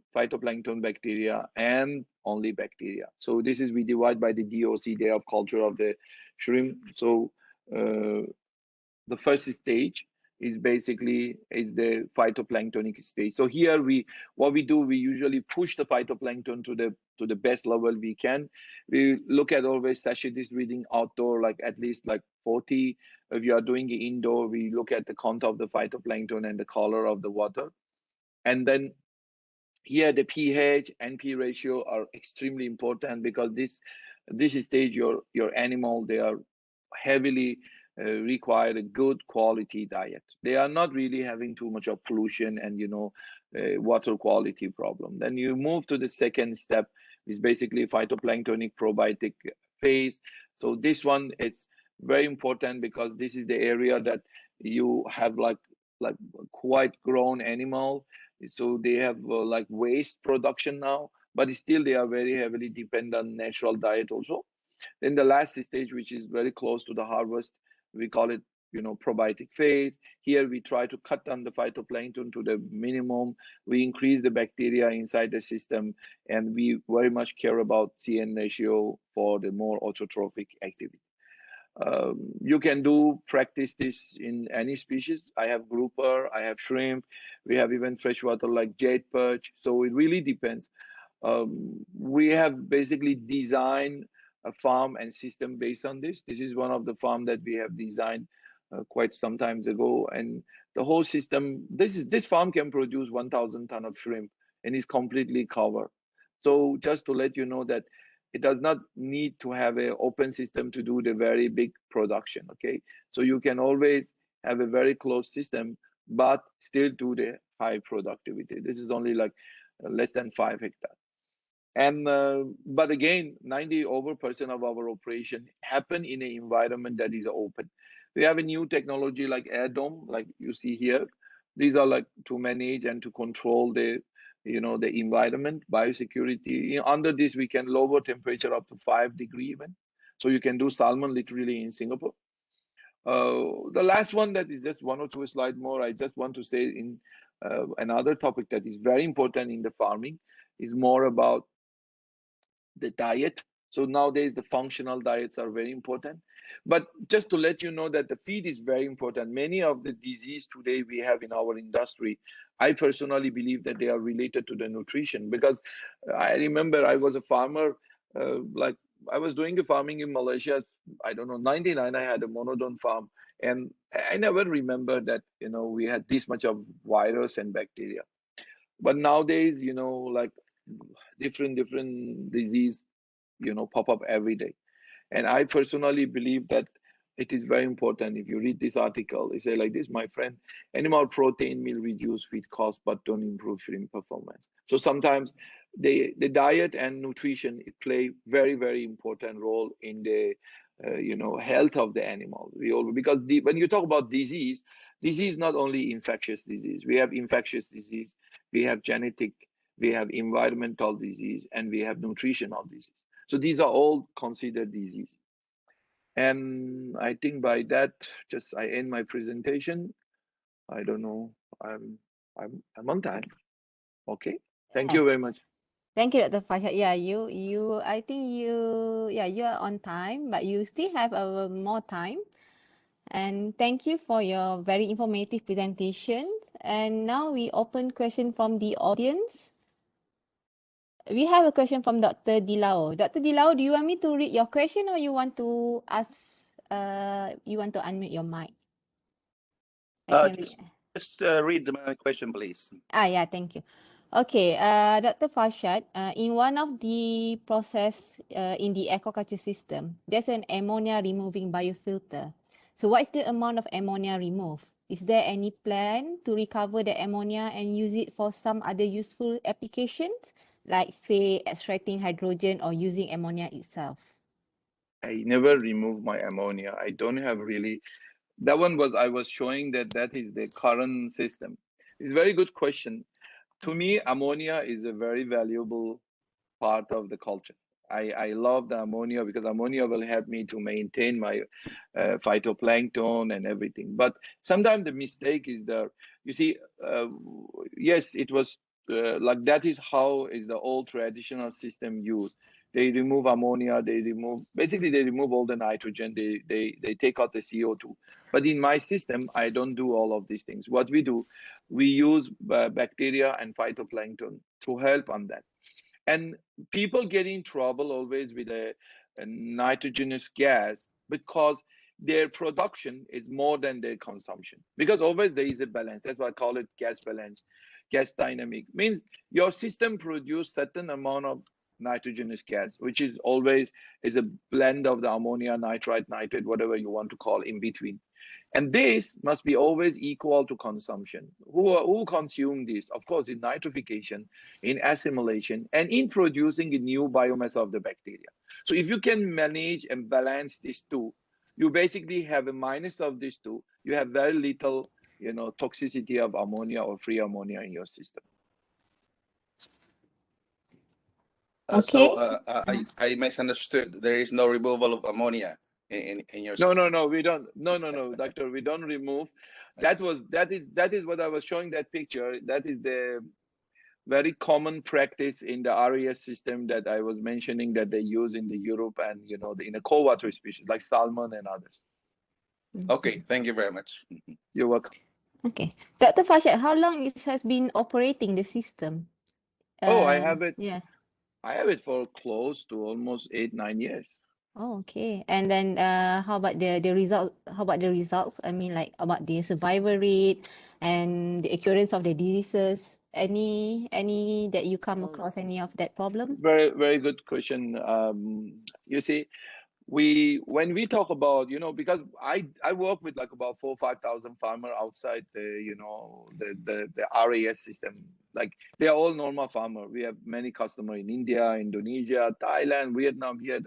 bacteria, and only bacteria. So this is we divide by the DOC, day of culture of the shrimp. So the first stage is basically the phytoplanktonic stage. So here we usually push the phytoplankton to the best level we can. We look at always sachets reading outdoor, like at least like 40. If you are doing it indoor, we look at the count of the phytoplankton and the color of the water. And then here the pH, NP ratio are extremely important because this stage your animal, they are heavily require a good quality diet. They are not really having too much of pollution and water quality problem. Then you move to the second step, is basically phytoplanktonic probiotic phase. So this one is very important because this is the area that you have like quite grown animal. So they have like waste production now, but still they are very heavily dependent on natural diet also. Then the last stage, which is very close to the harvest, we call it, probiotic phase. Here we try to cut down the phytoplankton to the minimum. We increase the bacteria inside the system, and we very much care about CN ratio for the more autotrophic activity. You can practice this in any species. I have grouper, I have shrimp, we have even freshwater like jade perch. So it really depends. We have basically designed a farm and system based on this. This is one of the farm that we have designed quite some times ago, and the whole system. This farm can produce 1,000 ton of shrimp and is completely covered. So just to let you know that it does not need to have an open system to do the very big production. Okay, so you can always have a very closed system, but still do the high productivity. This is only like less than 5 hectares. And but again, 90% of our operation happen in an environment that is open. We have a new technology like air dome, like you see here, These are like to manage and to control the, the environment, biosecurity. Under this, we can lower temperature up to 5 degrees even. So you can do salmon literally in Singapore. The last one that is just 1 or 2 slides more, I just want to say in another topic that is very important in the farming is more about the diet. So nowadays the functional diets are very important. But just to let you know that the feed is very important. Many of the disease today we have in our industry, I personally believe that they are related to the nutrition, because I remember I was a farmer, like I was doing a farming in Malaysia. I don't know, 99, I had a monodon farm, and I never remember that, we had this much of virus and bacteria. But nowadays, like different disease, pop up every day. And I personally believe that it is very important. If you read this article, it say like this: my friend, animal protein will reduce feed cost but don't improve shrimp performance. So sometimes the diet and nutrition play very important role in the health of the animal. Because when you talk about disease not only infectious disease. We have infectious disease, we have genetic, we have environmental disease, and we have nutritional disease. So these are all considered disease. And I think by that, just I end my presentation. I don't know. I'm on time. Okay. Thank you very much. Thank you, Dr. Farshad. Yeah, I think you are on time, but you still have more time. And thank you for your very informative presentation. And now we open question from the audience. We have a question from Dr. Dilao. Dr. Dilao, do you want me to read your question or you want to ask, you want to unmute your mic? Just read my question, please. Yeah, thank you. Okay, Dr. Farshad, in one of the process in the aquaculture system, there's an ammonia removing biofilter. So what is the amount of ammonia removed? Is there any plan to recover the ammonia and use it for some other useful applications, like say extracting hydrogen or using ammonia itself? I never remove my ammonia. I don't have really. That one was, I was showing that is the current system. It's a very good question. To me, ammonia is a very valuable part of the culture. I love the ammonia because ammonia will help me to maintain my phytoplankton and everything. But sometimes the mistake is there. You see, yes, it was like that is how is the old traditional system used. They remove ammonia, basically they remove all the nitrogen, they take out the CO2. But in my system, I don't do all of these things. What we do, we use bacteria and phytoplankton to help on that. And people get in trouble always with a nitrogenous gas because their production is more than their consumption. Because always there is a balance. That's why I call it gas balance. Gas dynamic means your system produces certain amount of nitrogenous gas, which is always is a blend of the ammonia, nitrite, nitrate, whatever you want to call in between. And this must be always equal to consumption. Who consume this? Of course, in nitrification, in assimilation, and in producing a new biomass of the bacteria. So if you can manage and balance these two, you basically have a minus of these two. You have very little, toxicity of ammonia or free ammonia in your system. Okay. So I misunderstood. There is no removal of ammonia in your system. No, we don't. No, doctor, we don't remove. That is what I was showing that picture. That is the very common practice in the RES system that I was mentioning that they use in the Europe and in the cold water species like salmon and others. Okay, thank you very much. You're welcome. Okay, Dr. Farshad, how long it has been operating the system? I have it. Yeah. I have it for close to almost 8-9 years. Oh, okay. And then how about the results? How about the results? I mean, like about the survival rate and the occurrence of the diseases. Any that you come across any of that problem? Very good question. You see, when we talk about, because I work with like about 4,000 or 5,000 farmers outside the the RAS system. Like they are all normal farmers. We have many customers in India, Indonesia, Thailand, Vietnam, here.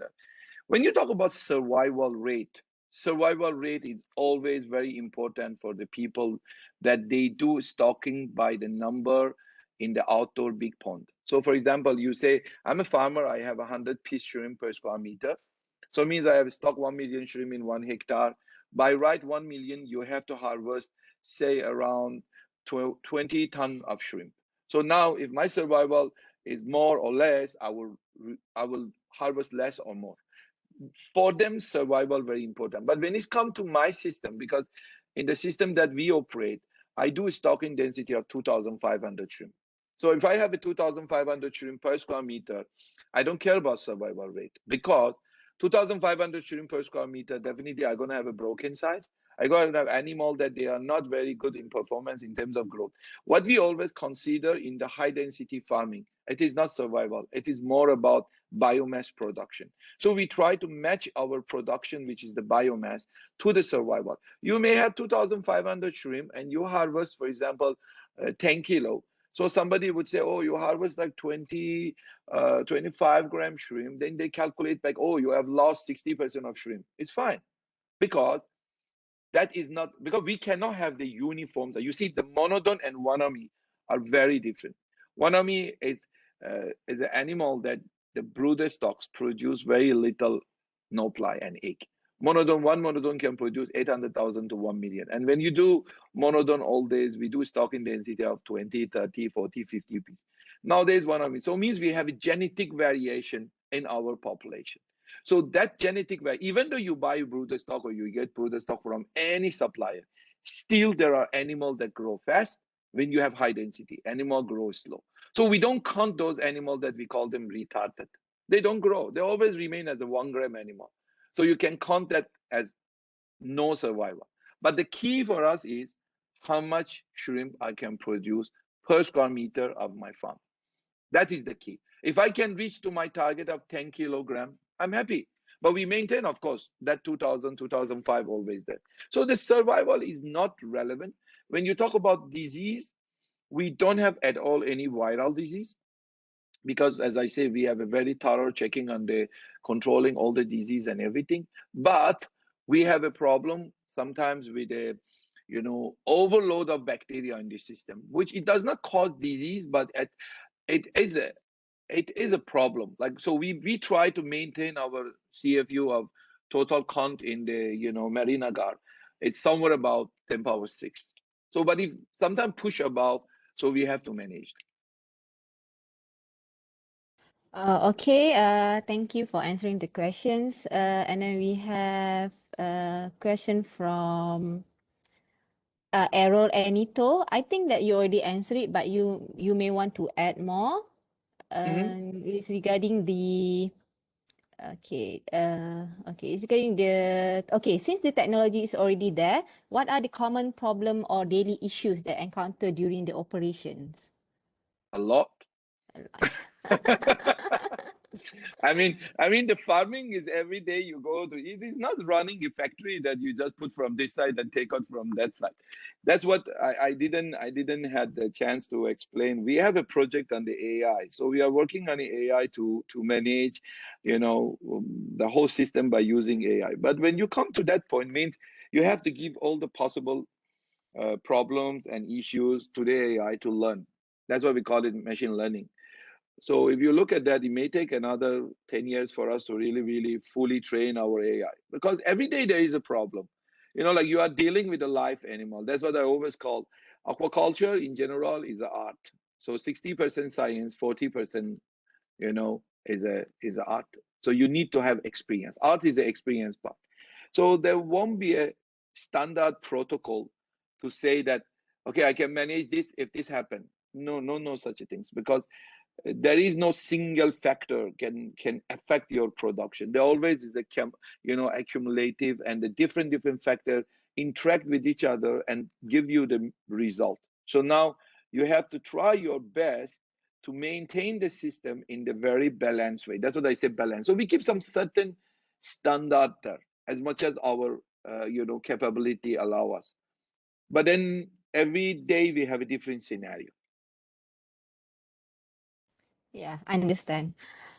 When you talk about survival rate is always very important for the people that they do stocking by the number in the outdoor big pond. So for example, you say, I'm a farmer, I have 100-piece shrimp per square meter. So it means I have stocked 1 million shrimp in 1 hectare. By right 1 million, you have to harvest, say, around 20 tons of shrimp. So now if my survival is more or less, I will harvest less or more. For them, survival very important. But when it's come to my system, because in the system that we operate, I do a stocking density of 2,500 shrimp. So if I have a 2,500 shrimp per square meter, I don't care about survival rate, because 2,500 shrimp per square meter, definitely I'm going to have a broken size. I'm going to have animal that they are not very good in performance in terms of growth. What we always consider in the high density farming, it is not survival. It is more about biomass production. So we try to match our production, which is the biomass, to the survival. You may have 2,500 shrimp and you harvest, for example, 10 kilo. So somebody would say, oh, you harvest like 25 gram shrimp. Then they calculate back, oh, you have lost 60% of shrimp. It's fine, because that is not, because we cannot have the uniforms. You see, the monodon and wanami are very different. Wanami is an animal that the brooder stocks produce very little no-ply and egg. Monodon, one monodon can produce 800,000 to 1 million. And when you do monodon all days, we do stocking density of 20, 30, 40, 50 pieces. Nowadays, wanami. So it means we have a genetic variation in our population. So that genetic variation, even though you buy brooder stock or you get brooder stock from any supplier, still there are animals that grow fast. When you have high density, animal grows slow. So we don't count those animals that we call them retarded. They don't grow. They always remain as a 1 gram animal. So you can count that as no survival. But the key for us is how much shrimp I can produce per square meter of my farm. That is the key. If I can reach to my target of 10 kilogram, I'm happy. But we maintain, of course, that 2000, 2005 always there. So the survival is not relevant. When you talk about disease, we don't have at all any viral disease, because as I say, we have a very thorough checking on the controlling all the disease and everything. But we have a problem sometimes with a overload of bacteria in the system, which it does not cause disease, but it is a problem. Like, so we try to maintain our CFU of total count in the Marlina gar. It's somewhere about 10 power 6. So but if sometimes push above, so we have to manage. Okay, thank you for answering the questions. And then we have a question from Errol Anito. I think that you already answered it, but you may want to add more. It's regarding the it's regarding the since the technology is already there, what are the common problem or daily issues that encounter during the operations? A lot. I mean, the farming is every day you go to. It is not running a factory that you just put from this side and take out from that side. That's what I didn't had the chance to explain. We have a project on the AI, so we are working on the AI to manage, the whole system by using AI. But when you come to that point, means you have to give all the possible problems and issues to the AI to learn. That's why we call it machine learning. So if you look at that, it may take another 10 years for us to really fully train our AI, because every day there is a problem. Like you are dealing with a live animal. That's what I always call aquaculture in general is an art. So 60% science, 40%, is a art. So you need to have experience. Art is the experience part. So there won't be a standard protocol to say that, okay, I can manage this if this happens. No such things, because there is no single factor can affect your production. There always is a accumulative, and the different factor interact with each other and give you the result. So now you have to try your best to maintain the system in the very balanced way. That's what I say, balance. So we keep some certain standard there as much as our capability allow us. But then every day we have a different scenario. Yeah, I understand.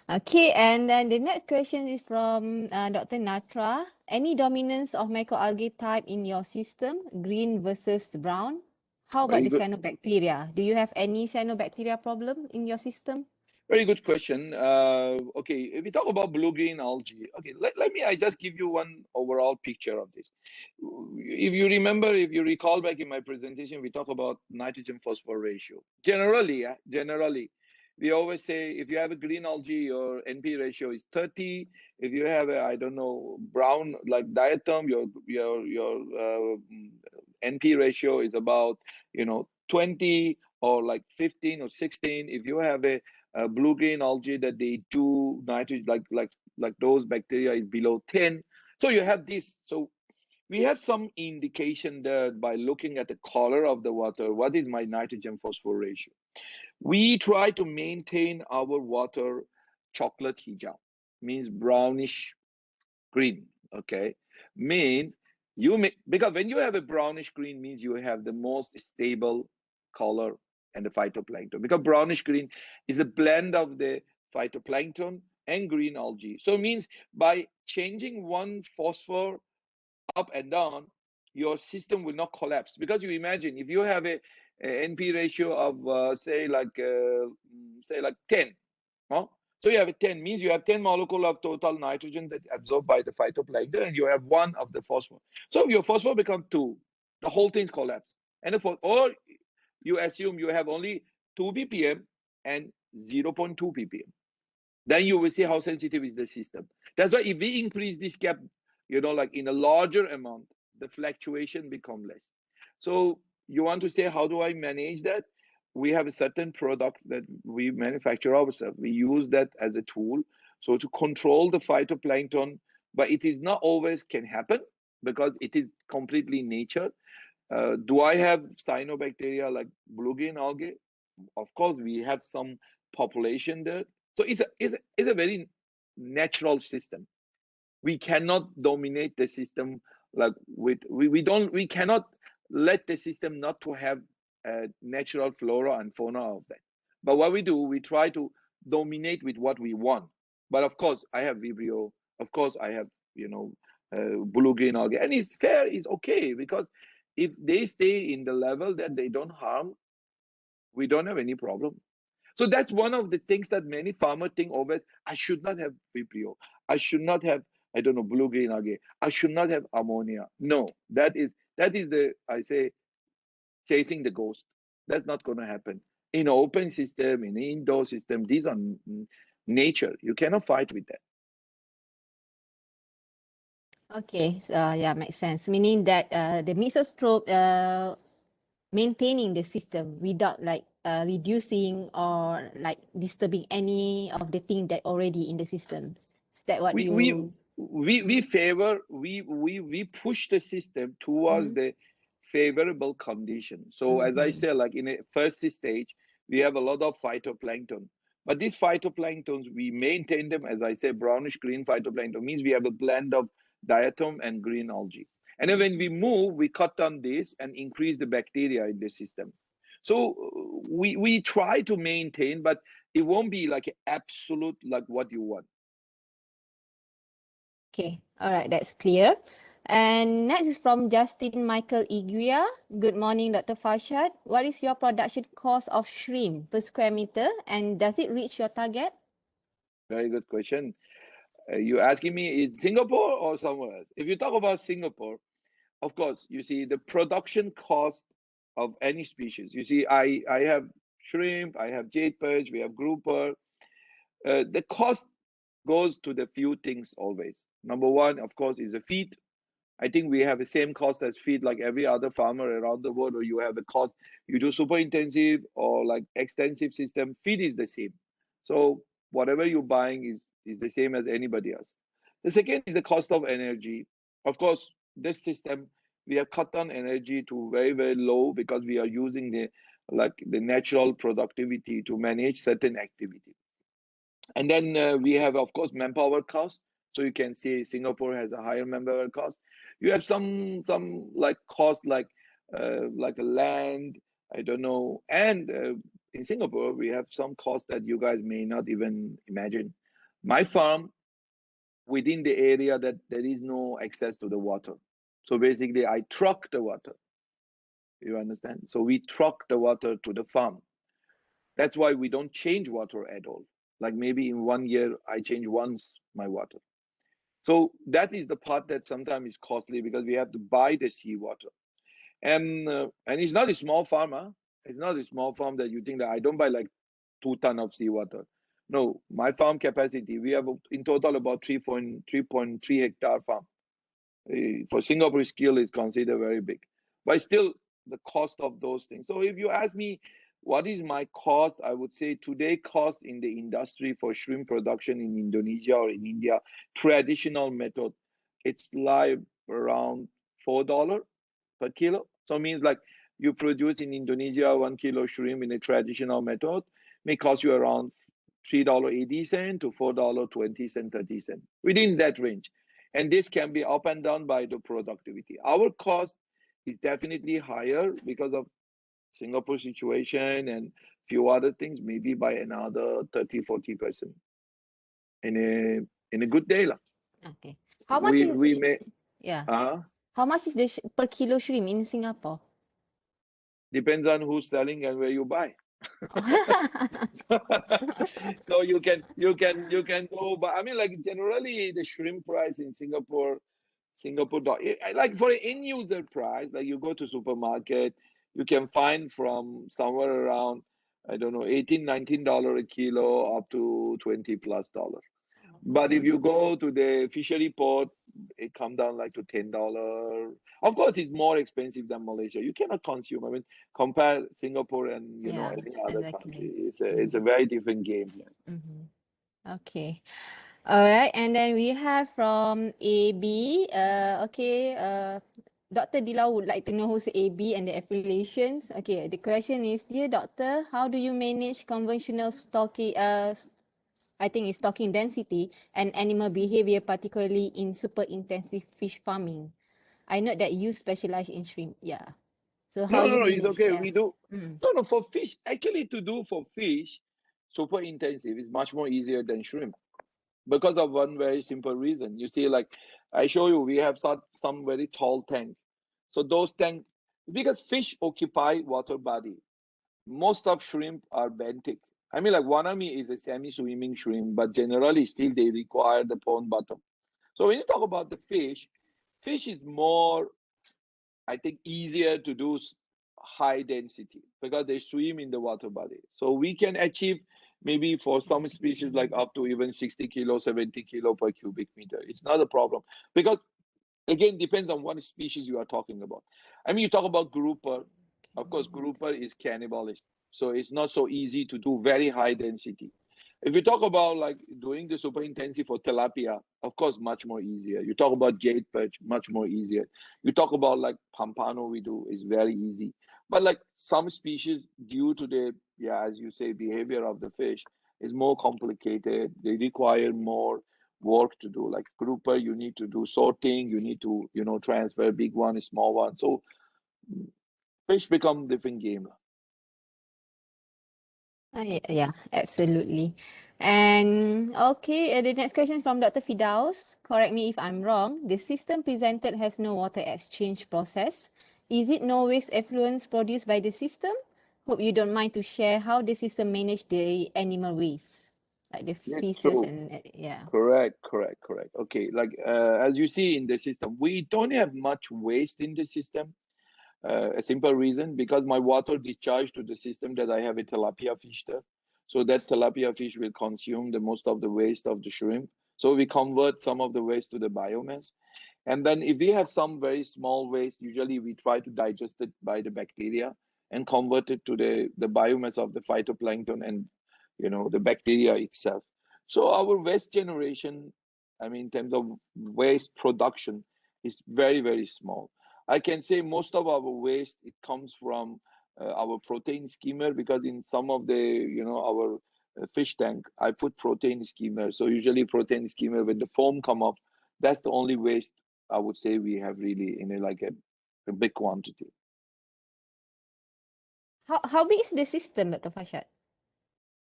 Okay, and then the next question is from Dr. Natra. Any dominance of microalgae type in your system, green versus brown? How about Very the good. cyanobacteria? Do you have any cyanobacteria problem in your system? Very good question. Okay, if we talk about blue-green algae, okay, let me, I just give you one overall picture of this. If you remember, if you recall back in my presentation, we talk about nitrogen-phosphor ratio. Generally, we always say if you have a green algae, your NP ratio is 30. If you have a, I don't know, brown like diatom, your NP ratio is about, 20 or like 15 or 16. If you have a blue-green algae that they do nitrogen like those bacteria is below 10. So you have this. So we have some indication there by looking at the color of the water. What is my nitrogen phosphor ratio? We try to maintain our water chocolate hijau, means brownish green. Okay, means because when you have a brownish green means you have the most stable color and the phytoplankton, because brownish green is a blend of the phytoplankton and green algae. So it means by changing one phosphor up and down, your system will not collapse. Because you imagine if you have a NP ratio of say like 10, huh? So you have a 10 means you have 10 molecule of total nitrogen that absorbed by the phytoplankton, and you have 1 of the phosphor. So if your phosphor become 2, the whole thing collapse. And or you assume you have only 2 ppm and 0.2 ppm. Then you will see how sensitive is the system. That's why if we increase this gap, like in a larger amount, the fluctuation become less. So you want to say, how do I manage that? We have a certain product that we manufacture ourselves. We use that as a tool. So to control the phytoplankton, but it is not always can happen because it is completely nature. Do I have cyanobacteria like blue-green algae? Of course, we have some population there. So it's a very natural system. We cannot dominate the system like we cannot let the system not to have natural flora and fauna of that. But what we do, we try to dominate with what we want. But of course, I have Vibrio. Of course, I have blue-green algae, and it's fair, it's okay, because if they stay in the level that they don't harm, we don't have any problem. So that's one of the things that many farmers think always, I should not have Vibrio. I should not have, I don't know, blue-green algae. I should not have ammonia. No, that is the, I say, chasing the ghost. That's not going to happen. In an open system, in an indoor system, these are nature. You cannot fight with that. Okay, yeah, makes sense. Meaning that the mesostrobe maintaining the system without like reducing or like disturbing any of the thing that already in the system. Is that what we favor, we push the system towards the favorable condition. So as I said, like in a first stage, we have a lot of phytoplankton. But these phytoplanktons, we maintain them, as I say, brownish green phytoplankton means we have a blend of diatom and green algae. And then when we move, we cut down this and increase the bacteria in the system. So we try to maintain, but it won't be like absolute like what you want. Okay, all right, that's clear. And next is from Justin Michael Iguia. Good morning, Dr. Farshad. What is your production cost of shrimp per square meter, and does it reach your target? Very good question. You asking me in Singapore or somewhere else? If you talk about Singapore, of course, you see the production cost of any species. You see, I have shrimp, I have jade perch, we have grouper. The cost goes to the few things always. Number one, of course, is a feed. I think we have the same cost as feed like every other farmer around the world, or you have a cost, you do super intensive or like extensive system, feed is the same. So whatever you're buying is the same as anybody else. The second is the cost of energy. Of course, this system, we have cut down energy to very, very low because we are using the natural productivity to manage certain activity. And then we have, of course, manpower cost. So you can see Singapore has a higher manpower cost. You have some like cost like land, I don't know. And in Singapore, we have some cost that you guys may not even imagine. My farm, within the area that there is no access to the water. So basically, I truck the water. You understand? So we truck the water to the farm. That's why we don't change water at all. Like maybe in 1 year, I change once my water. So that is the part that sometimes is costly because we have to buy the seawater. And it's not a small farm, huh? It's not a small farm that you think that I don't buy like 2 tons of seawater. No, my farm capacity, we have in total about 3.3 hectare farm. For Singapore scale, is considered very big. But still, the cost of those things. So if you ask me, what is my cost? I would say today cost in the industry for shrimp production in Indonesia or in India, traditional method, it's like around $4 per kilo. So it means like you produce in Indonesia 1 kilo shrimp in a traditional method may cost you around $3.80 to $4.20, 30 cents, within that range. And this can be up and down by the productivity. Our cost is definitely higher because of Singapore situation and few other things, maybe by another 30-40% in a good day. Okay. How much is We may how much is the per kilo shrimp in Singapore? depends on who's selling and where you buy. So you can go, but I mean, like generally the shrimp price in Singapore like for an end user price, like you go to supermarket, you can find from somewhere around, I don't know, $18-19 a kilo up to $20+. But if you go to the fishery port, it come down like to $10. Of course, it's more expensive than Malaysia. You cannot consume. I mean, compare Singapore and any other country. It's a very different game here. Okay. All right. And then we have from AB. Dr. Dilau would like to know who's AB and the affiliations. Okay. The question is, dear doctor, how do you manage conventional stocking? I think it's stocking density and animal behavior, particularly in super intensive fish farming. I know that you specialize in shrimp. Yeah. So how you No, it's manage? okay. Yeah. We do. No, for fish, actually to do for fish, super intensive is much more easier than shrimp because of one very simple reason. You see, like I show you, we have some very tall tank. So those tank, because fish occupy water body. Most of shrimp are benthic. I mean, like wanami is a semi-swimming shrimp, but generally still they require the pond bottom. So when you talk about the fish is more, I think, easier to do high density because they swim in the water body. So we can achieve maybe for some species like up to even 60 kilo, 70 kilo per cubic meter. It's not a problem because again, depends on what species you are talking about. I mean, you talk about grouper. Of course, grouper is cannibalistic. So it's not so easy to do very high density. If you talk about like doing the super intensive for tilapia, of course, much more easier. You talk about jade perch, much more easier. You talk about like pampano, we do is very easy. But like some species, due to the as you say, behavior of the fish, is more complicated. They require more work to do. Like grouper, you need to do sorting. You need to transfer big one, small one. So fish become different game. Yeah, absolutely. And okay, the next question is from Dr. Fidaus. Correct me if I'm wrong. The system presented has no water exchange process. Is it no waste effluents produced by the system? Hope you don't mind to share how the system manage the animal waste, like the Yes, feces true. and yeah. Correct. Okay, like as you see in the system, we don't have much waste in the system. A simple reason, because my water discharge to the system that I have a tilapia fish there. So that tilapia fish will consume the most of the waste of the shrimp. So we convert some of the waste to the biomass. And then if we have some very small waste, usually we try to digest it by the bacteria and convert it to the biomass of the phytoplankton and the bacteria itself. So our waste generation, I mean, in terms of waste production, is very, very small. I can say most of our waste, it comes from our protein skimmer, because in some of the, our fish tank, I put protein skimmer. So usually protein skimmer, when the foam come up, that's the only waste I would say we have really in a big quantity. How big is the system, Dr. Farshad?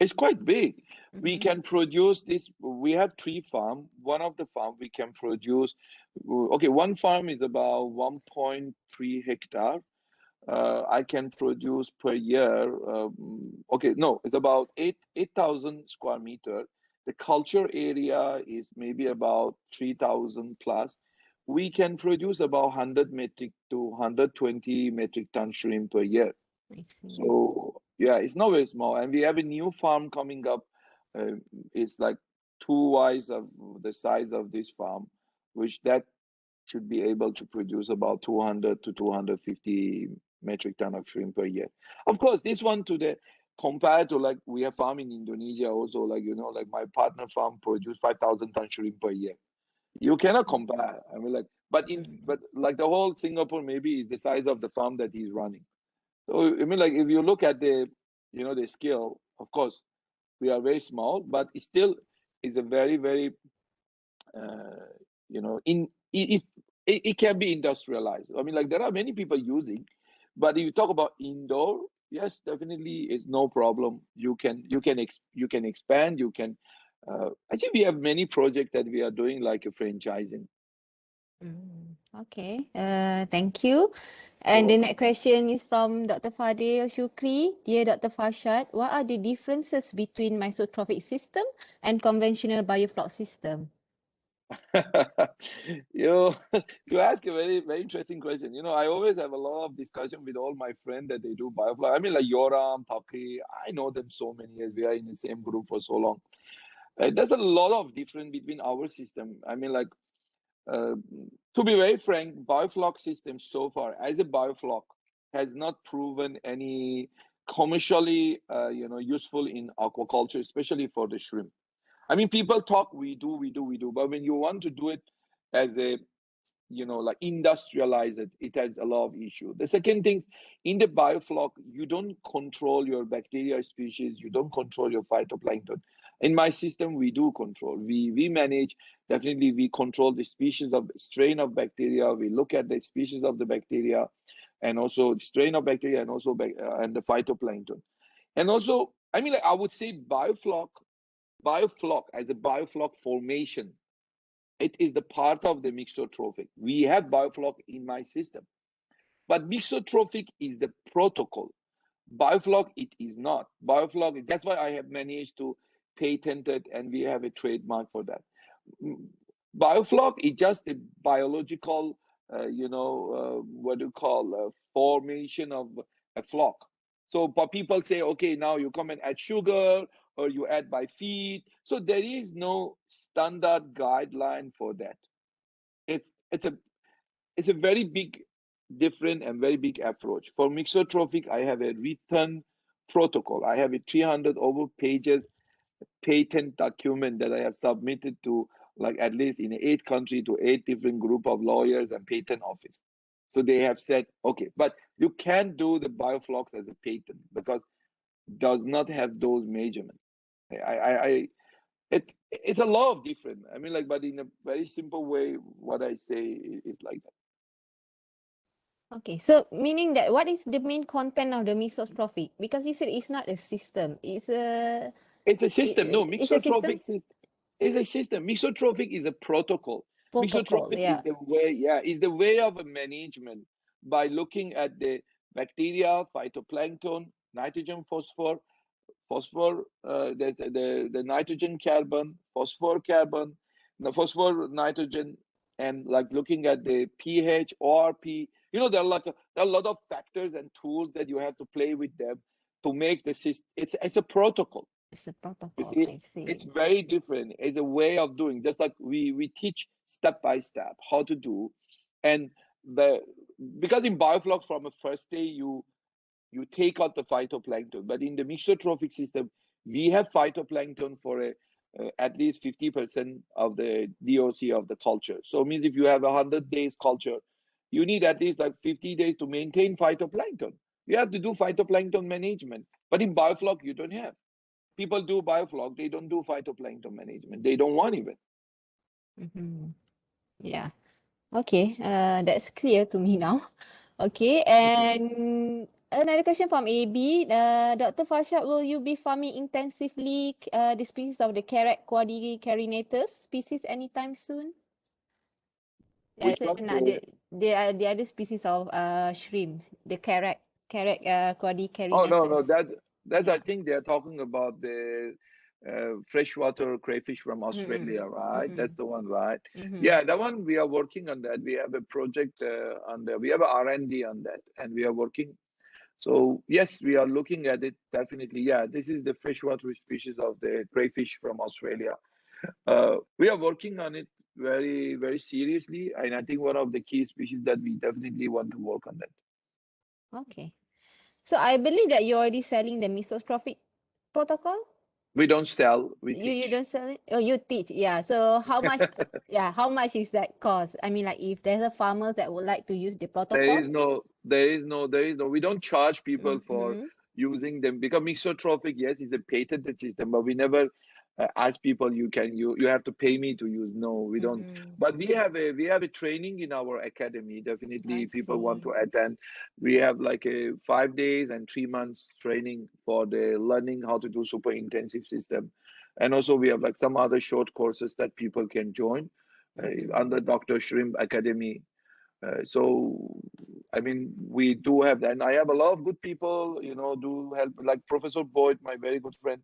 It's quite big. We can produce this. We have 3 farms. One of the farm we can produce. Okay, one farm is about 1.3 hectare. I can produce per year. Okay, no, it's about 8,000 square meter. The culture area is maybe about 3,000 plus. We can produce about 100 metric to 120 metric ton shrimp per year. I see. So yeah, it's not very small. And we have a new farm coming up. It's like twice of the size of this farm, which that should be able to produce about 200 to 250 metric ton of shrimp per year. Of course, this one compared to like we have farm in Indonesia also, like, you know, like my partner farm produce 5,000 ton shrimp per year. You cannot compare. I mean, like, but like the whole Singapore maybe is the size of the farm that he's running. So I mean, like if you look at the, you know, the scale, of course, we are very small, but it still is a very, very, you know, it can be industrialized. I mean, like there are many people using, but if you talk about indoor, yes, definitely it's no problem. You can expand. You can. Actually, we have many projects that we are doing like a franchising. Okay, thank you. And the You're next question is from Dr. Fadil Shukri. Dear Dr. Farshad, what are the differences between mesotrophic system and conventional biofloc system? you ask a very, very interesting question. You know, I always have a lot of discussion with all my friends that they do biofloc. I mean, like Yoram, Taki, I know them so many years. We are in the same group for so long. There's a lot of difference between our system. I mean, like, to be very frank, biofloc system so far as a biofloc has not proven any commercially, you know, useful in aquaculture, especially for the shrimp. I mean, people talk, we do, but when you want to do it as a, you know, like industrialize it, it has a lot of issue. The second thing, in the biofloc, you don't control your bacteria species, you don't control your phytoplankton. In my system, we do control. We manage, definitely we control the species of strain of bacteria. We look at the species of the bacteria and also strain of bacteria and also and the phytoplankton. And also, I mean, like, I would say biofloc as a biofloc formation, it is the part of the mixotrophic. We have biofloc in my system, but mixotrophic is the protocol. Biofloc, it is not. Biofloc, that's why I have managed to patent it and we have a trademark for that. Biofloc is just a biological, you know, what do you call, formation of a flock. So but people say, okay, now you come and add sugar or you add by feed. So there is no standard guideline for that. It's a very big different and very big approach. For mixotrophic, I have a written protocol. I have a 300 over pages patent document that I have submitted to like at least in 8 countries to 8 different group of lawyers and patent office. So they have said, okay, but you can't do the bioflocs as a patent because it does not have those measurements. It's a lot of different. I mean, like, but in a very simple way, what I say is like that. Okay, so meaning that what is the main content of the mesotrophic? Because you said it's not a system, it's a system. No, it's a system. Is a system. Mixotrophic is a protocol. Mixotrophic yeah. is the way of a management by looking at the bacteria, phytoplankton, nitrogen, phosphor, the nitrogen carbon, phosphor carbon, the phosphor nitrogen, and like looking at the pH, ORP. You know, there are a lot of factors and tools that you have to play with them to make the system. It's a protocol. It's a protocol. You see, I see. it's very different. It's a way of doing, just like we teach step by step how to do, and because in bioflocs from the first day you take out the phytoplankton, but in the mixotrophic system we have phytoplankton for at least 50% of the DOC of the culture. So it means if you have 100 days culture, you need at least like 50 days to maintain phytoplankton. You have to do phytoplankton management, but in biofloc you don't have. People do biofloc, they don't do phytoplankton management. They don't want even. Yeah. Okay. That's clear to me now. Okay. And another question from AB. Dr. Farshad, will you be farming intensively the species of the carrot quadricarinatus species anytime soon? Yeah, Which so one? the other species of shrimps, the Oh no, Quadricarinatus. that I Yeah. think they are talking about the freshwater crayfish from Mm-hmm. Australia, right? Mm-hmm. That's the one, right? Mm-hmm. Yeah, that one we are working on that. We have a project on that. We have a R&D on that, and we are working. So yes, we are looking at it definitely. Yeah, this is the freshwater species of the crayfish from Australia. We are working on it very, very seriously, and I think one of the key species that we definitely want to work on that. Okay. So I believe that you're already selling the Profit protocol. We don't sell, we You teach. don't sell it? Oh, you teach. Yeah. So how much? Yeah. How much is that cost? I mean, like if there's a farmer that would like to use the There protocol. is no, we don't charge people for Mm-hmm. using them because mixotrophic, yes, is a patented system, but we never ask people you have to pay me to use. No, we don't. Mm-hmm. But we have a training in our academy. Definitely, I people want see. to attend. We have like a 5 days and 3 months training for the learning how to do super intensive system, and also we have like some other short courses that people can join. Is Mm-hmm. under Dr. Shrimp Academy. So, I mean, we do have that. And I have a lot of good people, do help. Like Professor Boyd, my very good friend,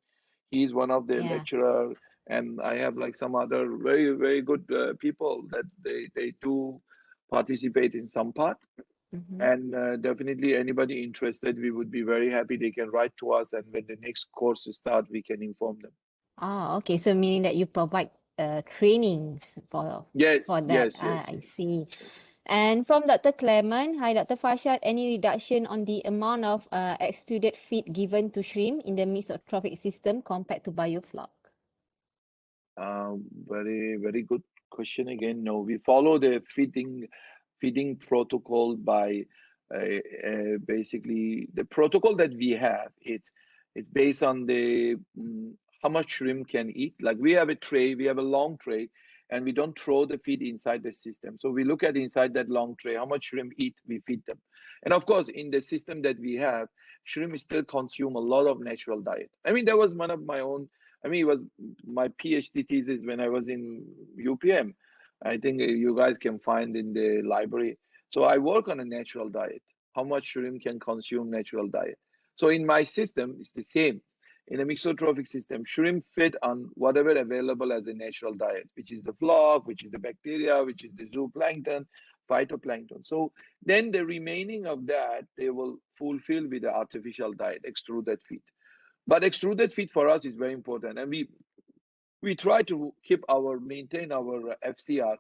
he's one of the Yeah. lecturer. And I have like some other very, very good people that they do participate in some part. Mm-hmm. And definitely anybody interested, we would be very happy. They can write to us. And when the next course start, we can inform them. Oh, okay. So meaning that you provide trainings for Yes, that. yes, yes, I yes. see. And from Dr. Clement, hi Dr. Farshad, any reduction on the amount of extruded feed given to shrimp in the mesotrophic system compared to biofloc? Very, very good question again. No, we follow the feeding protocol by basically the protocol that we have. It's based on the how much shrimp can eat. Like we have a tray, we have a long tray, and we don't throw the feed inside the system. So we look at inside that long tray, how much shrimp eat, we feed them. And of course, in the system that we have, shrimp still consume a lot of natural diet. I mean, that was one of my own. I mean, it was my PhD thesis when I was in UPM. I think you guys can find in the library. So I work on a natural diet, how much shrimp can consume natural diet. So in my system, it's the same. In a mixotrophic system, shrimp feed on whatever available as a natural diet, which is the flock, which is the bacteria, which is the zooplankton, phytoplankton. So then the remaining of that, they will fulfill with the artificial diet, extruded feed. But extruded feed for us is very important, and we try to maintain our FCR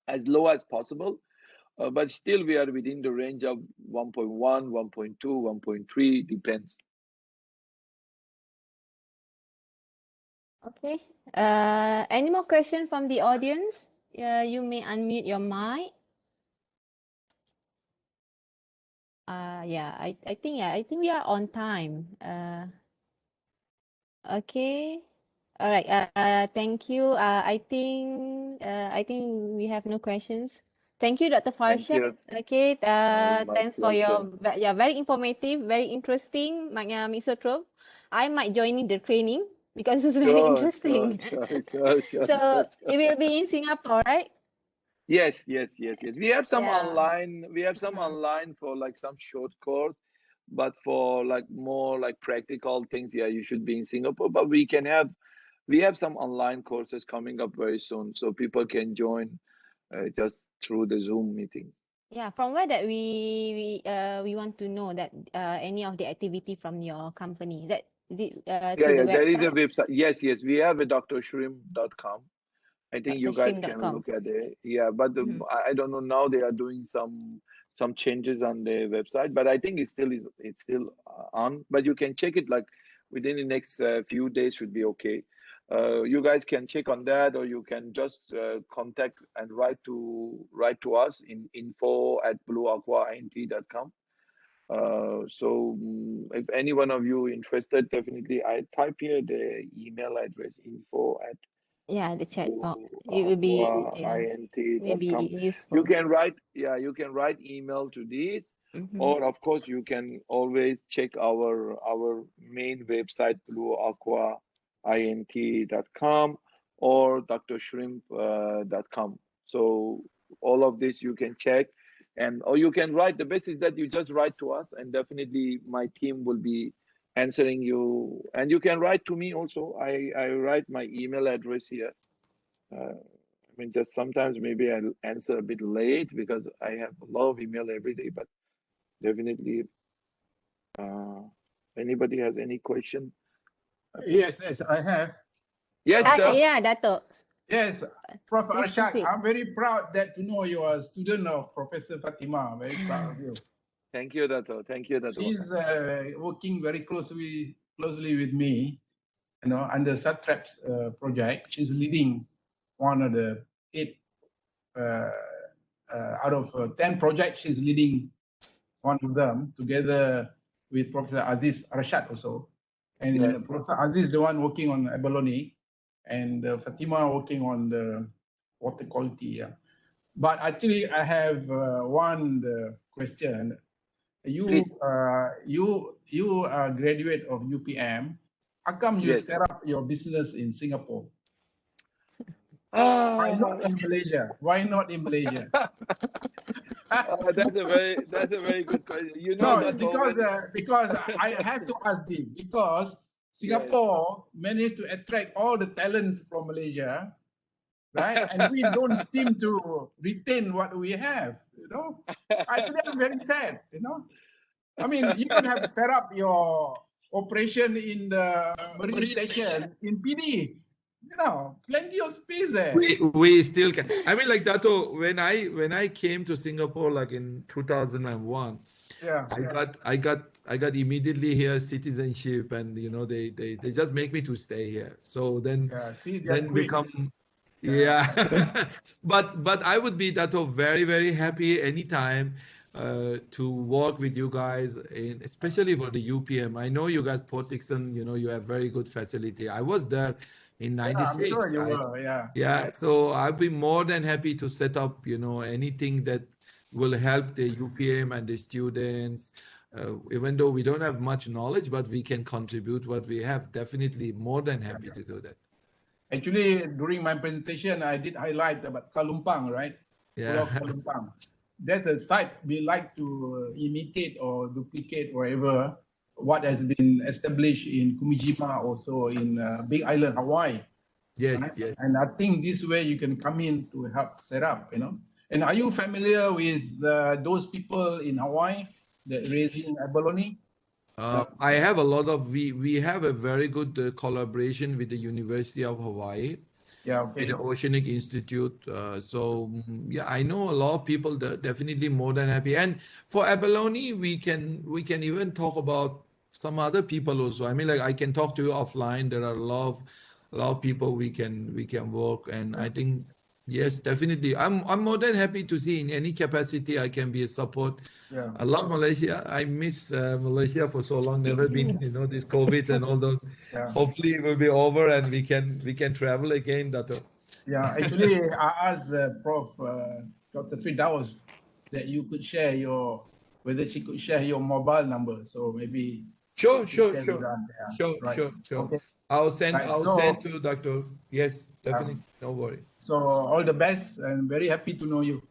as low as possible, but still we are within the range of 1.1, 1.2, 1.3, depends. Okay. Any more questions from the audience? You may unmute your mic. Yeah, I think we are on time. Okay. All right. Thank you. I think we have no questions. Thank you, Dr. Thank Farshad. you. Okay. My Thanks for pleasure. your very informative, very interesting, Misotrop. I might join in the training because it's very Sure, sure, interesting. sure, sure, sure, So sure, it sure. will be in Singapore, right? Yes, yes, yes, yes. We have some Yeah. online. We have some Uh-huh. online for like some short course, but for like more like practical things, yeah, you should be in Singapore. But we have some online courses coming up very soon, so people can join just through the Zoom meeting. Yeah, from where that we want to know that any of the activity from your company that Yeah, through the yeah, there is a website, website. Yes, yes, we have a drshrimp.com. I think you guys can drshrimp.com. look at it. Yeah, but Mm-hmm. I don't know now. They are doing some changes on the website, but I think it's still on. But you can check it like within the next few days should be okay. You guys can check on that, or you can just contact and write to us in info@blueaquaint.com. If any one of you interested, definitely I type here the email address info@ Yeah, the chat box. It will be will be aquaint.com. You useful. can write, yeah, you can write email to this, Mm-hmm. or of course you can always check our main website blueaquaint.com or drshrimp.com. So all of this you can check, or you can write. The best is that you just write to us, and definitely my team will be answering you. And you can write to me also. I write my email address here. I mean, just sometimes maybe I'll answer a bit late because I have a lot of email every day, but definitely, anybody has any question? Yes, I have. Yes, sir. Yeah, Dato. Yes, Prof. Please Farshad, proceed. I'm very proud that to know you are a student of Professor Fatima. Very proud of you. Thank you, Dato. Thank you, Dato. She's working very closely with me, under Satrap's project. She's leading one of the 8 out of 10 projects. She's leading one of them together with Professor Aziz Rashad also. And Yes. Professor Aziz, the one working on abalone, and Fatima working on the water quality. Yeah. But actually, I have one question. You Please. you are graduate of UPM. How come you Yes. set up your business in Singapore? Why not in Malaysia? Why not in Malaysia? That's a very good question. You know No, that because I have to ask this because Singapore managed to attract all the talents from Malaysia, right? And we don't seem to retain what we have. Actually, I'm very sad. I mean, you could have set up your operation in the Marine Station in PD. Plenty of space there. We still can. I mean, like Dato, when I came to Singapore, like in 2001, yeah, I got immediately here citizenship, and they just make me to stay here. So then become. Yeah. but I would be, Dato, very, very happy anytime to work with you guys, especially for the UPM. I know you guys, Port Dickson, you have very good facility. I was there in 96. I'm sure you were, Yeah, so I'll be more than happy to set up, anything that will help the UPM and the students. Even though we don't have much knowledge, but we can contribute what we have. Definitely more than happy to do that. Actually, during my presentation, I did highlight about Kalumpang, right? Yeah. Kalumpang. There's a site we like to imitate or duplicate wherever what has been established in Kumijima, also in Big Island, Hawaii. Yes, right? yes. And I think this way you can come in to help set up, And are you familiar with those people in Hawaii that raising abalone? I have a lot of, we have a very good collaboration with the University of Hawaii. Yeah, okay. With the Oceanic Institute. Yeah, I know a lot of people that are definitely more than happy. And for abalone, we can even talk about some other people also. I mean, like I can talk to you offline. There are a lot of people we can work. And I think, yes, definitely. I'm more than happy to see in any capacity I can be a support. Yeah. I love Malaysia. I miss Malaysia for so long. Never been, this COVID and all those. Yeah. Hopefully it will be over and we can travel again, Dato. Yeah, actually, I asked Prof. Dr. Firdaus that you could share whether she could share your mobile number. So maybe. Sure. Right. Okay. I'll send to Dr. Yes, definitely. No worry. So all the best and very happy to know you.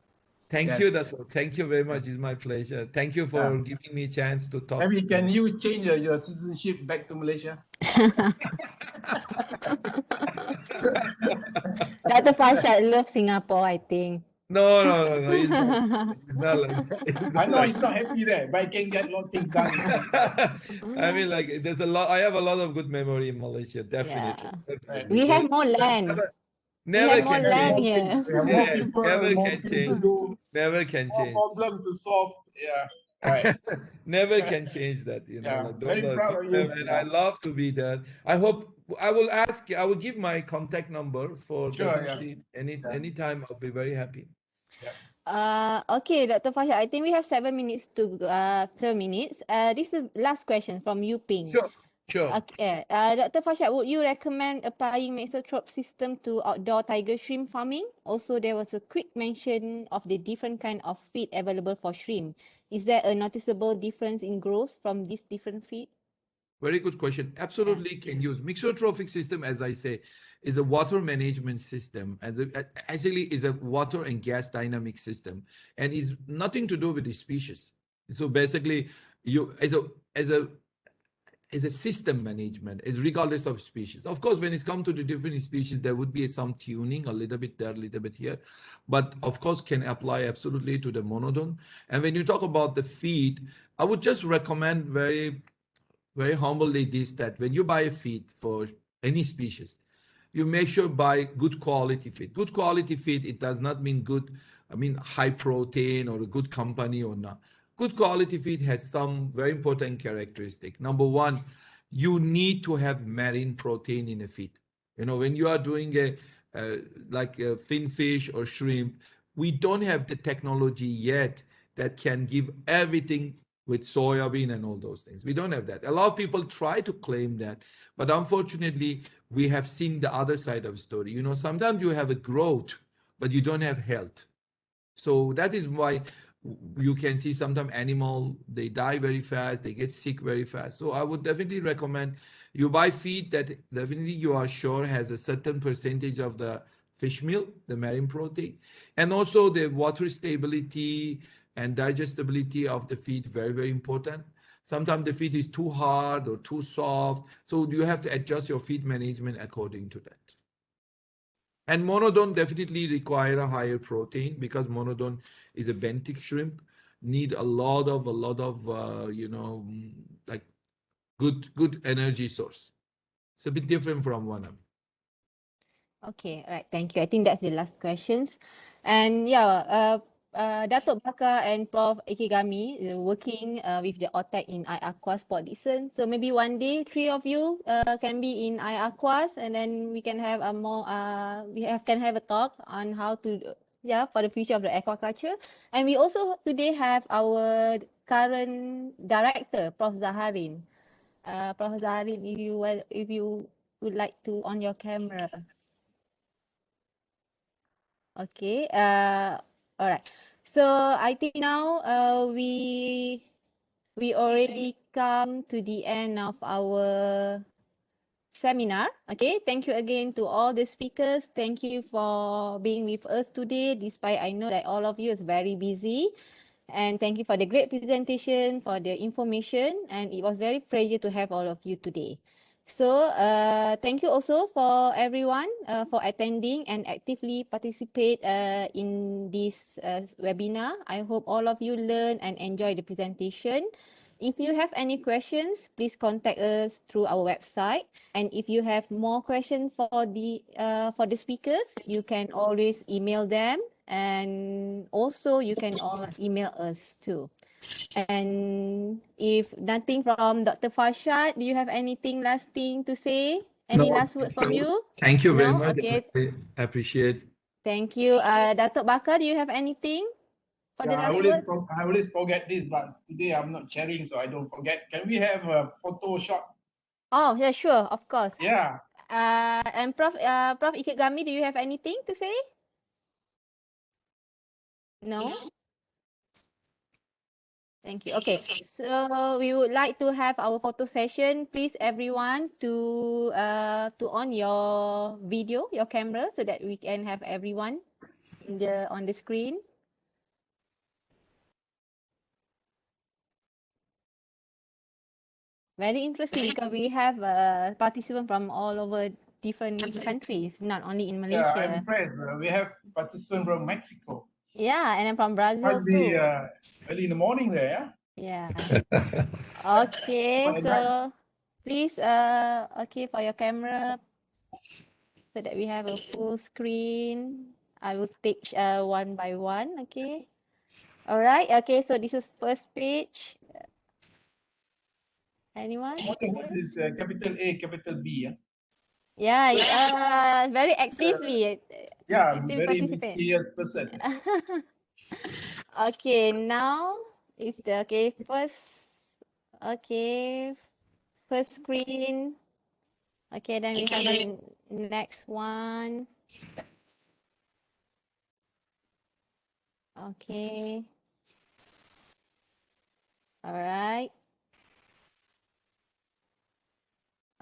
Thank you, Dato. Thank you very much. It's my pleasure. Thank you for giving me a chance to talk. Maybe can you change your citizenship back to Malaysia? Dr. Farshad loves Singapore, I think. No. It's not like, I know he's not happy there, but I can get a lot of things done. I mean, like I have a lot of good memory in Malaysia, definitely. Yeah. We have more land. Never can change. Never can change. Never can change. More problem to solve. Yeah. Right. Never can change that, Yeah. Like Very proud of you. and I love to be there. I hope I will give my contact number for anytime. I'll be very happy. Yeah. Okay, Dr. Farshad, I think we have 7 minutes to 7 minutes. This is the last question from Yuping. Sure. Okay. Dr. Farshad, would you recommend applying Mixotrope system to outdoor tiger shrimp farming? Also, there was a quick mention of the different kind of feed available for shrimp. Is there a noticeable difference in growth from these different feed? Very good question. Absolutely can use. Mixotrophic system, as I say, is a water management system. Actually is a water and gas dynamic system, and is nothing to do with the species. So basically, you as a system management is regardless of species. Of course, when it's come to the different species, there would be some tuning, a little bit there, a little bit here, but of course can apply absolutely to the monodon. And when you talk about the feed, I would just recommend very humbly this, that when you buy a feed for any species, you make sure buy good quality feed. Good quality feed, it does not mean high protein or a good company or not. Good quality feed has some very important characteristic. Number one, you need to have marine protein in a feed. When you are doing like a fin fish or shrimp, we don't have the technology yet that can give everything with soybean and all those things. We don't have that. A lot of people try to claim that, but unfortunately, we have seen the other side of the story. Sometimes you have a growth, but you don't have health. So that is why you can see sometimes animal, they die very fast, they get sick very fast. So I would definitely recommend you buy feed that definitely you are sure has a certain percentage of the fish meal, the marine protein, and also the water stability and digestibility of the feed, very, very important. Sometimes the feed is too hard or too soft. So you have to adjust your feed management according to that. And monodon definitely require a higher protein because monodon is a benthic shrimp, need a lot of like good energy source. It's a bit different from one of them. Okay, all right, thank you. I think that's the last questions. And yeah, Dato Bakar and Prof IKEGAMI working with the Otec in I-Aquas Port Dickson. So maybe one day, three of you can be in I-Aquas, and then we can have a more can have a talk on how to for the future of the aquaculture. And we also today have our current director, Prof Zaharin. Prof Zaharin, if you would like to on your camera. Okay. All right. So I think now we already come to the end of our seminar. Okay. Thank you again to all the speakers. Thank you for being with us today, despite I know that all of you is very busy. And thank you for the great presentation, for the information, and it was very pleasure to have all of you today. So thank you also for everyone for attending and actively participate in this webinar. I hope all of you learn and enjoy the presentation. If you have any questions, please contact us through our website. And if you have more questions for the speakers, you can always email them. And also you can email us too. And if nothing from Dr. Farshad, do you have anything last thing to say? Any last word from you? Thank you very much. Okay. I appreciate. Thank you. Dato Bakar, do you have anything for the last word? I always forget this, but today I'm not sharing, so I don't forget. Can we have a Photoshop? Oh, yeah, sure, of course. Yeah. And Prof IKEGAMI, do you have anything to say? No? Thank you. Okay, so we would like to have our photo session. Please, everyone, to on your video, your camera, so that we can have everyone on the screen. Very interesting because we have participants from all over different countries, not only in Malaysia. Yeah, I'm impressed. We have participants from Mexico. Yeah, and then from Brazil Must be too. early in the morning there. Yeah. Okay, so please, okay, for your camera, so that we have a full screen. I will take one by one. Okay. All right. Okay. So this is first page. Anyone? This is capital A, capital B. Yeah. Very actively. Yeah, Active very participant. mysterious person. Okay. Now is the first. Okay. First screen. Okay. Then we have the next one. Okay. All right.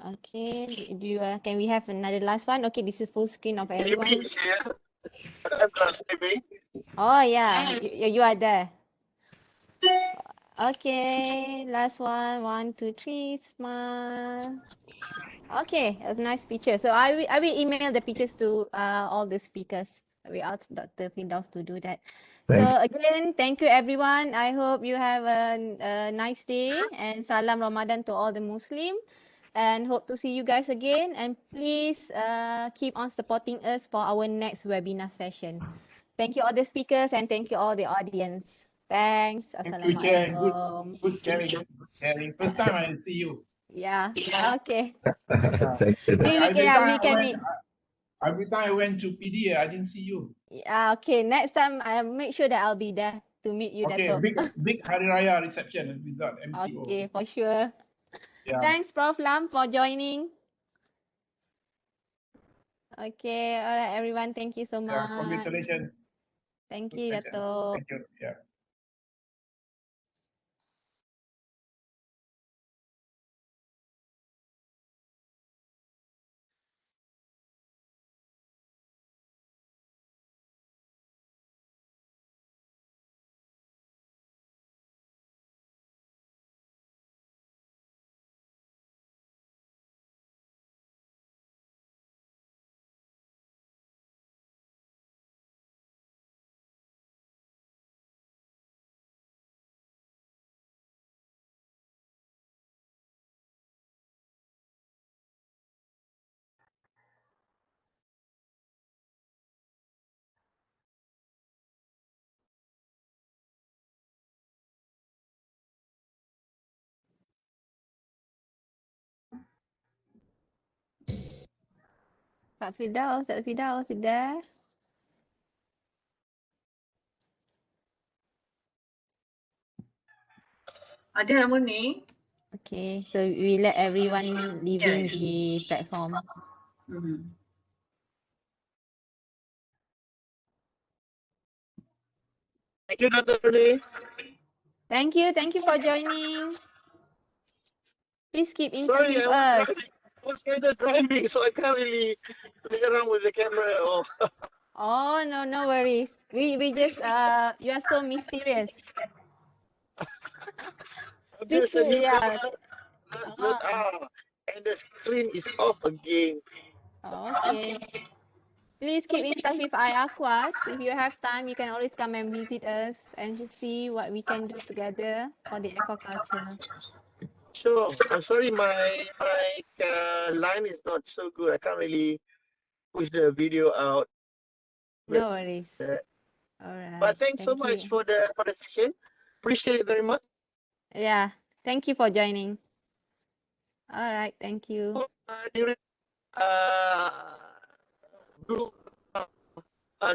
Okay, do you, can we have another last one? Okay, this is full screen of everyone. I'm not sleeping. Oh yeah, you are there. Okay, last one. 1, 2, 3, smile. Okay, a nice picture. So I will email the pictures to all the speakers. We asked Dr. Firdaus to do that. So again, thank you everyone. I hope you have a nice day and salam Ramadan to all the Muslim. And hope to see you guys again. And please keep on supporting us for our next webinar session. Thank you all the speakers and thank you all the audience. Thanks. Thank you, Chair. Assalamualaikum. Good sharing. Good sharing. First time I see you. Yeah. Okay. Thank you. Every time I went to PD, I didn't see you. Yeah, okay. Next time I'll make sure that I'll be there to meet you, Okay, Dato. big Hari Raya reception without MCO. Okay, for sure. Yeah. Thanks, Prof. Lam, for joining. Okay, all right, everyone. Thank you so much. Yeah, congratulations. Thank Good you, session. Dato. Thank you. Yeah. Kak Firdaus, Kak Firdaus, is there? Ada Murni. Okay, so we let everyone leaving Yeah. the platform. Thank you, Dr. Murni. Thank you for joining. Please keep in touch Sorry, with I was us. driving. I was either driving, so I can't really play around with the camera. Oh, no worries. We just you are so mysterious. Please There's a keep, yeah. And the screen is off again. Okay. Please keep in touch with I-Aquas. If you have time, you can always come and visit us and see what we can do together for the aquaculture. Sure. I'm sorry, my line is not so good. I can't really push the video out. No worries. All right. But thanks so much for the session. Appreciate it very much. Yeah. Thank you for joining. All right. Thank you. During group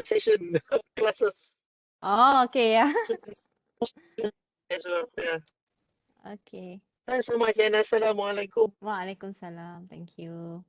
session classes. Oh, okay. Yeah. Yeah. Okay. Thanks so much, and Assalamualaikum. Waalaikumsalam. Thank you.